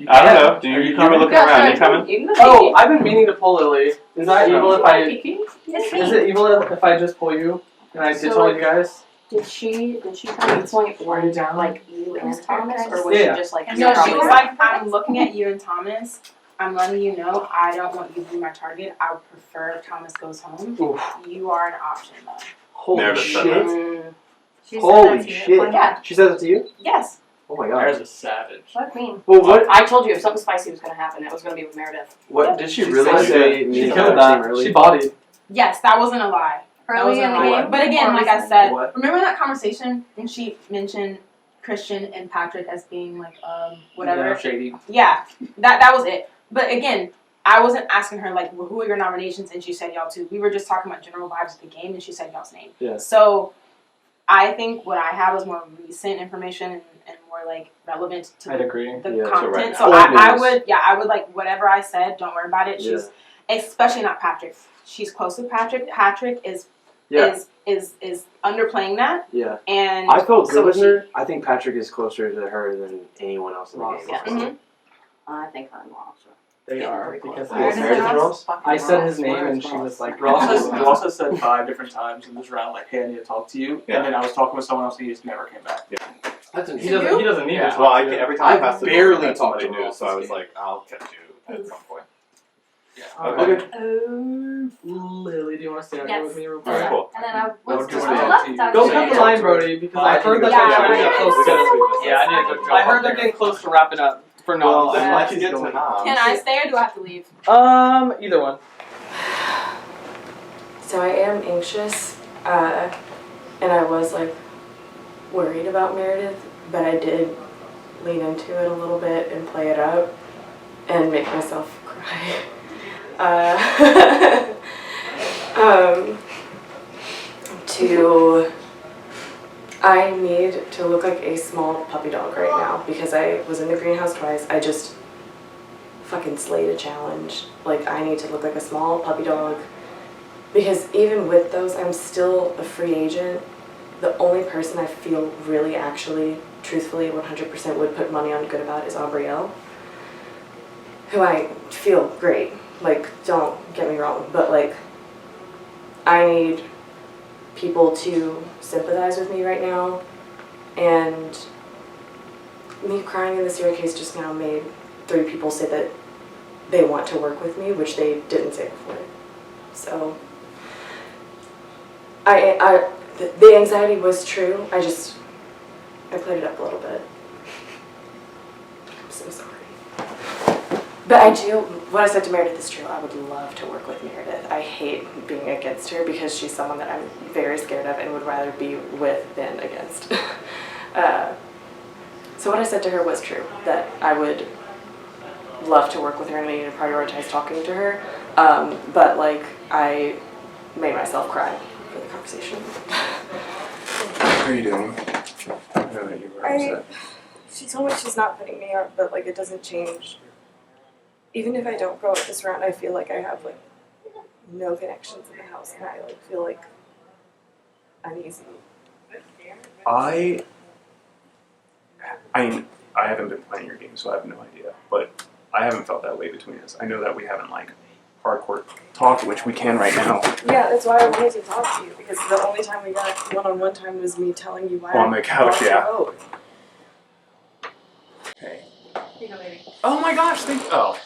I don't know. Do you were looking around. You coming?
Oh, I've been meaning to pull Lily. Is that evil if I?
It's
Is it evil if I just pull you and I ditch all you guys?
Did she kind of point
Are you down?
like you and Thomas, or was
Yeah.
she just like?
No,
you're
she
probably
was
right?
like, I'm looking at you and Thomas. I'm letting you know I don't want you to be my target. I would prefer if Thomas goes home.
Oof.
You are an option though.
Holy
Meredith said
shit.
Mm,
Holy shit.
Yeah.
She said it to you?
Yes.
Oh my god.
There's a savage.
what mean?
Well, what?
I told you if something spicy was gonna happen, it was gonna be with Meredith.
What did she
She
really
said
say?
that.
me
She
and
killed
Alex
that.
early?
She bodied.
Yes, that wasn't a lie. That
Early
wasn't
in
a
the
lie.
game?
But again,
Or
like I
recently?
said,
What?
remember that conversation when she mentioned Christian and Patrick as being like whatever?
Yeah, shady.
Yeah, that was it. But again, I wasn't asking her like, well, who are your nominations, and she said y'all too. We were just talking about general vibes of the game, and she said y'all's name.
Yeah.
So I think what I have is more recent information and more like relevant to
I'd agree.
the
Yeah, so
content.
right
So,
now.
I
Old
would I would like whatever I said. Don't worry about it.
Yeah.
She's especially not Patrick. She's close with Patrick. Patrick is
Yeah.
is underplaying that,
Yeah.
and
I felt good
so
with
was
her. I think Patrick is closer to her than anyone else in the
Ross.
game.
Yeah.
Mhm.
I think I'm Ross.
They
Yeah,
are
pretty close.
because
Yes,
I,
Meredith and Ross?
I said his
Ross.
name
Where's
and she
Ross?
was like, Ross has said 5 different times in this round, like, hey, I need to talk to you.
Yeah.
And then I was talking with someone else and he just never came back.
That's
He doesn't need to
Yeah.
talk
Well,
to you.
every time I pass the
barely
door,
talked
somebody
to
knew,
Ross
so I
this
was
game.
like, I'll catch you at some point.
Okay.
Okay.
Lily, do you want to stand
Yes.
here with me real quick?
Alright, cool.
And then I
What
was
do you
just
want
I
to
left
do?
that
Go
day.
cut the line, Brody, because I heard that
Yeah,
they're trying to get
yeah,
close to
yeah,
I need a good job. I heard they're getting close to wrapping up for
Well,
now.
I'd like to get to Nam.
Can I stay or do I have to leave?
Either one.
So I am anxious, and I was like worried about Meredith, but I did lean into it a little bit and play it up and make myself cry. I need to look like a small puppy dog right now because I was in the greenhouse twice. I just fucking slayed a challenge. Like, I need to look like a small puppy dog because even with those, I'm still a free agent. The only person I feel really actually, truthfully, 100% would put money on good about is Aubrielle, who I feel great. Like, don't get me wrong, but like, I need people to sympathize with me right now, and me crying in the Sierra case just now made 3 people say that they want to work with me, which they didn't say before. So, the anxiety was true. I played it up a little bit. I'm so sorry. But what I said to Meredith is true. I would love to work with Meredith. I hate being against her because she's someone that I'm very scared of and would rather be with than against. So what I said to her was true, that I would love to work with her and I need to prioritize talking to her. But like, I made myself cry for the conversation.
How are you doing? I know that you were upset.
She told me she's not putting me up, but like it doesn't change. Even if I don't go up this round, I feel like I have like no connections in the house, and I like feel like uneasy.
I haven't been playing your game, so I have no idea. But I haven't felt that way between us. I know that we haven't like hardcore talked, which we can right now.
Yeah, that's why I wanted to talk to you, because the only time we got one-on-one time was me telling you why
On the couch,
I
yeah.
vote.
Okay.
Here you go, baby.
Oh my gosh! Oh.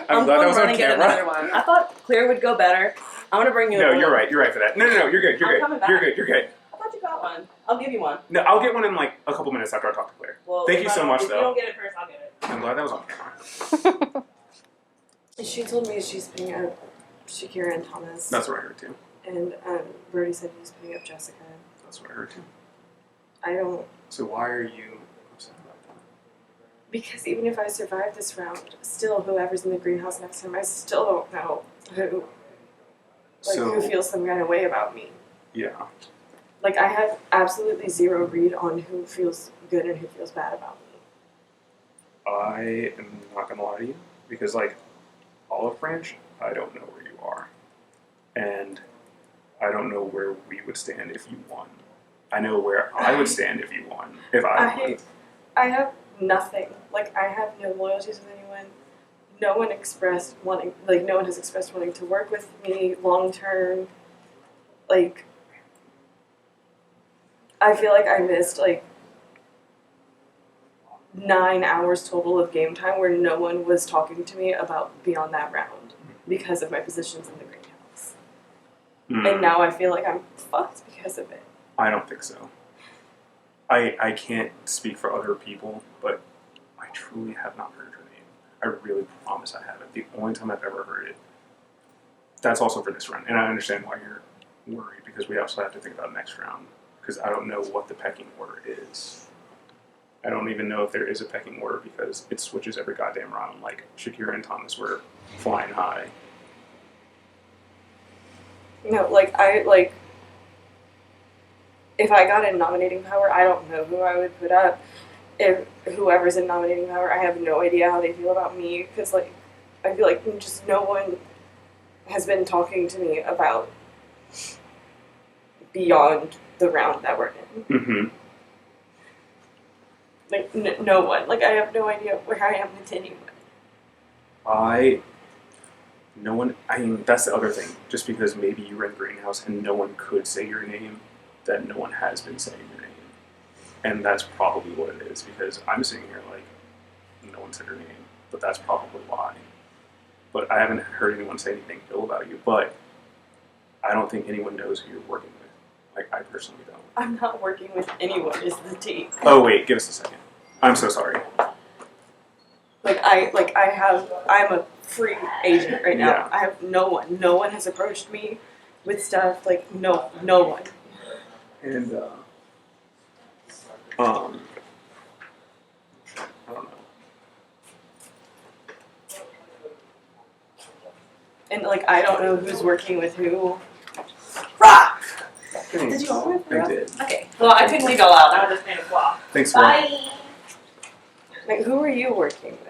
I'm glad that was on
Get another
camera.
one. I thought clear would go better. I'm gonna bring you.
No,
a
you're
blue.
right. You're right for that. No, you're good. You're
I'm
good.
coming back.
You're good. You're good.
I thought you got one. I'll give you one.
No, I'll get one in like a couple minutes after I talk to Claire.
Well,
Thank
if
you
I
so
don't-
much,
if
though.
you don't get it first, I'll get it.
I'm glad that was on camera.
She told me she's putting up Shakira and Thomas.
That's what I heard too.
And Brody said he was putting up Jessica.
That's what I heard too.
I don't,
So why are you upset about that?
because even if I survive this round, still whoever's in the greenhouse next time, I still don't know who
So
feels some kind of way about me.
yeah.
Like, I have absolutely zero read on who feels good and who feels bad about me.
I am not gonna lie to you because like Olive Branch, I don't know where you are, and I don't know where we would stand if you won. I know where I would stand if you won. If I won.
I have nothing. Like, I have no loyalties with anyone. No one expressed wanting, like, no one has expressed wanting to work with me long term. Like, I feel like I missed, like, 9 hours total of game time where no one was talking to me about beyond that round because of my positions in the greenhouse. And now I feel like I'm fucked because of it.
I don't think so. I can't speak for other people, but I truly have not heard her name. I really promise I haven't. The only time I've ever heard it, that's also for this round. And I understand why you're worried, because we also have to think about next round, because I don't know what the pecking order is. I don't even know if there is a pecking order, because it switches every goddamn round. Like, Shakira and Thomas were flying high.
No, if I got in nominating power, I don't know who I would put up. If whoever's in nominating power, I have no idea how they feel about me, because, like, I feel like just no one has been talking to me about beyond the round that we're in.
Mm-hmm.
Like, no one. Like, I have no idea where I am with anyone.
No one, I mean, that's the other thing. Just because maybe you were in Greenhouse and no one could say your name, that no one has been saying your name. And that's probably what it is, because I'm sitting here like, no one said your name, but that's probably why. But I haven't heard anyone say anything ill about you, but I don't think anyone knows who you're working with. Like, I personally don't.
I'm not working with anyone, is the tea.
Oh, wait, give us a second. I'm so sorry.
I'm a free agent right now.
Yeah.
I have no one. No one has approached me with stuff. Like, no one.
And, I don't know.
And, like, I don't know who's working with who. Rah! Did you all
I did.
Okay. Well, I couldn't leave it loud. I was just made a flop.
Thanks,
Bye! Like, who are you working with?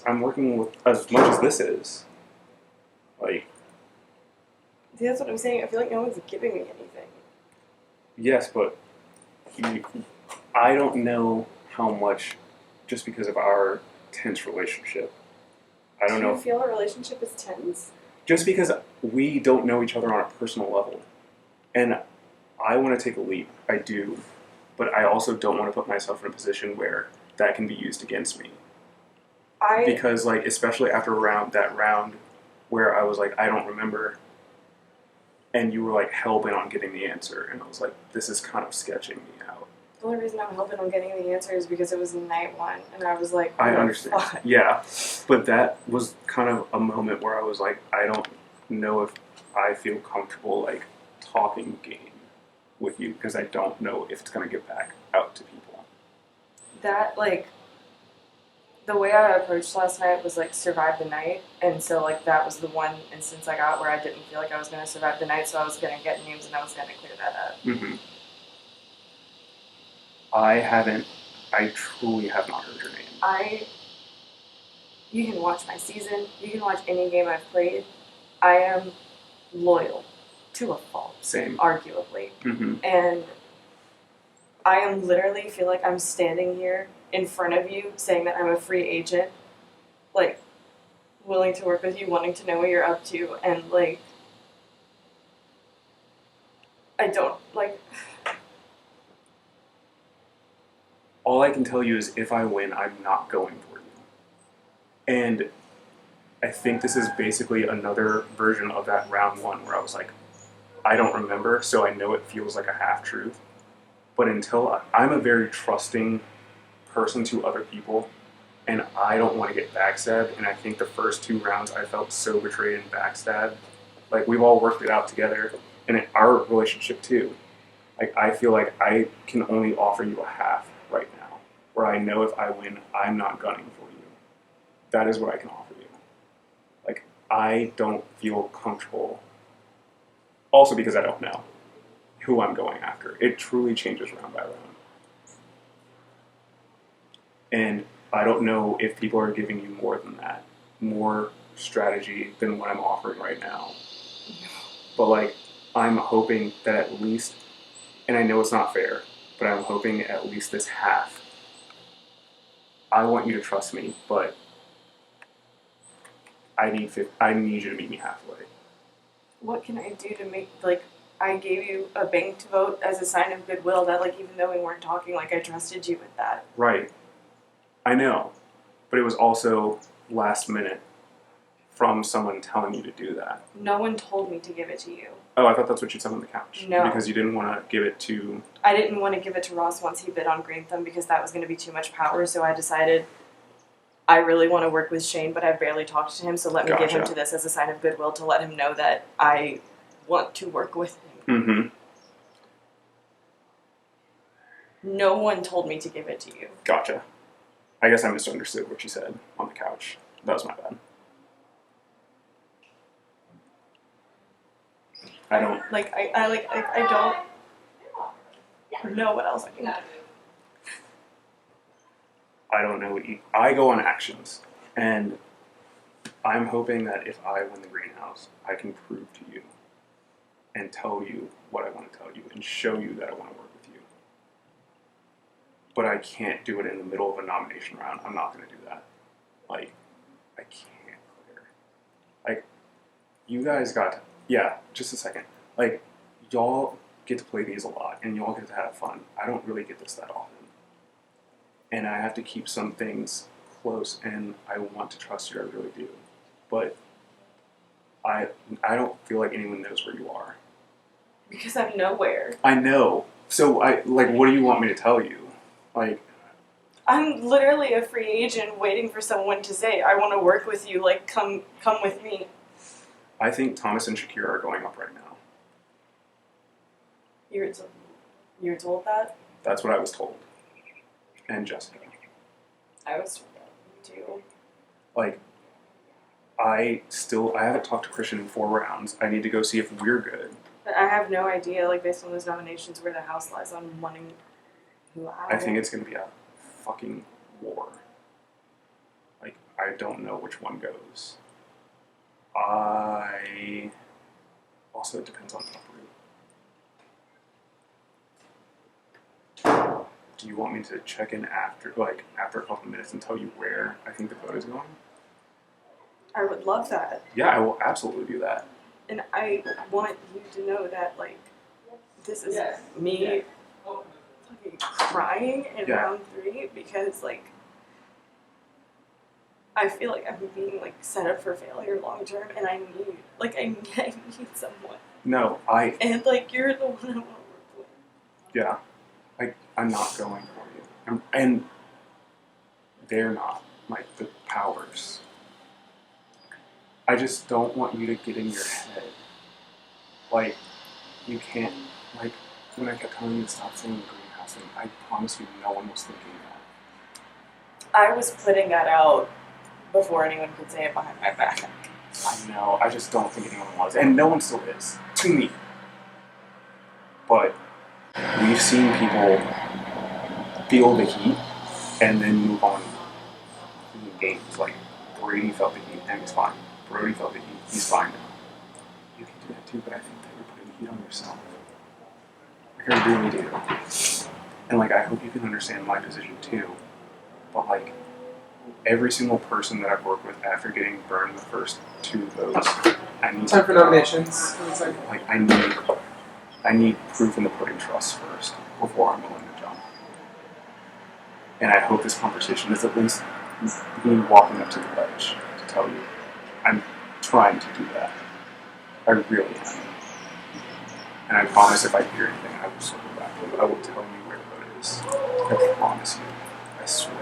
I'm working with as much as this is. Like,
See, that's what I'm saying. I feel like no one's giving me anything.
yes, but I don't know how much, just because of our tense relationship. I don't
Do
know.
you feel our relationship is tense?
Just because we don't know each other on a personal level. And I want to take a leap. I do. But I also don't want to put myself in a position where that can be used against me. Because, like, especially after that round where I was like, I don't remember, and you were like hell-bent on getting the answer, and I was like, this is kind of sketching me out.
The only reason I'm hoping on getting the answer is because it was night one, and I was like,
I
oh,
understand.
fuck.
Yeah. But that was kind of a moment where I was like, I don't know if I feel comfortable, like, talking game with you, because I don't know if it's going to get back out to people.
That, like, the way I approached last night was, like, survive the night, and so, like, that was the one instance I got where I didn't feel like I was going to survive the night, so I was going to get names and I was going to clear that up.
Mm-hmm. I truly have not heard your name.
You can watch my season, you can watch any game I've played. I am loyal to a fault.
Same.
Arguably.
Mm-hmm.
And I am literally feel like I'm standing here in front of you saying that I'm a free agent, like, willing to work with you, wanting to know what you're up to, and, like, I don't, like...
All I can tell you is if I win, I'm not going for you. And I think this is basically another version of that round one where I was like, I don't remember, so I know it feels like a half-truth. But I'm a very trusting person to other people, and I don't want to get backstabbed, and I think the first 2 rounds I felt so betrayed and backstabbed. Like, we've all worked it out together, and in our relationship too. Like, I feel like I can only offer you a half right now, where I know if I win, I'm not gunning for you. That is what I can offer you. Like, I don't feel comfortable, also because I don't know who I'm going after. It truly changes round by round. And I don't know if people are giving you more than that, more strategy than what I'm offering right now. But like, I'm hoping that at least, and I know it's not fair, but I'm hoping at least this half. I want you to trust me, but I need you to meet me halfway.
What can I do to make, like, I gave you a banked vote as a sign of goodwill that, like, even though we weren't talking, like, I trusted you with that.
Right. I know. But it was also last minute from someone telling you to do that.
No one told me to give it to you.
Oh, I thought that's what you said on the couch.
No.
Because you didn't want to give it to...
I didn't want to give it to Ross once he bid on Green Thumb because that was going to be too much power, so I decided I really want to work with Shane, but I've barely talked to him, so let me give him
Gotcha.
to this as a sign of goodwill to let him know that I want to work with him.
Mm-hmm.
No one told me to give it to you.
Gotcha. I guess I misunderstood what you said on the couch. That was my bad. I don't...
I don't know what else I can do.
I don't know. I go on actions, and I'm hoping that if I win the greenhouse, I can prove to you and tell you what I want to tell you and show you that I want to work with you. But I can't do it in the middle of a nomination round. I'm not going to do that. Like, I can't clear. Like, you guys got... Yeah, just a second. Like, y'all get to play these a lot, and y'all get to have fun. I don't really get this that often. And I have to keep some things close, and I want to trust you, I really do. But I don't feel like anyone knows where you are.
Because I'm nowhere.
I know. So, what do you want me to tell you? Like,
I'm literally a free agent waiting for someone to say, I want to work with you, like, come with me.
I think Thomas and Shakira are going up right now.
You were told that?
That's what I was told. And Jessica.
I was told that too.
Like, I haven't talked to Christian in 4 rounds. I need to go see if we're good.
But I have no idea, like, based on those nominations, where the house lies on wanting who I
think it's going to be a fucking war. Like, I don't know which one goes. Also, it depends on Uproot. Do you want me to check in after a couple of minutes and tell you where I think the vote is going?
I would love that.
Yeah, I will absolutely do that.
And I want you to know that, like, this is me fucking crying in round 3 because, like, I feel like I'm being, like, set up for failure long term, and I need someone.
No,
And, like, you're the one I want to work with.
Yeah. I'm not going for you. And they're not, like, the powers. I just don't want you to get in your head. Like, you can't, like, when I kept telling you to stop saying greenhouse, and I promise you no one was thinking that.
I was putting that out before anyone could say it behind my back.
I know, I just don't think anyone was. And no one still is, to me. But we've seen people feel the heat and then move on in games. Like, Brady felt the heat and he's fine. Brody felt the heat, he's fine now. You can do that too, but I think that you're putting heat on yourself. Like, I really do. And, like, I hope you can understand my position too. But, like, every single person that I've worked with after getting burned the first 2 votes, I need
Time for nominations.
Like, I need proof in the pudding trust first before I'm willing to jump. And I hope this conversation is at least me walking up to the ledge to tell you I'm trying to do that. I really am. And I promise if I hear anything, I will circle back. I will tell you where the vote is. I promise you. I swear.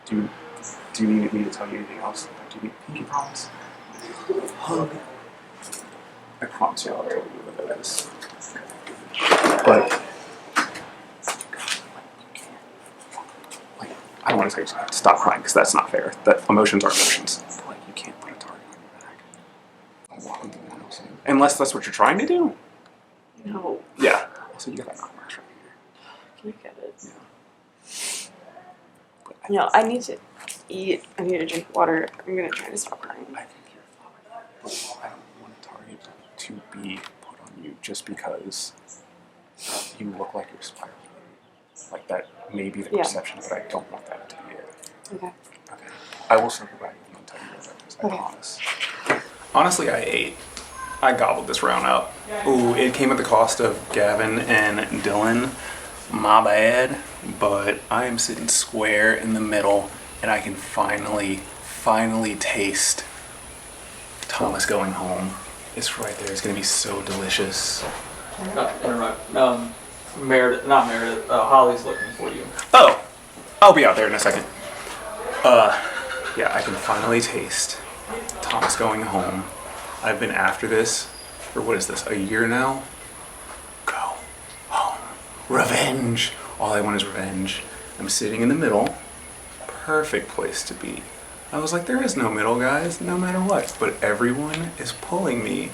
Do you need me to tell you anything else? Do you need a pinky promise? Hug. I promise you I'll tell you what the vote is. But I don't want to say stop crying because that's not fair. That emotions are emotions. But, like, you can't put a target on your back. I'm walking through the house. Unless that's what you're trying to do.
No.
Yeah. So you got that knock marks right here.
Can you get it?
Yeah.
No, I need to. eat. I need to drink water. I'm gonna try to stop crying.
I think you're fine. But I don't want a target to be put on you just because you look like you're spiraling. Like that may be the perception, but I don't want that to be it.
Okay.
Okay. I will circle back and I'll tell you what that is. I promise. Honestly, I gobbled this round up. Ooh, it came at the cost of Gavin and Dylan. My bad. But I am sitting square in the middle and I can finally taste Thomas going home. It's right there. It's gonna be so delicious.
Not to interrupt. Meredith, Holly's looking for you.
Oh, I'll be out there in a second. Yeah, I can finally taste Thomas going home. I've been after this for, what is this, a year now? Go home. Revenge. All I want is revenge. I'm sitting in the middle. Perfect place to be. I was like, there is no middle, guys, no matter what. But everyone is pulling me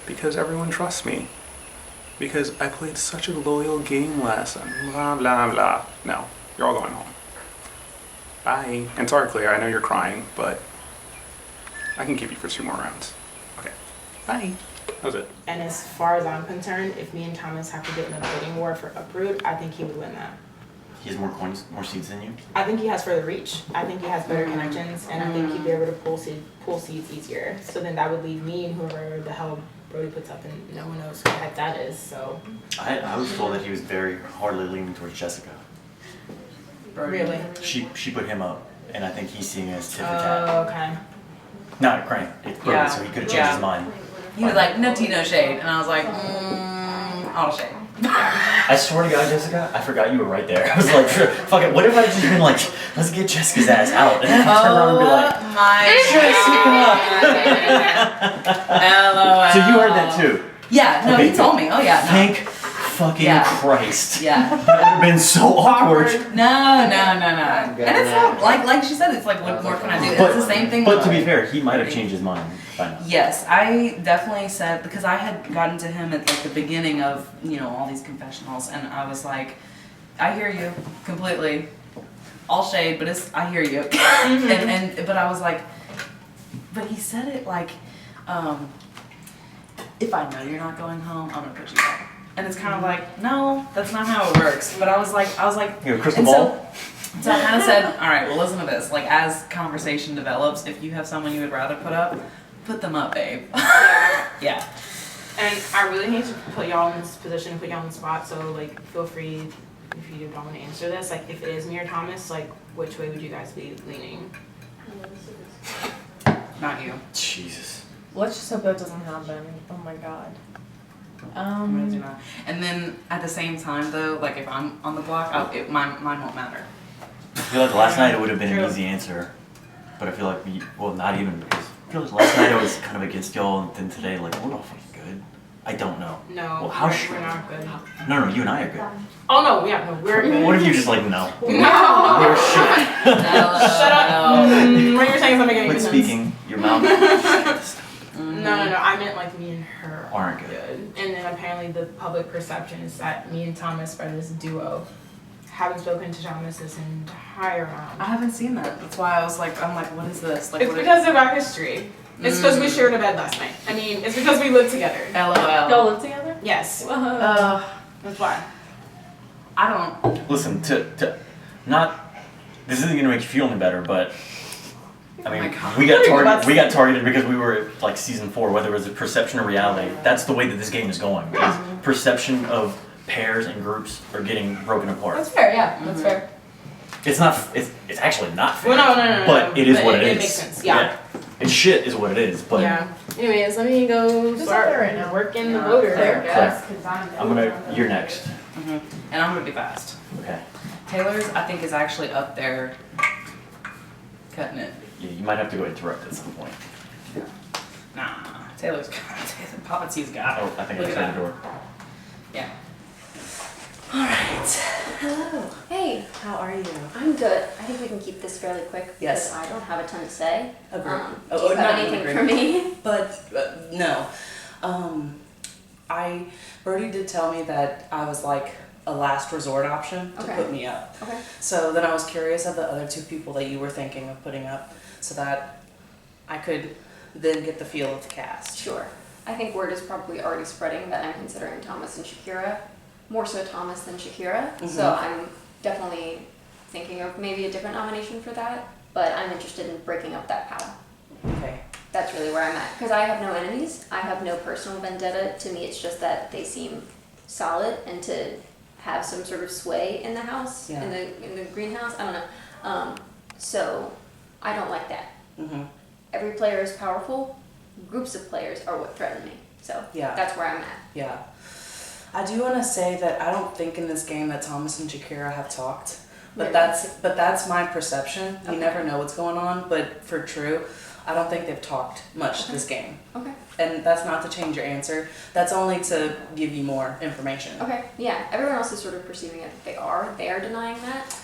because everyone trusts me. Because I played such a loyal game last time. Blah, blah, blah. No, you're all going home. Bye. And sorry, Claire, I know you're crying, but I can keep you for 2 more rounds. Okay. Bye. That was it.
And as far as I'm concerned, if me and Thomas have to get in a bidding war for Uproot, I think he would win that.
He has more coins, more seeds than you?
I think he has further reach. I think he has better connections, and I think he'd be able to pull seeds easier. So then that would leave me and whoever the hell Brody puts up, and no one knows who the heck that is. So
I was told that he was very hardly leaning towards Jessica.
really,
She put him up, and I think he's seeing it as tit for tat.
oh, okay.
Not Crank, it's Brody,
Yeah.
so he could have changed his mind.
He was like, no tea, no shade. And I was like, all shade.
I swear to God, Jessica, I forgot you were right there. I was like, fuck it, what if I just been like, let's get Jessica's ass out? And then I turn around and be like,
LOL.
so you heard that too?
Yeah, no,
Okay,
he told me. Oh, yeah. No.
Thank fucking Christ.
Yeah.
That would have been so awkward.
No. And it's not, like she said, it's like, what more can I do?
But,
It's the same thing
but
with
to be fair, he might have changed his mind by now.
Yes, I definitely said, because I had gotten to him at like the beginning of, all these confessionals, and I was like, I hear you completely. All shade, but I hear you. But I was like, but he said it like, if I know you're not going home, I'm gonna put you back. And it's kind of like, no, that's not how it works. But I was like,
You're a crystal ball?
So I kind of said, all right, well, listen to this. Like, as conversation develops, if you have someone you would rather put them up, babe. Yeah.
And I really hate to put y'all in this position, put y'all on the spot. So like, feel free if you don't want to answer this. Like, if it is me or Thomas, like, which way would you guys be leaning?
Not you.
Jesus.
Let's just hope that doesn't happen. Oh my god.
And then at the same time, though, like if I'm on the block, mine won't matter.
I feel like last night it would have been an easy answer. But I feel like not even, because I feel like last night I was kind of against y'all, and then today, like, we're all fucking good. I don't know.
No,
well, how
we're not good.
No, you and I are good.
Oh no, yeah, no, we're good.
What if you just like, no?
No!
We're shit.
Shut up! When you're saying something
Quit speaking, your mouth.
No, I meant like me and her
aren't
good. And then apparently the public perception is that me and Thomas are this duo. Haven't spoken to Thomas this entire round.
I haven't seen that. That's why I'm like, what is this? Like,
It's because of our history. It's because we shared a bed last night. I mean, it's because we lived together.
LOL.
Y'all live together?
Yes. That's why.
I don't.
Listen, this isn't gonna make you feel any better, but I mean, we got targeted because we were like season 4, whether it was a perception or reality. That's the way that this game is going. Because perception of pairs and groups are getting broken apart.
That's fair. Yeah, that's fair.
It's not. It's actually not fair.
Well, no.
But it is what it is.
It makes sense. Yeah.
It's shit is what it is. But
yeah. Anyways, let me go start
right now.
working the voter there, guys.
You're next.
And I'm gonna be fast.
Okay.
Taylor's, I think, is actually up there, cutting it.
Yeah, you might have to go interrupt at some point.
Nah, Taylor's Papa T's got it.
Oh, I think I
Look at
tried the
that.
door.
Yeah. Alright.
Hello. Hey.
How are you?
I'm good. I think we can keep this fairly quick because
Yes.
I don't have a ton to say.
Agree.
Do you have anything for me?
But no. Brody did tell me that I was like
a last resort option to
Okay.
put me up.
Okay.
So then I was curious of the other two people that you were thinking of putting up so that I could then get the feel of the cast.
Sure. I think word is probably already spreading that I'm considering Thomas and Shakira, more so Thomas than Shakira. So
Mhm.
I'm definitely thinking of maybe a different nomination for that, but I'm interested in breaking up that power.
Okay.
That's really where I'm at. Because I have no enemies, I have no personal vendetta. To me, it's just that they seem solid and to have some sort of sway in the house,
Yeah.
in the greenhouse. I don't know. So I don't like that.
Mm-hmm.
Every player is powerful. Groups of players are what threaten me. So
Yeah.
that's where I'm at.
Yeah. I do want to say that I don't think in this game that Thomas and Shakira have talked. But
Really?
that's my perception. You
Okay.
never know what's going on, but for true, I don't think they've talked much this game.
Okay.
And that's not to change your answer. That's only to give you more information.
Okay. Yeah. Everyone else is sort of perceiving it that they are. They are denying that.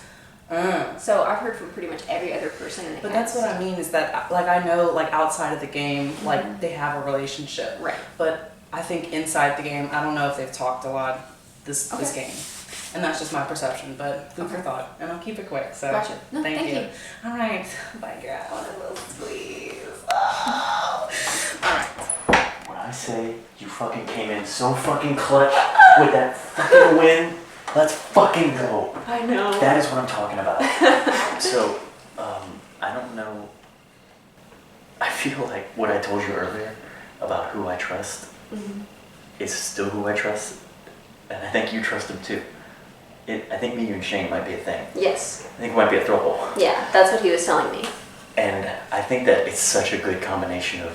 Mm.
So I've heard from pretty much every other person in the
But
cast.
that's what I mean is that, like, I know, like, outside of the game, like, they have a relationship.
Right.
But I think inside the game, I don't know if they've talked a lot this
Okay.
game. And that's just my perception, but food for thought. And I'll keep it quick, so
Gotcha. No,
thank
thank
you.
you.
All right. Bye, girl. I want a little squeeze. Oh. All right.
When I say you fucking came in so fucking clutch with that fucking win, let's fucking go.
I know.
That is what I'm talking about. So, I don't know. I feel like what I told you earlier about who I trust
Mhm.
is still who I trust, and I think you trust him too. I think me, you, and Shane might be a thing.
Yes.
I think we might be a throuple.
Yeah. That's what he was telling me.
And I think that it's such a good combination of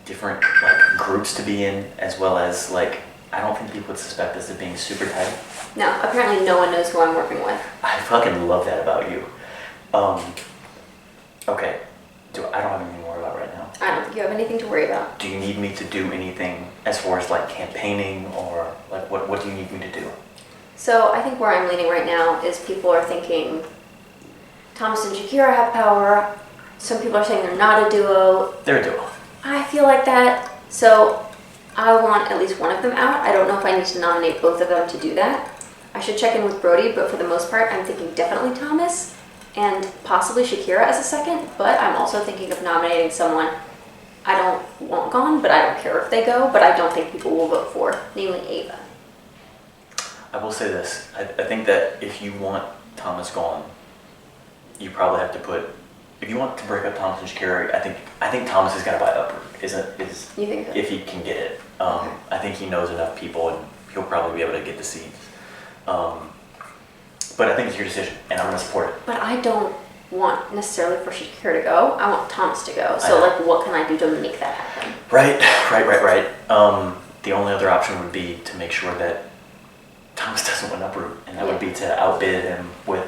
different like groups to be in, as well as like I don't think people would suspect us of being super tight.
No. Apparently, no one knows who I'm working with.
I fucking love that about you. Okay. I don't have anything to worry about right now.
I don't think you have anything to worry about.
Do you need me to do anything as far as like campaigning or like what do you need me to do?
So I think where I'm leaning right now is people are thinking Thomas and Shakira have power. Some people are saying they're not a duo.
They're a duo.
I feel like that. So I want at least one of them out. I don't know if I need to nominate both of them to do that. I should check in with Brody, but for the most part, I'm thinking definitely Thomas and possibly Shakira as a second, but I'm also thinking of nominating someone I don't want gone, but I don't care if they go, but I don't think people will vote for, namely Ava.
I will say this. I think that if you want Thomas gone, you probably have to put. If you want to break up Thomas and Shakira, I think Thomas is gonna buy Uproot. Is
You think so?
if he can get it. I think he knows enough people, and he'll probably be able to get the seats. But I think it's your decision, and I'm gonna support it.
But I don't want necessarily for Shakira to go. I want Thomas to go.
I
So,
know.
like, what can I do to make that happen?
Right. The only other option would be to make sure that Thomas doesn't win Uproot, and that would be to outbid him with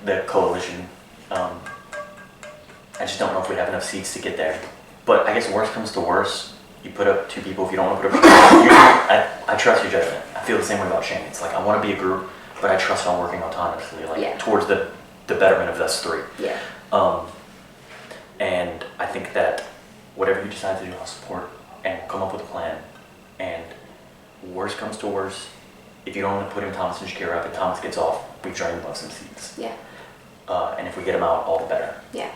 the coalition. I just don't know if we'd have enough seats to get there. But I guess worst comes to worst, you put up two people if you don't want to put up I trust your judgment. I feel the same way about Shane. It's like I want to be a group, but I trust on working autonomously, like towards the betterment of us three.
Yeah.
And I think that whatever you decide to do, I'll support and come up with a plan. And worst comes to worst, if you don't want to put in Thomas and Shakira up and Thomas gets off, we've drained above some seats.
Yeah.
And if we get him out, all the better.
Yeah.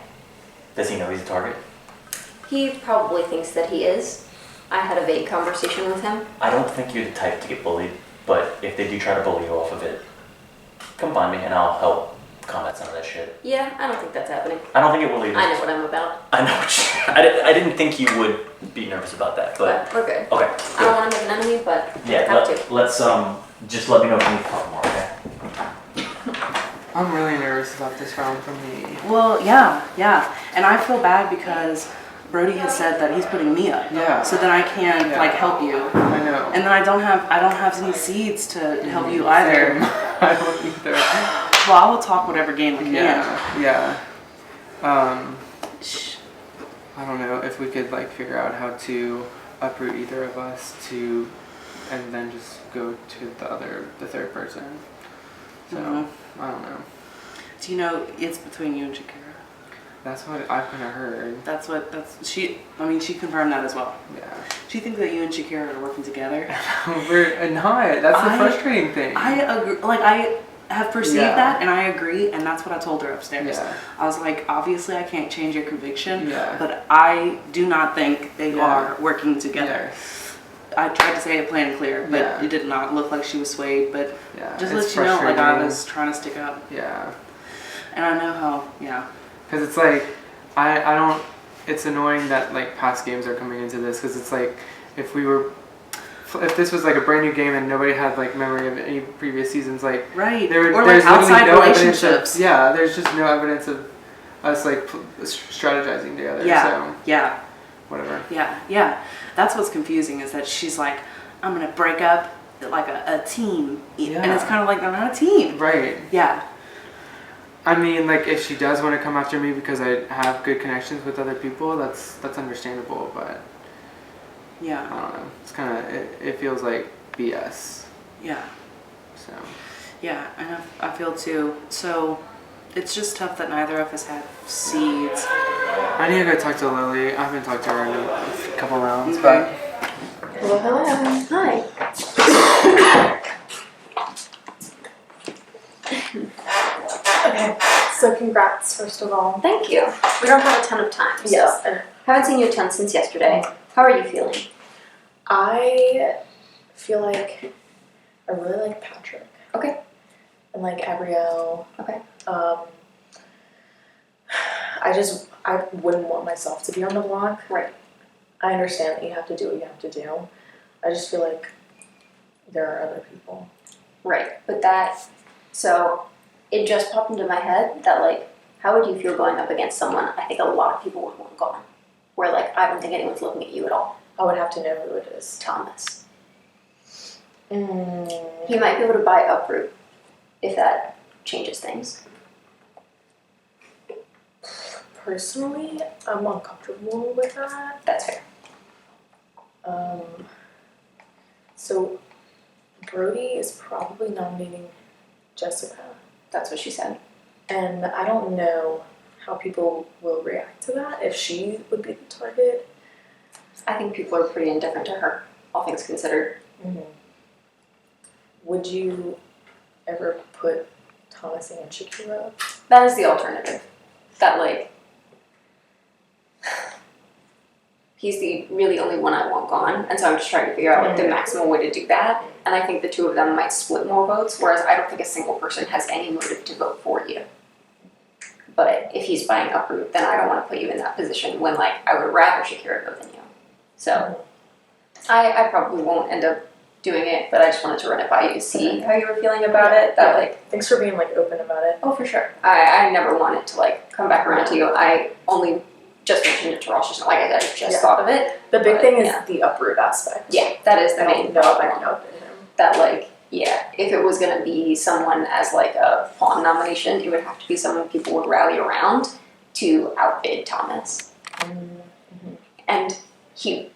Does he know he's a target?
He probably thinks that he is. I had a vague conversation with him.
I don't think you're the type to get bullied, but if they do try to bully you off of it, come find me and I'll help combat some of that shit.
Yeah, I don't think that's happening.
I don't think it will either.
I know what I'm about.
I know. I didn't think you would be nervous about that, but
We're good.
okay.
I don't want to make an enemy, but
Yeah,
have to.
let's just let me know if you need to talk more, okay?
I'm really nervous about this round for me.
Well, yeah. And I feel bad because Brody has said that he's putting me up.
Yeah.
So then I can like help you.
I know.
And then I don't have any seeds to help you either.
I don't either.
Well, I will talk whatever game we can.
Yeah. I don't know if we could like figure out how to uproot either of us to, and then just go to the third person. So I don't know.
Do you know it's between you and Shakira?
That's what I've kind of heard.
She confirmed that as well.
Yeah.
She thinks that you and Shakira are working together.
We're not. That's the
I-
frustrating thing.
I agree. Like, I have perceived
Yeah.
that, and I agree, and that's what I told her upstairs.
Yeah.
I was like, obviously, I can't change your conviction,
Yeah.
but I do not think they
Yeah.
are working together. I tried to say it plain and clear, but
Yeah.
it did not look like she was swayed. But
Yeah,
just
it's
let you know, like, I
frustrating.
was trying to stick up.
Yeah.
And I know how, yeah.
Because it's like, I don't, it's annoying that like past games are coming into this because it's like, if this was like a brand new game and nobody had like memory of any previous seasons, like
Right.
there,
Or, like,
there's literally
outside
no evidence
relationships.
of, yeah, there's just no evidence of us like strategizing together.
Yeah,
So
yeah.
whatever.
Yeah. That's what's confusing is that she's like, I'm gonna break up like a team, and it's kind of like, I'm not a team.
Right.
Yeah.
I mean, like if she does want to come after me because I have good connections with other people, that's understandable. But
yeah,
I don't know. It's kind of it feels like BS.
Yeah.
So.
Yeah, and I feel too. So it's just tough that neither of us have seeds.
I need to go talk to Lily. I haven't talked to her in a couple rounds,
Okay.
but.
Hello.
Hi.
Okay, so congrats, first of all.
Thank you. We don't have a ton of time, so
Yes, I know.
haven't seen you a ton since yesterday. How are you feeling?
I feel like I really like Patrick.
Okay.
And like Abrielle.
Okay.
I wouldn't want myself to be on the block.
Right.
I understand that you have to do what you have to do. I just feel like there are other people.
Right. But so it just popped into my head that, like, how would you feel going up against someone I think a lot of people would want gone? Where, like, I don't think anyone's looking at you at all.
I would have to know who it is.
Thomas.
Mm.
He might be able to buy Uproot if that changes things.
Personally, I'm uncomfortable with that.
That's fair.
So Brody is probably nominating Jessica.
That's what she said.
And I don't know how people will react to that, if she would be the target.
I think people are pretty indifferent to her, all things considered.
Mm-hmm. Would you ever put Thomas and Shakira up?
That is the alternative. That, like, he's the really only one I want gone, and so I'm just trying to figure out, like, the maximum way to do that. And I think the two of them might split more votes, whereas I don't think a single person has any motive to vote for you. But if he's buying Uproot, then I don't want to put you in that position when, like, I would rather Shakira go than you. So I probably won't end up doing it, but I just wanted to run it by you to see how you were feeling about it. That, like,
thanks for being, like, open about it.
oh, for sure. I never wanted to, like, come back around to you. I only just mentioned it to Ross, just like I said, I just thought of it.
The big
But,
thing is
yeah.
the Uproot aspect.
Yeah, that is the
I
main
don't know if I
problem.
can help him.
That, like, yeah, if it was gonna be someone as, like, a pawn nomination, it would have to be someone people would rally around to outbid Thomas.
Mm-hmm.
And he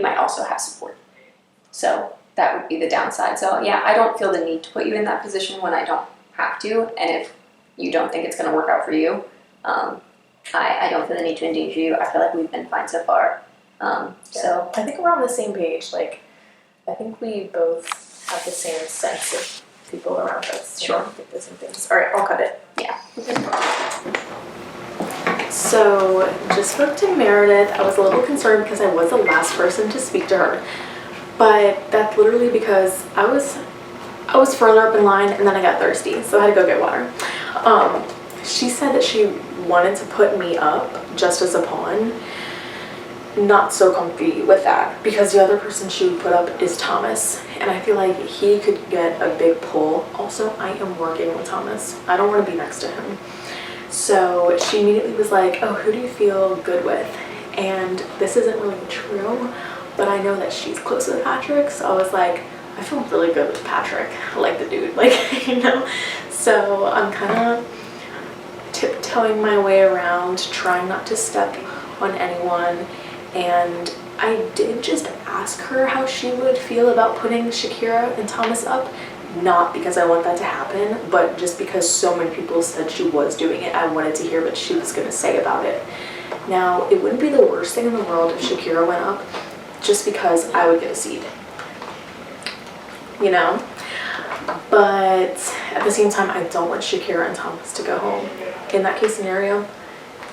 might also have support. So that would be the downside. So yeah, I don't feel the need to put you in that position when I don't have to. And if you don't think it's gonna work out for you, I don't feel the need to endanger you. I feel like we've been fine so far. So
I think we're on the same page. Like, I think we both have the same sense of people around us.
Sure.
I think the same things. All right, I'll cut it.
yeah.
So, just spoke to Meredith. I was a little concerned because I was the last person to speak to her. But that's literally because I was further up in line and then I got thirsty, so I had to go get water. She said that she wanted to put me up just as a pawn. Not so comfy with that because the other person she would put up is Thomas, and I feel like he could get a big pull. Also, I am working with Thomas. I don't want to be next to him. So she immediately was like, oh, who do you feel good with? And this isn't really true, but I know that she's close with Patrick, so I was like, I feel really good with Patrick. I like the dude, like, you know? So I'm kind of tiptoeing my way around, trying not to step on anyone. And I did just ask her how she would feel about putting Shakira and Thomas up. Not because I want that to happen, but just because so many people said she was doing it. I wanted to hear what she was going to say about it. Now, it wouldn't be the worst thing in the world if Shakira went up, just because I would get a seed. You know? But at the same time, I don't want Shakira and Thomas to go home. In that case scenario,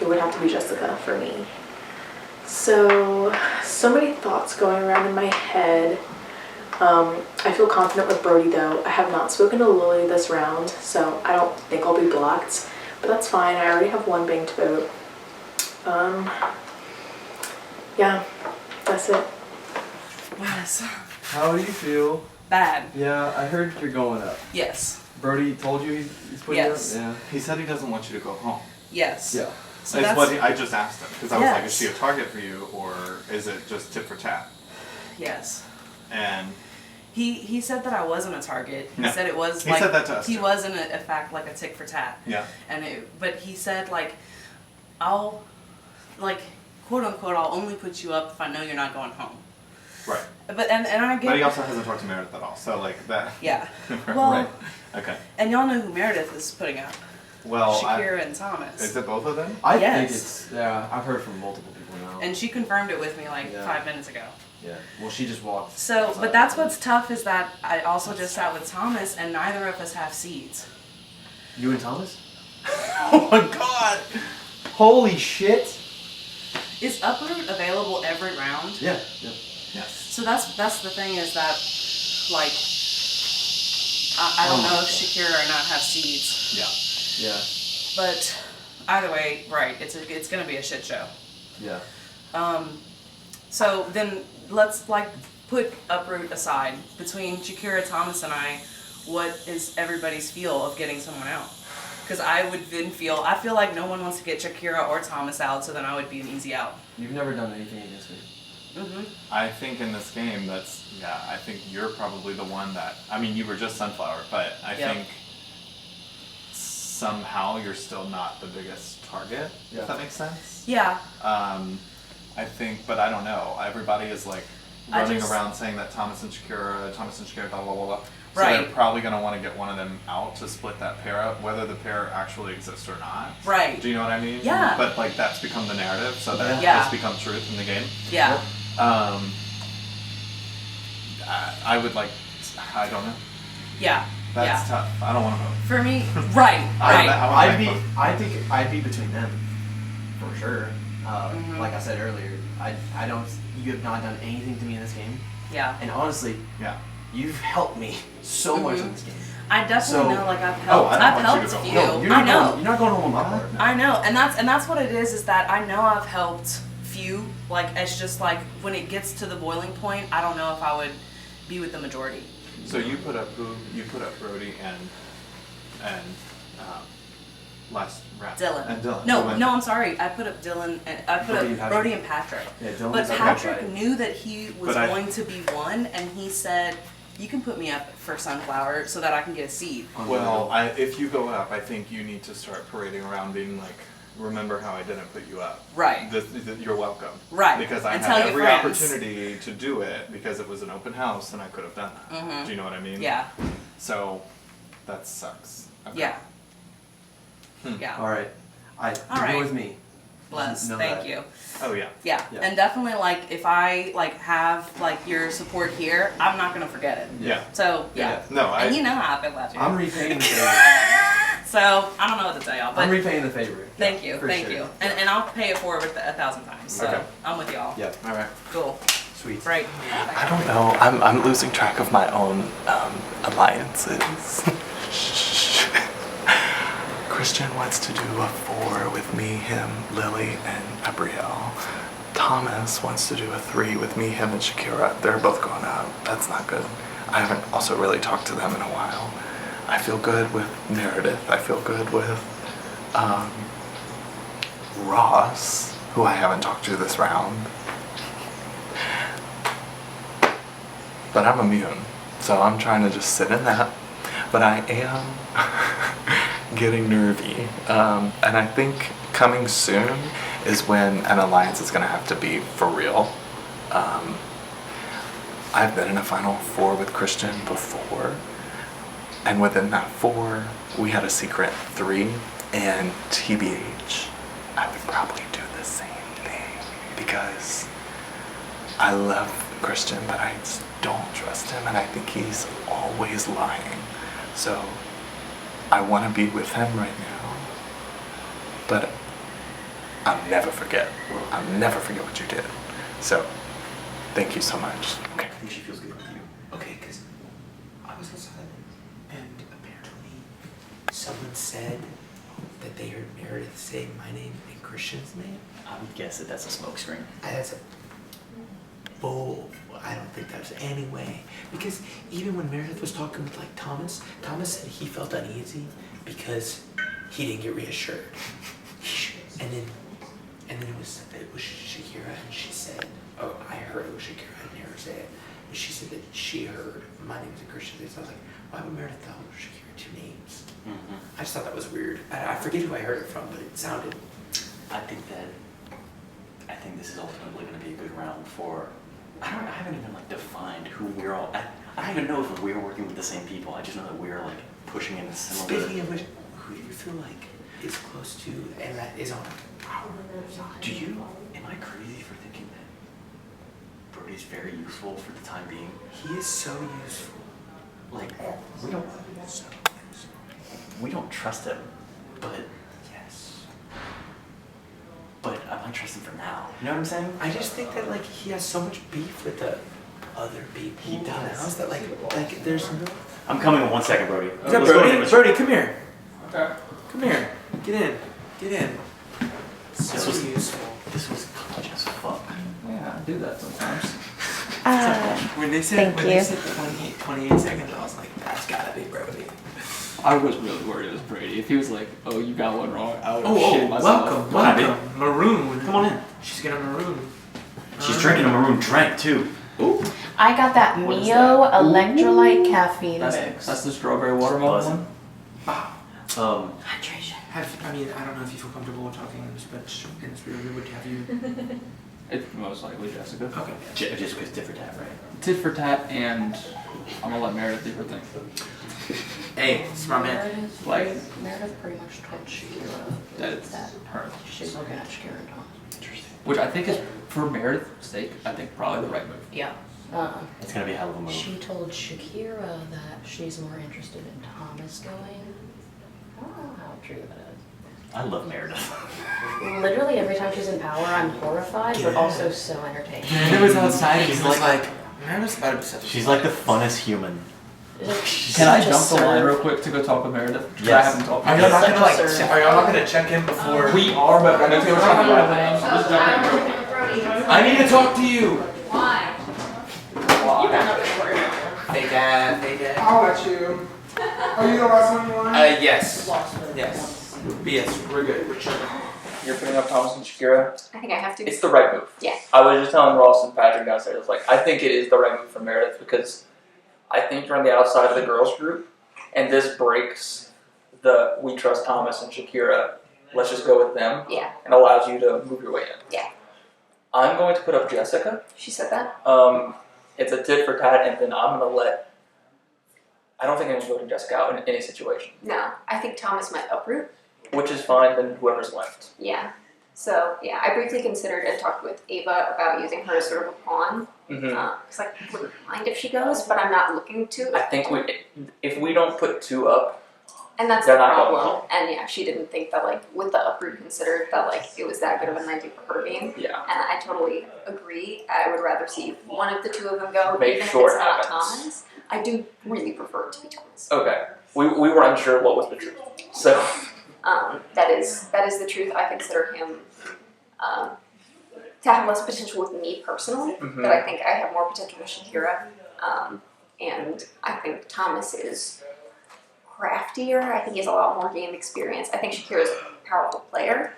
it would have to be Jessica for me. So many thoughts going around in my head. I feel confident with Brody though. I have not spoken to Lily this round, so I don't think I'll be blocked. But that's fine, I already have one banked vote. Yeah, that's it.
Yes.
How do you feel?
Bad.
Yeah, I heard you're going up.
Yes.
Brody told you he's putting
Yes.
you up? Yeah.
He said he doesn't want you to go home.
Yes.
Yeah.
So
That's
that's
what I just asked him because I was like,
Yes.
is she a target for you or is it just tit for tat?
yes.
And
He said that I wasn't a target. He
No.
said it was
He
like
said that to us,
he
too.
wasn't a fact like a tick for tat.
yeah,
But he said like I'll like quote unquote I'll only put you up if I know you're not going home.
right.
But and I get
But he also hasn't talked to Meredith at all, so like that.
Yeah.
right.
Well,
Okay.
and y'all know who Meredith is putting up.
Well,
Shakira and Thomas.
is it both of them?
I
Yes.
think it's, yeah, I've heard from multiple people now.
And she confirmed it with me like
Yeah.
5 minutes ago.
Yeah, well, she just walked.
So,
outside.
but that's what's tough is that I also just sat with Thomas and neither of us have seeds.
You and Thomas? Oh my god! Holy shit!
Is Uproot available every round?
Yeah, yeah.
Yes.
So that's the thing is that, like, I don't know if Shakira or not have seeds.
Yeah.
Yeah.
But either way, right? It's gonna be a shit show.
Yeah.
So then let's like put Uproot aside. Between Shakira, Thomas, and I, what is everybody's feel of getting someone out? Because I would then I feel like no one wants to get Shakira or Thomas out, so then I would be an easy out.
You've never done anything against me.
Mm-hmm.
I think in this game, I think you're probably the one that, I mean, you were just Sunflower, but I
Yep.
think somehow you're still not the biggest target,
Yeah.
if that makes sense.
Yeah.
I think, but I don't know. Everybody is like
I
running
just-
around saying that Thomas and Shakira, blah, blah, blah, blah. So
Right.
they're probably going to want to get one of them out to split that pair up, whether the pair actually exists or not.
Right.
Do you know what I mean?
Yeah.
But like that's become the narrative, so that
Yeah.
has become truth in the game.
Yeah.
I would like, I don't know.
Yeah.
That's
yeah.
tough. I don't want to vote.
For me, right.
I think I'd be between them, for sure.
Mhm.
Like I said earlier, I don't. You have not done anything to me in this game.
Yeah.
And honestly,
yeah,
you've helped me so much
Mhm.
in this game.
I definitely
So-
know, like I've
Oh,
helped.
I don't
I've
want you to
helped
go
few.
home. No, you're not
I know.
going- you're not going home on my part.
I know, and that's what it is that I know I've helped few. Like it's just like when it gets to the boiling point, I don't know if I would be with the majority.
So you put up who? You put up Brody and last round.
Dylan.
And Dylan.
No,
Dylan.
no, I'm sorry. I put up Dylan and I put
Brody and
up
Patrick.
Brody and Patrick.
Yeah, Dylan
But
was up
Patrick
outside.
knew that he was
But I-
going to be one, and he said, "You can put me up for Sunflower so that I can get a seed."
Well, if you go up, I think you need to start parading around, being like, "Remember how I didn't put you up?
Right.
You're welcome.
Right.
Because I
And
had
tell your
every
friends.
opportunity to do it because it was an open house and I could have done that.
Mhm.
Do you know what I mean?
Yeah.
So, that sucks. Okay.
Yeah.
Hmm.
Yeah.
All right.
All
You're
right.
with me.
Bless.
Know
Thank
that.
you.
Oh yeah.
Yeah.
Yeah.
And definitely like if I like have like your support here, I'm not gonna forget it.
Yeah.
So yeah.
Yeah.
No,
And you know how I feel about you.
I'm repaying the favor.
So I don't know what to tell y'all, but
I'm repaying the favor.
thank you,
For
thank
sure.
you, and I'll pay it forward 1,000 times. So
Okay.
I'm with y'all.
Yeah.
All right.
Cool.
Sweet.
Right.
I don't know. I'm losing track of my own alliances. Christian wants to do a 4 with me, him, Lily, and Abrielle. Thomas wants to do a 3 with me, him, and Shakira. They're both going up. That's not good. I haven't also really talked to them in a while. I feel good with Meredith. I feel good with Ross, who I haven't talked to this round. But I'm immune, so I'm trying to just sit in that. But I am getting nervy. And I think coming soon is when an alliance is going to have to be for real. I've been in a Final Four with Christian before. And within that 4, we had a secret 3. And TBH, I would probably do the same thing. Because I love Christian, but I just don't trust him, and I think he's always lying. So I want to be with him right now, but I'll never forget. I'll never forget what you did. So thank you so much.
Okay, I think she feels good with you. Okay, because I was outside and apparently someone said that they heard Meredith say my name and Christian's name.
I would guess that that's a smokescreen.
That's a bull. I don't think that's any way. Because even when Meredith was talking with like Thomas said he felt uneasy because he didn't get reassured. And then it was Shakira, and she said, oh, I heard it was Shakira, I didn't hear her say it. But she said that she heard my name is a Christian. So I was like, why would Meredith tell Shakira 2 names?
Mm-hmm.
I just thought that was weird. I forget who I heard it from, but it sounded.
I think this is ultimately going to be a good round for. I haven't even like defined who we're all. I don't even know if we're working with the same people. I just know that we're like pushing in a similar.
Speaking of which, who do you feel like is close to and that is on our side?
Am I crazy for thinking that Brody's very useful for the time being?
He is so useful.
Like we don't trust him, but
yes.
But I might trust him for now. You know what I'm saying?
I just think that like he has so much beef with the other people.
He does.
That like there's no.
I'm coming in 1 second, Brody.
Is that Brody? Brody, come here.
Okay.
Come here. Get in. Get in. So
This was
useful.
This was clutch as fuck.
Yeah, I do that sometimes.
When they said 28 seconds, I was like, that's gotta be Brody.
I was really worried it was Brady. If he was like, oh, you got one wrong, I would have shit myself.
Welcome. Maroon.
Come on in.
She's gonna maroon.
She's drinking a maroon drink too.
Ooh.
I got that
What is
Mio electrolyte caffeine mix.
That's the strawberry watermelon one?
Hydration.
I don't know if you feel comfortable talking in this, but in this room, would have you?
It's most likely Jessica.
Okay.
Jessica's tit for tat, right?
Tit for tat, and I'm gonna let Meredith do her thing.
Hey, smart man.
Meredith pretty much told Shakira
That's
that
her.
she's looking at Shakira and Tom.
Which I think is, for Meredith's sake, I think probably the right move.
Yeah.
It's gonna be a hell of a move.
She told Shakira that she's more interested in Thomas going. I don't know how true that is.
I love Meredith.
Literally every time she's in power, I'm horrified, but also so entertained.
Meredith was outside.
She's
He's like, Meredith's about to be such a.
She's like the funnest human.
Can I jump the line real quick to go talk with Meredith?
Yes.
I haven't talked
Are
to
y'all
her.
not gonna like? Are y'all not gonna check in before?
We are, but I know they were talking about things. Just jump in real quick.
I need to talk to you.
Why?
Hey dad. Hey dad.
I'll let you. Are you the last one in line?
Yes. Yes. Yes, we're good. We're chilling.
You're putting up Thomas and Shakira.
I think I have to.
It's the right move.
Yeah.
I was just telling Ross and Patrick downstairs, like, I think it is the right move for Meredith because I think you're on the outside of the girls group, and this breaks the we trust Thomas and Shakira, let's just go with them,
Yeah.
and allows you to move your way in.
Yeah.
I'm going to put up Jessica.
She said that.
It's a tit for tat, and then I'm going to I don't think anyone's voting Jessica out in any situation,
No, I think Thomas might uproot.
which is fine, then whoever's left.
Yeah. So yeah, I briefly considered and talked with Ava about using her as sort of a pawn.
Mm-hmm.
It's like I wouldn't mind if she goes, but I'm not looking to.
I think if we don't put 2 up,
And that's
they're
the
not going
problem. And yeah, she didn't think that like with the uproot considered that like it was that good of an idea for her being.
Yeah.
And I totally agree. I would rather see one of the 2 of them go,
Make
even
sure
if it's
it
not
happens.
Thomas. I do really prefer it to be Thomas.
Okay. We were unsure what was the truth. So
That is the truth. I consider him to have less potential with me personally,
Mhm.
but I think I have more potential with Shakira. And I think Thomas is craftier. I think he has a lot more game experience. I think Shakira is a powerful player,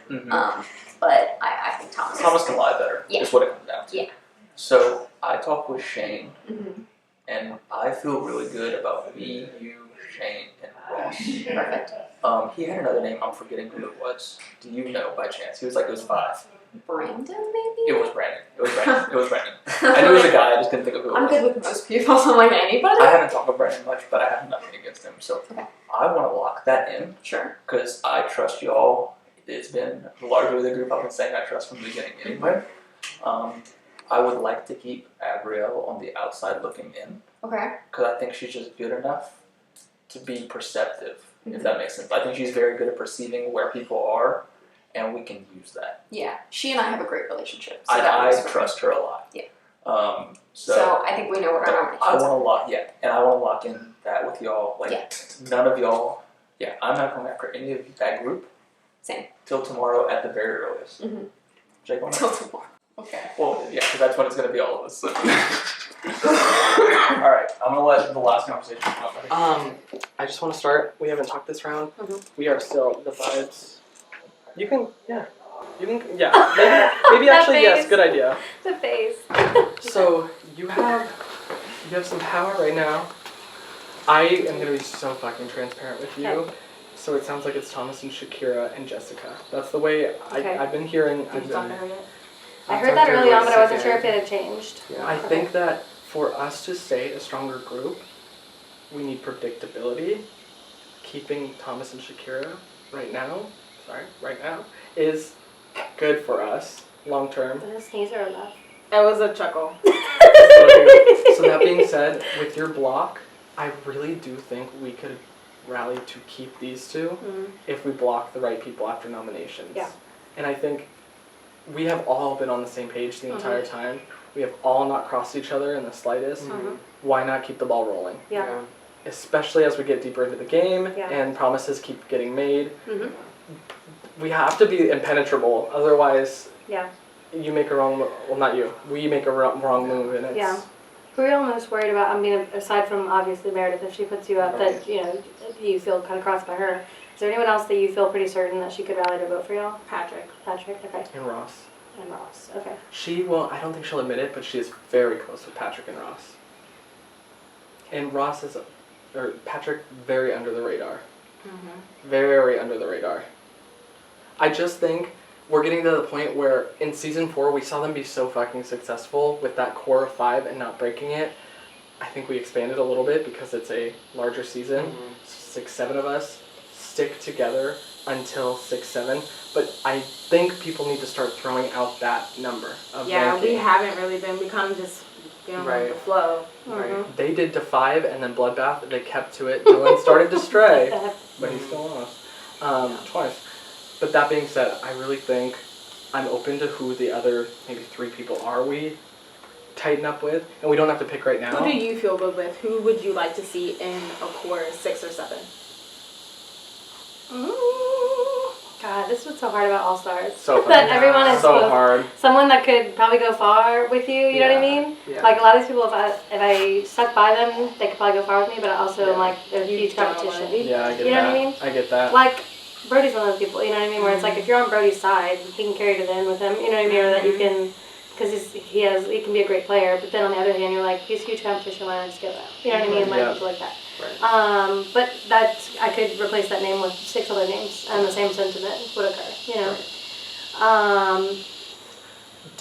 but I think Thomas
can lie better,
Yeah.
is what it comes down to.
Yeah.
So I talked with Shane,
Mhm.
and I feel really good about me, you, Shane, and Ross.
Perfect.
He had another name, I'm forgetting who it was. Do you know by chance? He was like, it was 5.
Brandon, maybe?
It was Brandon. It was Brandon. I knew it was a guy, I just couldn't think of who it
I'm
was.
good with most people, so I'm like anybody.
I haven't talked with Brandon much, but I have nothing against him. So
Okay.
I want to lock that in.
Sure.
Because I trust y'all. It's been largely the group I've been saying I trust from the beginning anyway. I would like to keep Abrielle on the outside looking in.
Okay.
Because I think she's just good enough to be perceptive, if that makes sense. I think she's very good at perceiving where people are, and we can use that.
Yeah, she and I have a great relationship. So that
I
works for me.
trust her a lot.
Yeah.
So
I think we know what our
I
nominations
want
are.
to lock, and I want to lock in that with y'all. Like, none of y'all. Yeah, I'm not going after any of that group.
Same.
Till tomorrow at the very earliest.
Mm-hmm.
Jake, want
Till tomorrow. Okay.
Well, yeah, because that's when it's going to be all of us. So. All right, I'm going to let the last conversation come.
I just want to start. We haven't talked this round. We are still divided. You can, yeah. Maybe actually, yes, good idea.
The face.
So, you have some power right now. I am going to be so fucking transparent with you.
Okay.
So it sounds like it's Thomas and Shakira and Jessica. That's the way
Okay.
I've been hearing.
Did you talk to her yet? I
I've
heard
talked
that
to her
early on,
like
but I wasn't
second.
sure if it had changed.
I think that for us to stay a stronger group, we need predictability. Keeping Thomas and Shakira right now is good for us long term.
The sneeze are enough.
That was a chuckle.
So that being said, with your block, I really do think we could rally to keep these two if we block the right people after nominations.
Yeah.
And I think we have all been on the same page the entire time. We have all not crossed each other in the slightest. Why not keep the ball rolling?
Yeah.
Especially as we get deeper into the game and promises keep getting made. We have to be impenetrable, otherwise you make a wrong well, not you. We make a wrong move and it's...
Yeah. Who are you most worried about? I mean, aside from obviously Meredith, if she puts you up, that you feel kind of crossed by her. Is there anyone else that you feel pretty certain that she could rally to vote for y'all?
Patrick.
Patrick, okay.
And Ross.
And Ross, okay.
She won't, I don't think she'll admit it, but she is very close with Patrick and Ross. And Ross is, or Patrick, very under the radar. Very under the radar. I just think we're getting to the point where in season 4 we saw them be so fucking successful with that core of 5 and not breaking it. I think we expanded a little bit because it's a larger season. 6, 7 of us stick together until 6, 7. But I think people need to start throwing out that number of ranking.
We haven't really been. We kind of just going with the flow.
Right. They did to 5 and then Bloodbath. They kept to it. Dylan started to stray, but he still lost twice. But that being said, I really think I'm open to who the other maybe 3 people are we tighten up with, and we don't have to pick right now.
Who do you feel good with? Who would you like to see in a core 6 or 7?
God, this was so hard about All Stars.
So
that everyone is
so hard.
Someone that could probably go far with you. You know what I mean?
Yeah.
Like a lot of these people, if I stuck by them, they could probably go far with me. But I also am like there's huge competition.
Yeah, I get
you know
that.
what I mean?
I get that.
Like Brody's one of those people. You know what I mean? Where it's like if you're on Brody's side, he can carry to the end with him. You know what I mean? Or that you can. Because he can be a great player, but then on the other hand, you're like, he's huge competition, why not just give it up? You know what I mean? Like, people like that.
Right.
But I could replace that name with 6 other names, and the same sentiment would occur, you know?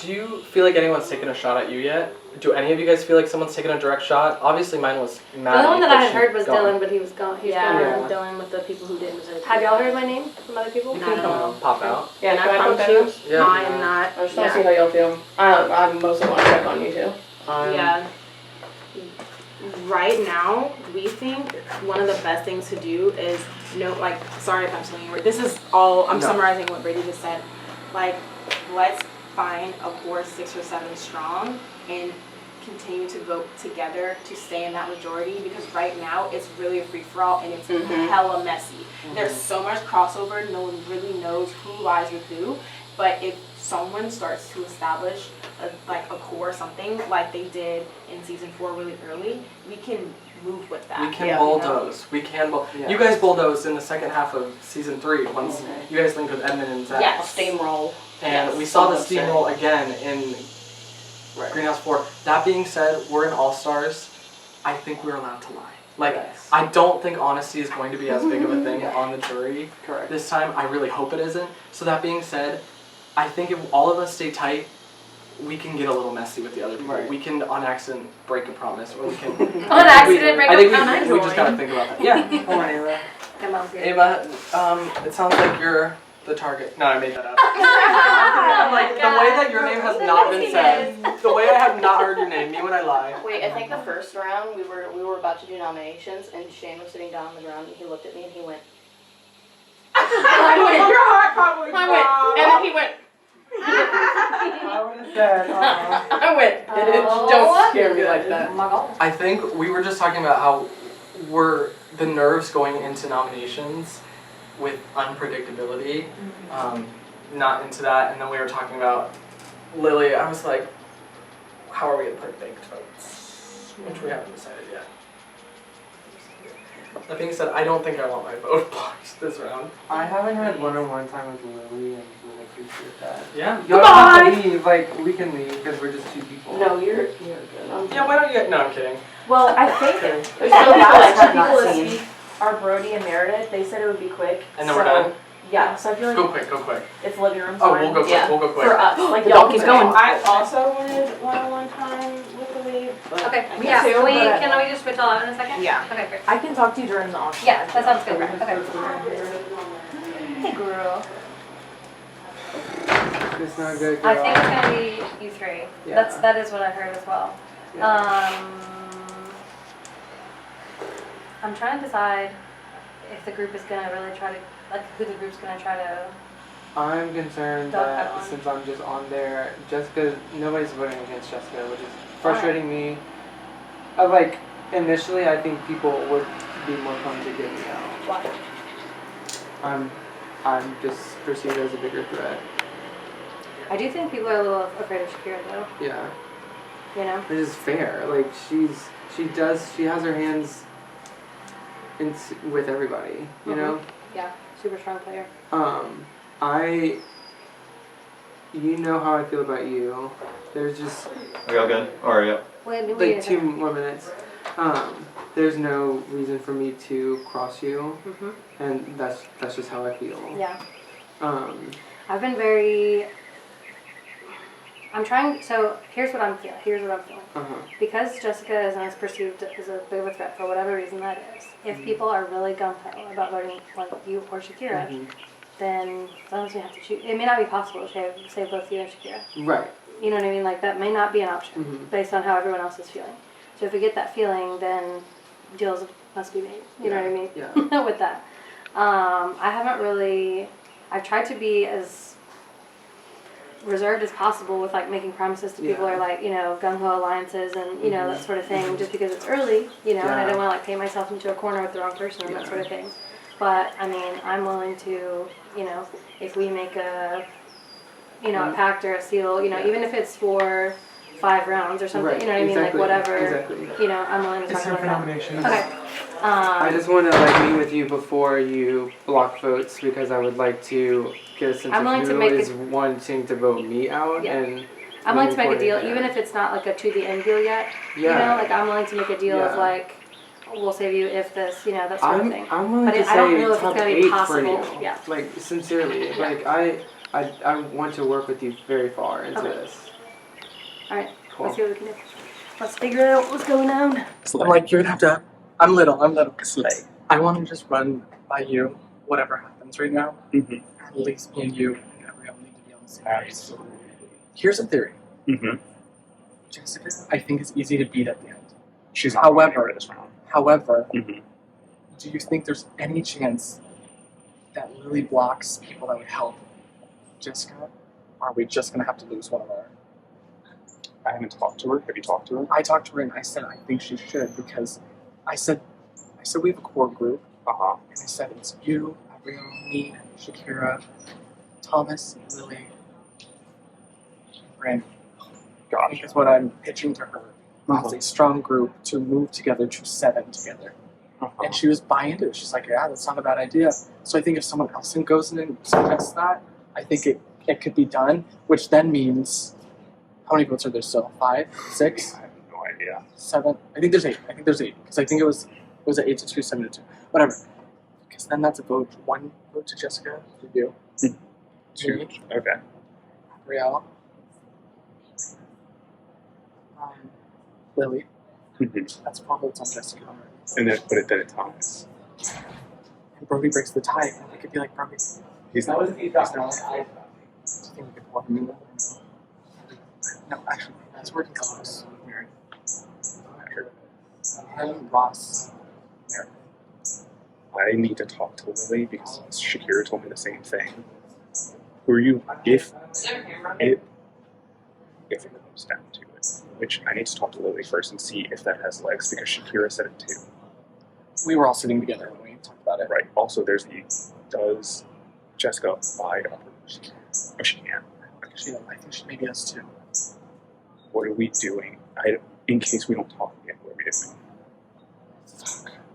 Do you feel like anyone's taken a shot at you yet? Do any of you guys feel like someone's taken a direct shot? Obviously mine was Maddie.
The only one that
but
I had
she
heard was
gone.
Dylan, but he was gone. He's gone.
Dylan with the people who didn't deserve it.
Have y'all heard my name from other people?
No.
Pop out.
Yeah, and
Can I
I
put
promise
that
you,
Yeah.
I am not.
I just want to see how y'all feel. I mostly want to check on you too.
Yeah. Right now, we think one of the best things to do is sorry if I'm saying your word. This is all, I'm summarizing what Brady just said. Like, let's find a core 6 or 7 strong and continue to vote together to stay in that majority, because right now it's really a free-for-all and it's hella messy. There's so much crossover, no one really knows who lies with who, but if someone starts to establish a core something like they did in season 4 really early, we can move with that.
We can bulldoze. We can You guys bulldozed in the second half of season 3 once you guys linked with Edmund and Zach.
Yes. Steamroll.
And we saw the steamroll again in Greenhouse 4. That being said, we're in All Stars. I think we're allowed to lie. Like, I don't think honesty is going to be as big of a thing on the jury this time. I really hope it isn't. So that being said, I think if all of us stay tight, we can get a little messy with the other people. We can on accident break a promise, or we can
on accident break a promise.
we just gotta think about that. Yeah.
Come on, Ava.
Come on,
Ava, it sounds like you're the target. No, I made that up. I'm like, the way that your name has not been said, the way I have not heard your name, me when I lie.
Wait, I think the first round we were about to do nominations, and Shane was sitting down on the ground, and he looked at me and he went. I went.
Your heart probably.
I went, and then he went.
I would have said.
I went. Don't scare me like that.
I think we were just talking about how the nerves going into nominations with unpredictability, not into that, and then we were talking about Lily. I was like, how are we gonna put baked votes, which we haven't decided yet. That being said, I don't think I want my vote blocked this round.
I haven't had one-on-one time with Lily, and really appreciate that.
Yeah.
You don't have to leave. Like, we can leave because we're just 2 people.
No, you're good.
Yeah, why don't you? No, I'm kidding.
Well, I think
Okay.
the last 2 people to speak are Brody and Meredith. They said it would be quick.
And then we're done?
Yeah, so I feel like
Go quick.
it's living room
Oh,
time.
we'll go quick, we'll go quick.
For us, like
The
y'all
dog
keep
keeps
going.
I also wanted one-on-one time with Lily. But
Okay,
I
yeah,
guess-
can we
but-
just switch all out in a second?
Yeah.
Okay, great.
I can talk to you during the auction.
Yeah, that sounds good.
Okay.
Okay. Hey, girl.
It's not good.
I
girl.
think it's gonna be you 3.
Yeah.
That is what I heard as well. I'm trying to decide if the group is gonna really try to, like, who the group's gonna try to.
I'm concerned
Dog
that
pile on.
since I'm just on there, Jessica, nobody's voting against Jessica, which is frustrating me. Like, initially, I think people would be more prone to get me out.
Why?
I'm just perceived as a bigger threat.
I do think people are a little afraid of Shakira though.
Yeah.
You know?
Which is fair. Like, she has her hands with everybody, you know?
Yeah, super strong player.
You know how I feel about you. There's just
Are y'all good? Or yeah?
like 2 more minutes. There's no reason for me to cross you, and that's just how I feel.
Yeah.
Um,
I'm trying, so here's what I'm feeling.
uh-huh.
Because Jessica is not perceived as a bit of a threat for whatever reason that is, if people are really gung-ho about voting like you or Shakira, then sometimes we have to choose. It may not be possible to say both you and Shakira.
Right.
You know what I mean? Like, that may not be an option based on how everyone else is feeling. So if we get that feeling, then deals must be made. You know what I mean?
Yeah.
With that. I've tried to be as reserved as possible with like making promises to people or like, you know, gung-ho alliances and, you know, that sort of thing, just because it's early, you know, and I don't want to like paint myself into a corner with the wrong person and that sort of thing. But I mean, I'm willing to, you know, if we make a, you know, a pact or a seal, you know, even if it's for 5 rounds or something, you know what I mean, like whatever, you know, I'm willing to talk about that. Okay.
I just want to like meet with you before you block votes because I would like to get a sense
I'm willing
of
to
who
make
is wanting to vote me out and.
I'm willing to make a deal,
moving
even if it's not like a to the end deal yet. You
Yeah.
know, like I'm willing to make a deal of
Yeah.
like, we'll save you if this, you know, that sort of thing.
I'm willing
But
to
I don't
say
know if it's
top
gonna
8
be
for
possible.
you.
Yeah.
Like sincerely,
Yeah.
like I want to work with you very far into this.
All right.
Cool.
Let's see what we can do. Let's figure out what's going on.
I'm like, you're gonna have to. I'm little. I want to just run by you, whatever happens right now. At least me and you and everyone need to be on the same page. Here's a theory. Jessica, I think, is easy to beat at the end.
She's
however, do you think there's any chance that Lily blocks people that would help Jessica? Or are we just gonna have to lose one of our?
I haven't talked to her. Have you talked to her?
I talked to her and I said I think she should because I said we have a core group. And I said it's you, Abigail, me, Shakira, Thomas, Lily, Brandon. I think is what I'm pitching to her as a strong group to move together to 7 together. And she was buying into it. She's like, yeah, that's not a bad idea. So I think if someone else goes in and suggests that, I think it could be done, which then means how many votes are there still? 5? 6?
I have no idea.
7? I think there's 8. Because I think it was 8 to 2, 7 to 2. Whatever. Because then that's a vote. 1 vote to Jessica for you. 2.
Okay.
Brielle. Lily. That's 4 votes on Jessica already.
And then put it then at Thomas.
And Brody breaks the tie. And we could be like, Brody,
He's
That
not.
was the feedback that I think we could walk him in there. No, actually, that's working class. Mary. Him, Ross, Mary.
I need to talk to Lily because Shakira told me the same thing. Who are you? If it comes down to it, which I need to talk to Lily first and see if that has legs because Shakira said it too.
We were all sitting together when we talked about it.
Right. Also, there's does Jessica buy a person? Oh, she can.
I think she maybe has two.
What are we doing? In case we don't talk again, what are we doing?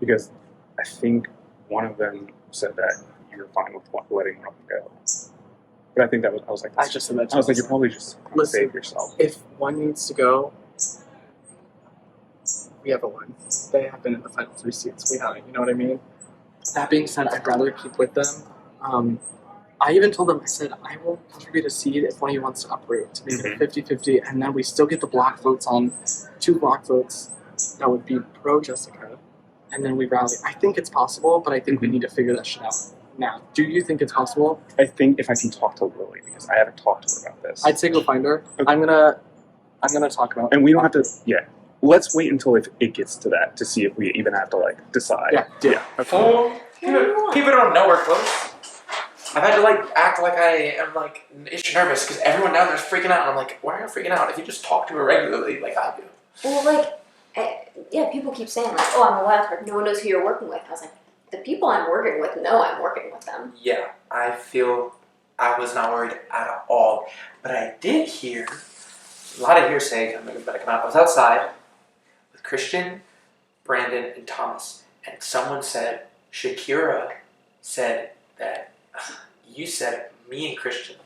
Because I think one of them said that you were fine with letting one of them go. But I think that was, I was like,
I just said that.
I was like, you're probably just trying to save yourself.
If one needs to go, we have a one. They have been in the final 3 seats. We haven't. You know what I mean? That being said, I'd rather keep with them. I even told them, I said, I will contribute a seed if one of you wants to uproot to make it 50-50, and then we still get the block votes on 2 block votes that would be pro Jessica, and then we rally. I think it's possible, but I think we need to figure that shit out now. Do you think it's possible?
I think if I can talk to Lily, because I haven't talked to her about this.
I'd say go find her. Okay. I'm gonna talk about it.
And we don't have to, let's wait until if it gets to that to see if we even have to, like, decide.
Yeah.
Okay.
Keep it on nowhere close. I've had to act like I am itch nervous because everyone down there's freaking out. And I'm like, why are you freaking out? If you just talk to her regularly, like I do.
Well, people keep saying oh, I'm a wild card. No one knows who you're working with. I was like, the people I'm working with know I'm working with them.
Yeah, I feel I was not worried at all. But I did hear a lot of hearsay. I'm going to come out. I was outside with Christian, Brandon, and Thomas, and someone said Shakira said that. You said me and Christian.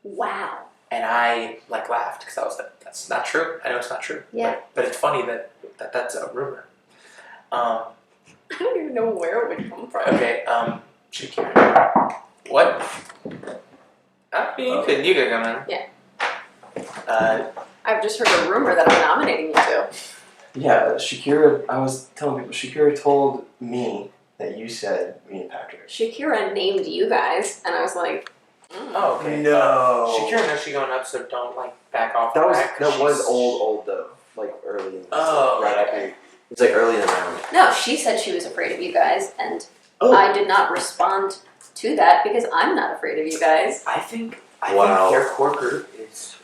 Wow.
And I laughed because I was like, that's not true. I know it's not true.
Yeah.
But it's funny that that's a rumor.
I don't even know where it would come from.
Okay, Shakira. What? You could come in.
Yeah. I've just heard a rumor that I'm nominating you to.
Yeah, Shakira, I was telling people, Shakira told me that you said me and Patrick.
Shakira named you guys, and I was like,
Oh, okay.
No.
Shakira knows she's going up, so don't back off.
That
of
was old though, early in the
right
after. It was early in the round.
no, she said she was afraid of you guys, and I did not respond to that because I'm not afraid of you guys.
I think their core group is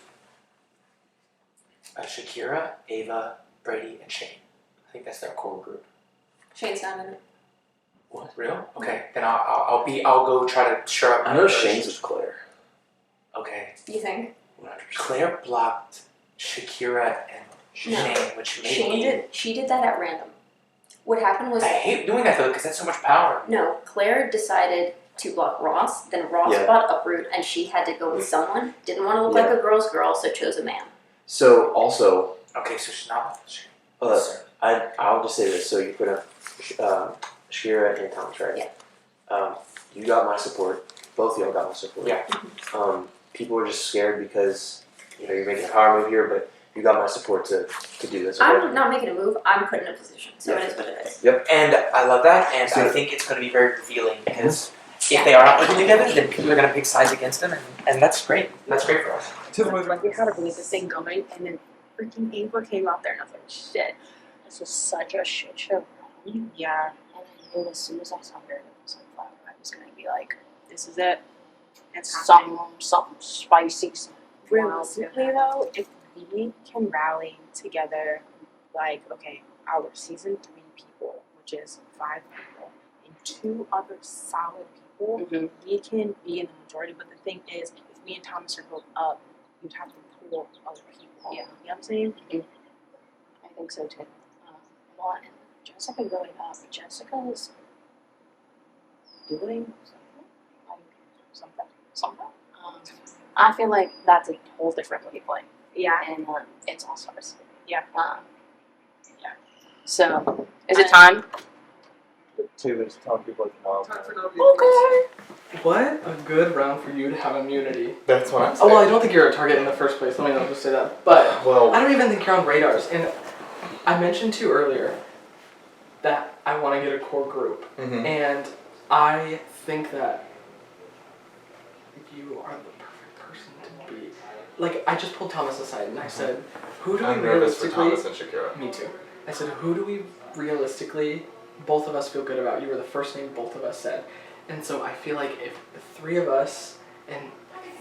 Shakira, Ava, Brady, and Shane. I think that's their core group.
Shane's not in it.
What? Real? Okay, then I'll go try to shore up my
I know
numbers.
Shane's with Claire.
Okay.
You think?
100%.
Claire blocked Shakira and Shane, which made me...
She did that at random. What happened was...
I hate doing that though, because that's so much power.
No, Claire decided to block Ross, then Ross bought Uproot, and she had to go with someone. Didn't want to look like a girl's girl, so chose a man.
So also...
Okay, so she's not...
I'll just say this, so you put up Shakira and Thomas, right?
Yeah.
You got my support. Both of y'all got my support.
Yeah.
People were just scared because, you're making a power move here, but you got my support to do this. Okay?
I'm not making a move, I'm put in a position, so it is what it is.
Yep.
And I love that, and I think it's going to be very revealing because if they are not working together, then people are going to pick sides against them, and that's great. That's great for us.
Like, we had to really this thing going, and then freaking Ava came out there, and I was like, shit, this was such a shit show. Yeah. And I knew as soon as I saw her, it was on fire. I was going to be like, this is it. It's something spicy. Realistically, though, if we can rally together, okay, our season 3 people, which is 5 people, and 2 other solid people, we can be in the majority. But the thing is, if me and Thomas are both up, you'd have to pull other people. Yeah. You know what I'm saying?
I think so too. Well, and Jessica going up. Jessica's doing something. I feel like that's a whole different wavelength.
Yeah.
And it's all stars.
Yeah.
Yeah. So, is it time?
Taylor's telling people
Okay. What a good round for you to have immunity.
That's what I'm
Oh,
saying.
well, I don't think you're a target in the first place. Let me not just say that. But I don't even think you're on radars. And I mentioned to you earlier that I want to get a core group. And I think that like I just pulled Thomas aside and I said, who do we
I'm nervous for
realistically?
Thomas and Shakira.
Me too. I said, who do we realistically, both of us feel good about? You were the first name both of us said. And so I feel like if the three of us and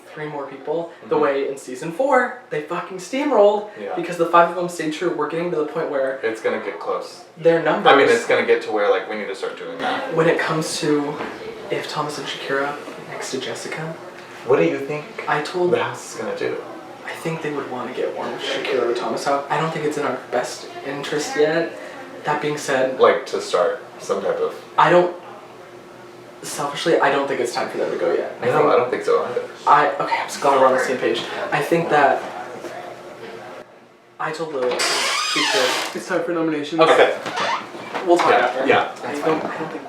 3 more people, the way in season 4, they fucking steamrolled because the 5 of them stayed true. We're getting to the point where
it's gonna get close.
Their numbers.
I mean, it's gonna get to where like we need to start doing that.
When it comes to if Thomas and Shakira next to Jessica,
what do you think
I told
the house is gonna do?
I think they would want to get one of Shakira or Thomas out. I don't think it's in our best interest yet. That being said,
like to start some type of.
Selfishly, I don't think it's time for them to go yet.
I don't think so either.
Okay, I'm so glad we're on the same page. I think that I told Lily she should.
It's time for nominations.
Okay. We'll talk after.
Yeah.
I don't think.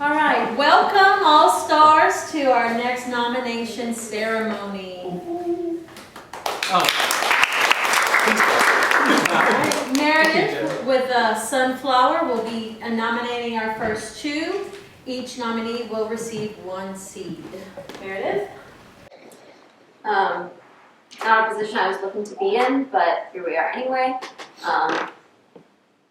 All right, welcome all stars to our next nomination ceremony. Meredith with Sunflower will be nominating our first 2. Each nominee will receive 1 seed. Meredith?
Not a position I was looking to be in, but here we are anyway. I'm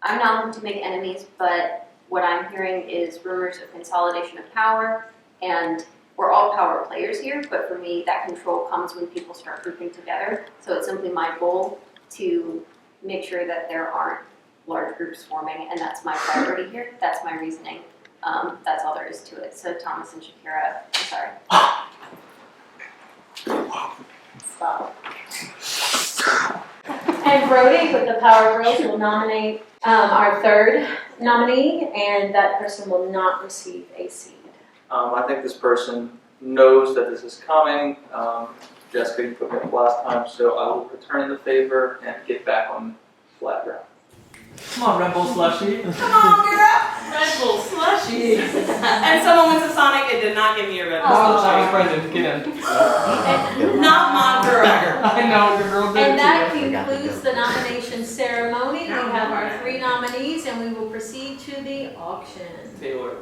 not looking to make enemies, but what I'm hearing is rumors of consolidation of power, and we're all power players here, but for me, that control comes when people start grouping together. So it's simply my goal to make sure that there aren't large groups forming, and that's my priority here. That's my reasoning. That's all there is to it. So Thomas and Shakira, I'm sorry. Stop.
And Brody with the Power Girls will nominate our 3rd nominee, and that person will not receive a seed.
I think this person knows that this is coming. Jessica, you put me up last time, so I will return the favor and get back on flat ground.
Come on, Red Bull Slushy.
Come on, girl. Red Bull Slushy. And someone went to Sonic and did not give me a Red Bull
Oh,
Slushy.
I was Brendan. Get in.
Not my girl.
I know, your girl did
And
it
that
too.
concludes the nomination ceremony. We have our 3 nominees, and we will proceed to the auction.
Taylor.